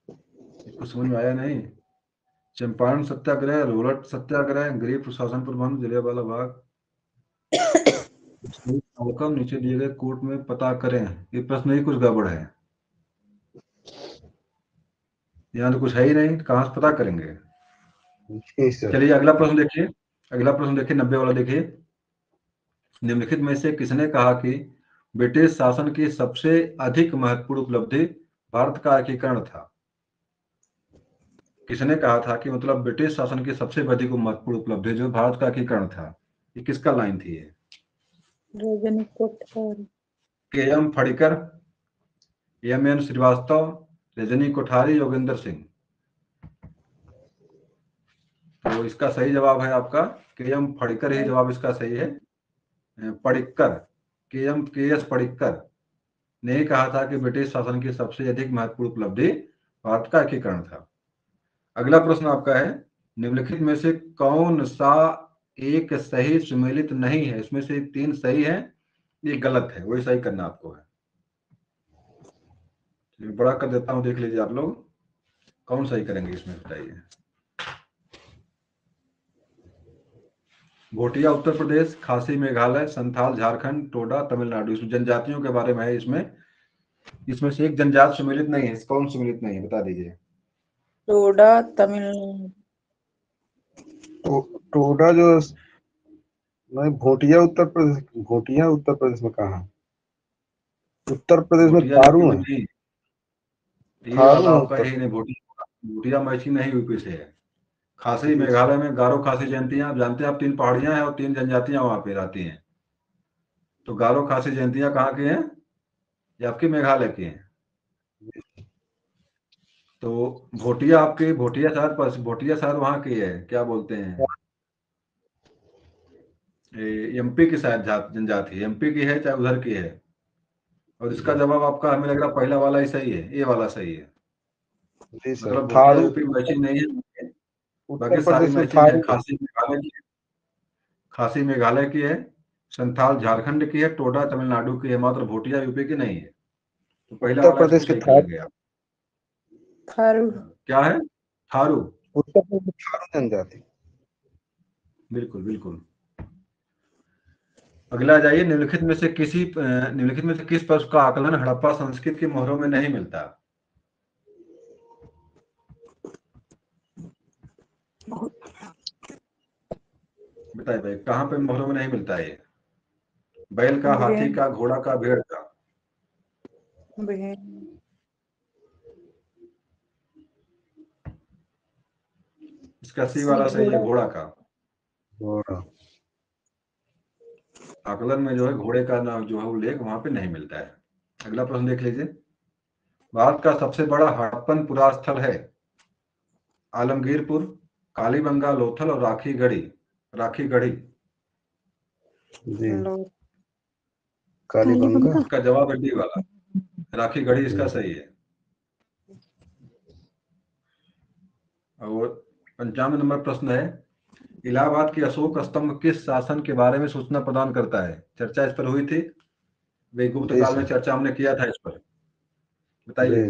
कुछ समझ में आया नहीं? चंपारण सत्याग्रह, रोलट सत्याग्रह, गरीब प्रशासन प्रबंध, जलियांवाला बाग, कालक्रम नीचे दिए गए कोड में पता करें। ये प्रश्न ही कुछ गड़बड़ है, यहाँ तो कुछ है ही नहीं, कहाँ से पता करेंगे? चलिए अगला प्रश्न देखिए, 90 वाला देखिए। निम्नलिखित में से किसने कहा कि ब्रिटिश शासन की सबसे अधिक महत्वपूर्ण उपलब्धि भारत का एकीकरण था? किसने कहा था कि मतलब ब्रिटिश शासन की सबसे अधिक महत्वपूर्ण उपलब्धि जो भारत का एकीकरण था? ये किसका लाइन थी? ये के.एम. फड़िकर, एम.एन. श्रीवास्तव, रजनी कोठारी, योगेंद्र सिंह? तो इसका सही जवाब है आपका के.एम. फड़िकर ही जवाब इसका सही है। पड़िक्कर, के.एस. पड़िक्कर ने कहा था कि ब्रिटिश शासन की सबसे अधिक महत्वपूर्ण उपलब्धि भारत का एकीकरण था। अगला प्रश्न आपका है, निम्नलिखित में से कौन सा एक सही सुमेलित नहीं है? इसमें से 3 सही है, ये गलत है, वही सही करना आपको है। बड़ा कर देता हूं, देख लीजिए आप लोग कौन सही करेंगे इसमें, बताइए। भोटिया उत्तर प्रदेश, खासी मेघालय, संथाल झारखंड, टोडा तमिलनाडु। इसमें जनजातियों के बारे में है, इसमें से एक जनजाति सम्मिलित नहीं है। कौन सम्मिलित नहीं है, बता दीजिए। टोडा तमिलनाडु। टोडा जो नहीं, भोटिया उत्तर प्रदेश, भोटिया उत्तर प्रदेश में कहाँ है? उत्तर प्रदेश में भोटिया थारू यूपी में है। नहीं, ये थारू वाला है आपका उत्तर। यही नहीं, भोटिया भोटिया मैची नहीं यूपी से है। खासी जी मेघालय में गारो खासी जयंतियां आप जानते हैं, आप 3 पहाड़ियां हैं और 3 जनजातियां वहां पे रहती हैं। तो गारो खासी जयंतियां कहाँ की हैं? ये आपकी मेघालय की हैं। तो भोटिया आपकी, भोटिया शायद वहां की है, क्या बोलते हैं, एमपी की शायद जनजाति, एमपी की है चाहे उधर की है। और इसका जवाब आपका हमें लग रहा है पहला वाला ही सही है, ए वाला सही है। जी सर, मतलब भोटिया थारू यूपी मैचिंग नहीं है, बाकी उत्तर सारी प्रदेश में मैचिंग है। थारू है। खासी मेघालय की है, संथाल झारखंड की है, टोडा तमिलनाडु की है, मात्र भोटिया यूपी की नहीं है। तो पहला उत्तर वाला इसको प्रदेश के सही थारू, करेंगे आप। थारू। क्या है? थारू। उत्तर प्रदेश में थारू जनजाति। बिल्कुल बिल्कुल। अगला जाइए, निम्नलिखित में से किस पशु का आकलन हड़प्पा संस्कृति की मोहरों में नहीं मिलता? बताइए भाई, कहाँ पे मोहरों में नहीं मिलता है ये? बैल का, हाथी का, घोड़ा का, भेड़ का? इसका सी वाला सही है, घोड़ा का। घोड़ा। आकलन में जो है घोड़े का नाम जो है उल्लेख वहां पे नहीं मिलता है। अगला प्रश्न देख लीजिए। भारत का सबसे बड़ा हड़प्पन पुरास्थल है आलमगीरपुर, कालीबंगा, लोथल और राखीगढ़ी। जी, कालीबंगा। इसका जवाब है डी वाला, राखीगढ़ी इसका सही है। और 95 नंबर प्रश्न है, इलाहाबाद के अशोक स्तंभ किस शासन के बारे में सूचना प्रदान करता है? चर्चा इस पर हुई थी, वे गुप्त जी काल में सर। चर्चा हमने किया था इस पर। जी, बताइए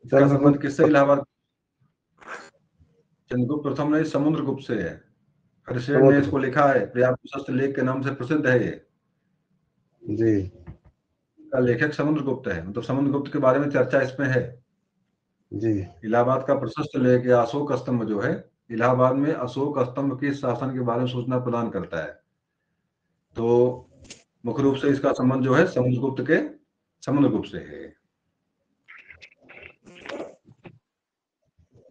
इसका संबंध चंद्रगुप्त। किससे? इलाहाबाद चंद्रगुप्त प्रथम ने, समुद्रगुप्त से है। हरिशेन ने इसको समुद्र। लिखा है, पर्याप्त प्रशस्त लेख के नाम से प्रसिद्ध है ये। जी का लेखक समुद्रगुप्त है, मतलब समुद्रगुप्त के बारे में चर्चा इसमें है। जी। इलाहाबाद का प्रशस्त लेख या अशोक स्तंभ जो है, इलाहाबाद में अशोक स्तंभ के शासन के बारे में सूचना प्रदान करता है। तो मुख्य रूप से इसका संबंध जो है समुद्रगुप्त से है।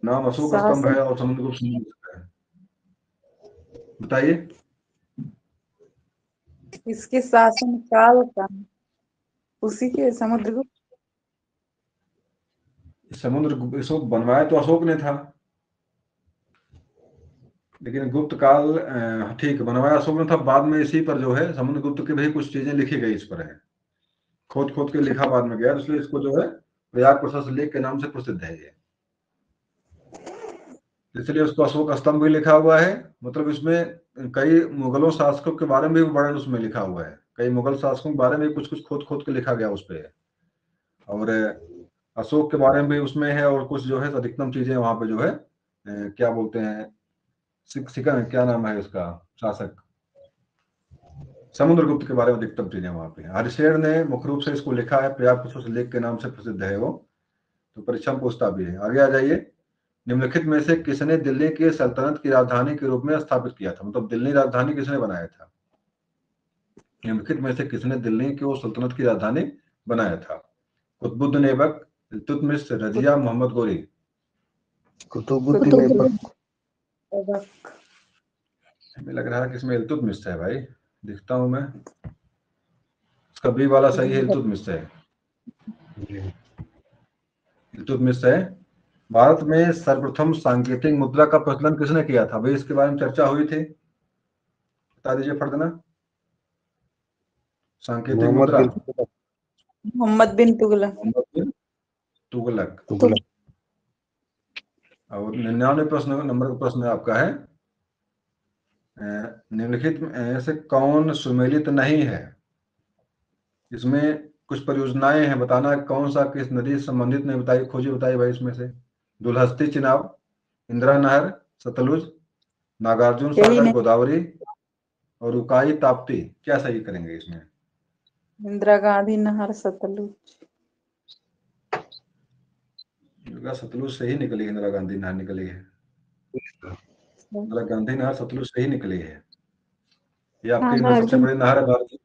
नाम अशोक स्तंभ है और समुद्रगुप्त है। बताइए इसके शासन काल का उसी के समुद्रगुप्त। समुद्र इसको बनवाया तो अशोक ने था, लेकिन गुप्त काल ठीक बनवाया अशोक ने था। बाद में इसी पर जो है समुद्रगुप्त की भी कुछ चीजें लिखी गई इस पर है, खोद खोद के लिखा बाद में गया, इसलिए इसको जो है प्रयाग प्रशस्त लेख के नाम से प्रसिद्ध है ये। इसलिए उसको अशोक स्तंभ भी लिखा हुआ है। मतलब इसमें कई मुगलों शासकों के बारे में भी वर्णन उसमें लिखा हुआ है, कई मुगल शासकों के बारे में कुछ कुछ खोद खोद के लिखा गया उस पर। और अशोक के बारे में भी उसमें है, और कुछ जो है अधिकतम चीजें वहां पे जो है क्या बोलते हैं, सिकन क्या नाम है उसका शासक, समुद्रगुप्त के बारे में अधिकतम चीजें वहां पे। हरिशेर ने मुख्य रूप से इसको लिखा है, पर्याप्त प्रशस्त लेख के नाम से प्रसिद्ध है वो। तो परीक्षा में पूछता भी है। आगे आ जाइए। निम्नलिखित में से किसने दिल्ली की सल्तनत की राजधानी के रूप में स्थापित किया था? मतलब दिल्ली राजधानी किसने बनाया था? निम्नलिखित में से किसने दिल्ली की सल्तनत की राजधानी बनाया था? कुतुबुद्दीन ऐबक, इल्तुतमिश, रजिया, मोहम्मद गोरी? कुतुबुद्दीन ऐबक। हमें लग रहा है कि इसमें इल्तुतमिश है भाई, दिखता हूं मैं। इसका बी वाला सही है, इल्तुतमिश है। जी। इल्तुतमिश है। भारत में सर्वप्रथम सांकेतिक मुद्रा का प्रचलन किसने किया था? भाई इसके बारे में चर्चा हुई थी, बता दीजिए फर्दना। सांकेतिक मोहम्मद मुद्रा। बिन तुगलक। मोहम्मद बिन तुगलक। मोहम्मद बिन तुगलक। तुगलक। और 99 प्रश्न नंबर का प्रश्न आपका है, निम्नलिखित में से कौन सुमेलित नहीं है? इसमें कुछ परियोजनाएं हैं, बताना है कौन सा किस नदी से संबंधित नहीं। बताइए, खोजिए, बताइए भाई इसमें से। दुलहस्ती चिनाब, इंदिरा नहर, सतलुज, नागार्जुन यही सागर, नहीं। गोदावरी और उकाई ताप्ती, क्या सही करेंगे इसमें? इंदिरा गांधी नहर, सतलुज। सतलुज से ही निकली, इंदिरा गांधी नहर निकली है। सर। इंदिरा गांधी नहर सतलुज से ही निकली है। ये हाँ, आपकी सबसे नागार्जुन। बड़ी नहर है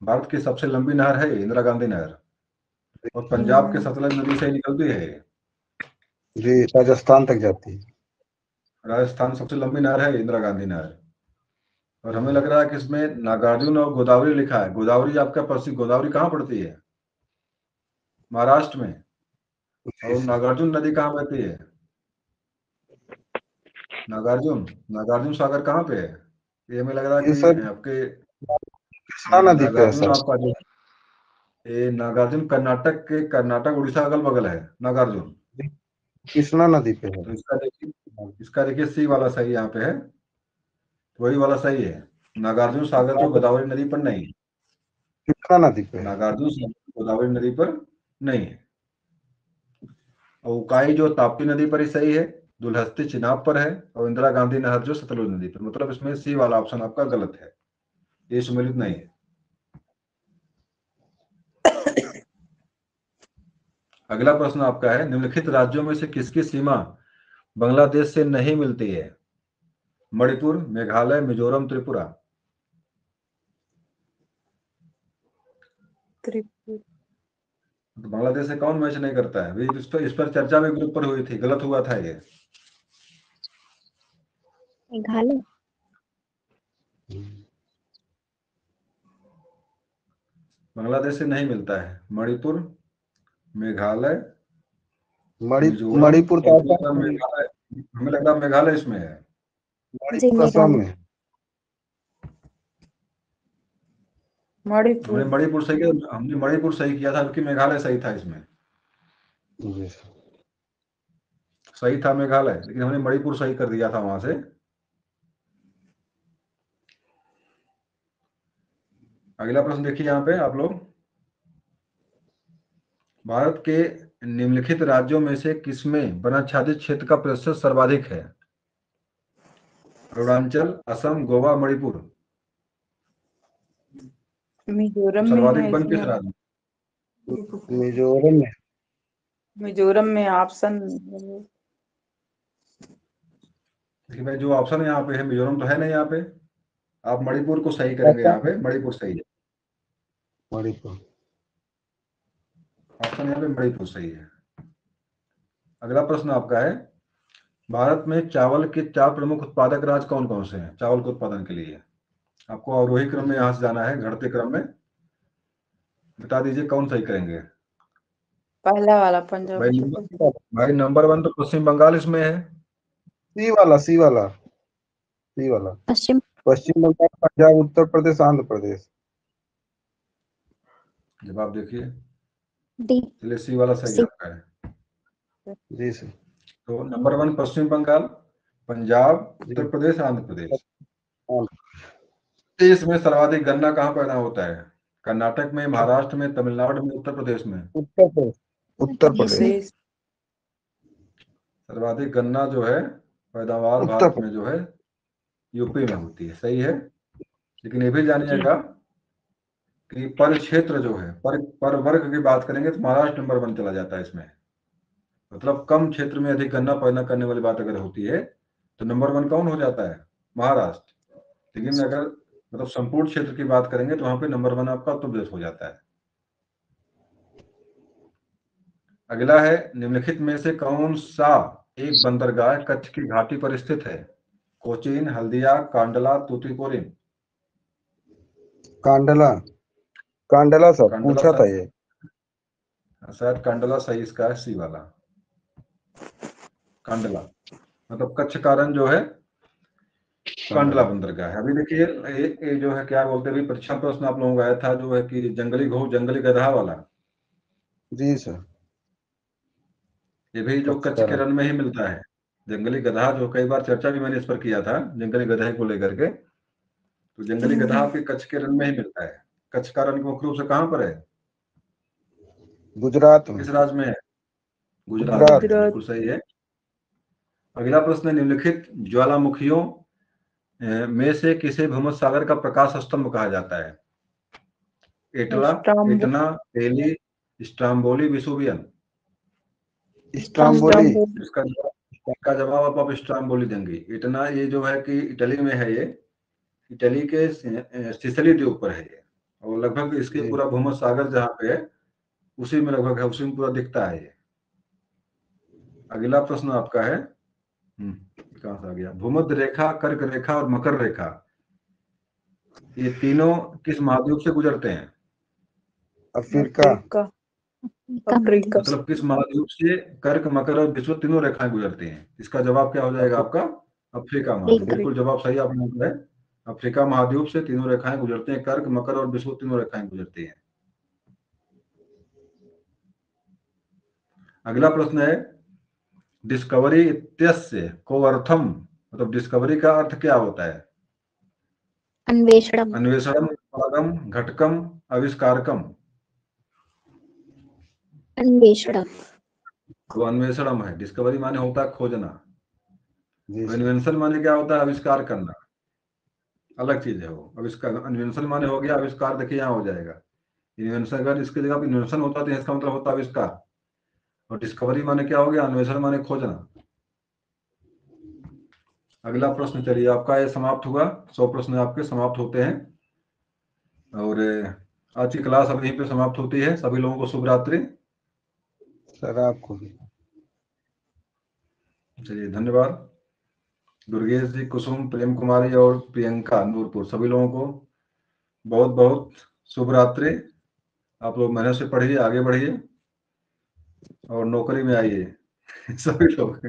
भारत की सबसे लंबी नहर है इंदिरा गांधी नहर, और पंजाब के सतलज नदी से निकलती है। जी, राजस्थान तक जाती है। राजस्थान सबसे लंबी नहर है इंदिरा गांधी नहर। और हमें लग रहा है कि इसमें नागार्जुन और गोदावरी लिखा है। गोदावरी आपका प्रसिद्ध, गोदावरी कहाँ पड़ती है? महाराष्ट्र में। और नागार्जुन नदी कहाँ बहती है? नागार्जुन सागर कहाँ पे है? ये हमें लग रहा है ये कि सर आपके कृष्णा नदी पे है नागार्जुन सर। आपका जो ये नागार्जुन कर्नाटक उड़ीसा अगल बगल है नागार्जुन। कृष्णा नदी पे है। तो इसका देखिए सी वाला सही यहाँ पे है, वही वाला सही है। नागार्जुन सागर जो गोदावरी नदी पर नहीं है। कृष्णा नदी पे है। नागार्जुन सागर गोदावरी नदी पर नहीं है। और उकाई जो ताप्ती नदी पर ही सही है, दुलहस्ती चिनाब पर है, और इंदिरा गांधी नहर जो सतलुज नदी पर। मतलब इसमें सी वाला ऑप्शन आपका गलत है, ये सम्मिलित नहीं है। अगला प्रश्न आपका है, निम्नलिखित राज्यों में से किसकी सीमा बांग्लादेश से नहीं मिलती है? मणिपुर, मेघालय, मिजोरम, त्रिपुरा। तो बांग्लादेश से कौन मैच नहीं करता है? अभी इस पर चर्चा भी ग्रुप पर हुई थी, गलत हुआ था ये। मेघालय। बांग्लादेश से नहीं मिलता है। मणिपुर, मेघालय, मिजोरम, मणिपुर और तो दूसरा मेघालय। हमें लग रहा मेघालय इसमें है। जी, मणिपुर असम मेघालय। में। हमने मणिपुर। मणिपुर सही किया था, जबकि मेघालय सही था इसमें। जी सर। सही था मेघालय, लेकिन हमने मणिपुर सही कर दिया था वहां से। अगला प्रश्न देखिए यहाँ पे आप लोग, भारत के निम्नलिखित राज्यों में से किसमें वनाच्छादित क्षेत्र का प्रतिशत सर्वाधिक है? अरुणाचल, असम, गोवा, मणिपुर। मिजोरम में सर्वाधिक है वन किस इसमें। राज्य में? मिजोरम में। मिजोरम में ऑप्शन। देखिए भाई, जो ऑप्शन है यहाँ पे है, मिजोरम तो है नहीं यहाँ पे। आप मणिपुर को सही करेंगे, यहाँ पे मणिपुर सही है। मणिपुर। ऑप्शन यहाँ पे मणिपुर सही है। अगला प्रश्न आपका है, भारत में चावल के 4 प्रमुख उत्पादक राज्य कौन कौन से हैं चावल के उत्पादन के लिए? आपको अवरोही क्रम में यहाँ से जाना है, घटते क्रम में। बता दीजिए कौन सही करेंगे। पहला वाला पंजाब भाई उत्तर प्रदेश। भाई नंबर 1 तो पश्चिम बंगाल इसमें है। सी वाला, सी वाला, सी वाला। पश्चिम। पश्चिम बंगाल, पंजाब, उत्तर प्रदेश, आंध्र प्रदेश। जवाब देखिए। डी। चलिए सी वाला सही सी। आपका है। जी सर। तो नंबर 1 पश्चिम बंगाल, पंजाब, उत्तर प्रदेश, आंध्र प्रदेश। इसमें सर्वाधिक गन्ना कहाँ पैदा होता है? कर्नाटक में, महाराष्ट्र में, तमिलनाडु में, उत्तर प्रदेश में। उत्तर प्रदेश। उत्तर प्रदेश। प्रदेश। सर्वाधिक गन्ना जो है पैदावार उत्तर भारत में जो है यूपी में होती है, सही है। लेकिन ये भी जानिएगा कि पर क्षेत्र जो है, पर वर्ग की बात करेंगे तो महाराष्ट्र नंबर 1 चला जाता है इसमें। मतलब कम क्षेत्र में अधिक गन्ना पैदा करने वाली बात अगर होती है तो नंबर 1 कौन हो जाता है? महाराष्ट्र। लेकिन अगर मतलब संपूर्ण क्षेत्र की बात करेंगे तो वहां पे नंबर 1 आपका उत्तर प्रदेश हो जाता है। अगला है, निम्नलिखित में से कौन सा एक बंदरगाह कच्छ की घाटी पर स्थित है? कोचीन, हल्दिया, कांडला, तूतीकोरिन। कांडला। कांडला सर, कांडला पूछा था ये। शायद कांडला सही इसका है, सी वाला कांडला। मतलब कच्छ कारण जो है कांडला बंदरगाह है। अभी देखिए ये जो है क्या बोलते हैं, परीक्षा प्रश्न आप लोगों का आया था जो है कि जंगली घोड़, जंगली गधा वाला। जी सर। ये भी जो कच्छ के रण में ही मिलता है। जंगली गधा, जो कई बार चर्चा भी मैंने इस पर किया था जंगली गधे को लेकर के। तो जंगली गधा आपके कच्छ के रण में ही मिलता है। कच्छ का रण मुख्य रूप से कहाँ पर है? गुजरात में। किस राज्य में है? गुजरात गुजरात। में, बिल्कुल सही है। अगला प्रश्न है, निम्नलिखित ज्वालामुखियों में से किसे भूमध्य सागर का प्रकाश स्तंभ कहा जाता है? एटला, एटना, एली, स्ट्राम्बोली, विसुवियन। स्ट्राम्बोली। इसका जवाब इसका जवाब आप स्ट्राम्बोली देंगे। इतना ये जो है कि इटली में है, ये इटली के सिसिली द्वीप पर है ये, और लगभग इसके जी। पूरा भूमध्य सागर जहाँ पे है उसी में लगभग है, उसी में पूरा दिखता है ये। अगला प्रश्न आपका है, कहाँ से आ गया, भूमध्य रेखा, कर्क रेखा और मकर रेखा, ये तीनों किस महाद्वीप से गुजरते हैं? अफ्रीका। अफ्रीका। मतलब किस महाद्वीप से कर्क, मकर और विषुवत तीनों रेखाएं गुजरती हैं? इसका जवाब क्या हो जाएगा आपका? अफ्रीका महाद्वीप। बिल्कुल जवाब सही आपने दिया है। अफ्रीका महाद्वीप से तीनों रेखाएं गुजरती हैं, कर्क, मकर और विषुवत तीनों रेखाएं गुजरती हैं। अगला प्रश्न है, डिस्कवरी इत्यस्य को अर्थम, मतलब डिस्कवरी का अर्थ क्या होता है? अन्वेषणम। अन्वेषणम, उत्पादम, घटकम, आविष्कारकम। अन्वेषणम। तो अन्वेषणम है, डिस्कवरी माने होता है खोजना, जी सर। इन्वेंशन माने क्या होता है? आविष्कार करना, अलग चीज है वो। आविष्कार, इन्वेंशन माने हो गया आविष्कार, देखिए यहाँ हो जाएगा इन्वेंशन, अगर इसकी जगह पर इन्वेंशन होता तो इसका मतलब होता आविष्कार, और डिस्कवरी माने क्या हो गया? अन्वेषण माने खोजना। अगला प्रश्न चलिए आपका ये समाप्त हुआ, 100 प्रश्न आपके समाप्त होते हैं, और आज की क्लास अब यहीं पे समाप्त होती है। सभी लोगों को शुभ रात्रि। सर आपको भी। चलिए धन्यवाद। दुर्गेश जी, कुसुम, प्रेम कुमारी और प्रियंका नूरपुर, सभी लोगों को बहुत बहुत शुभ रात्रि। आप लोग मेहनत से पढ़िए, आगे बढ़िए और नौकरी में आइए सभी लोग।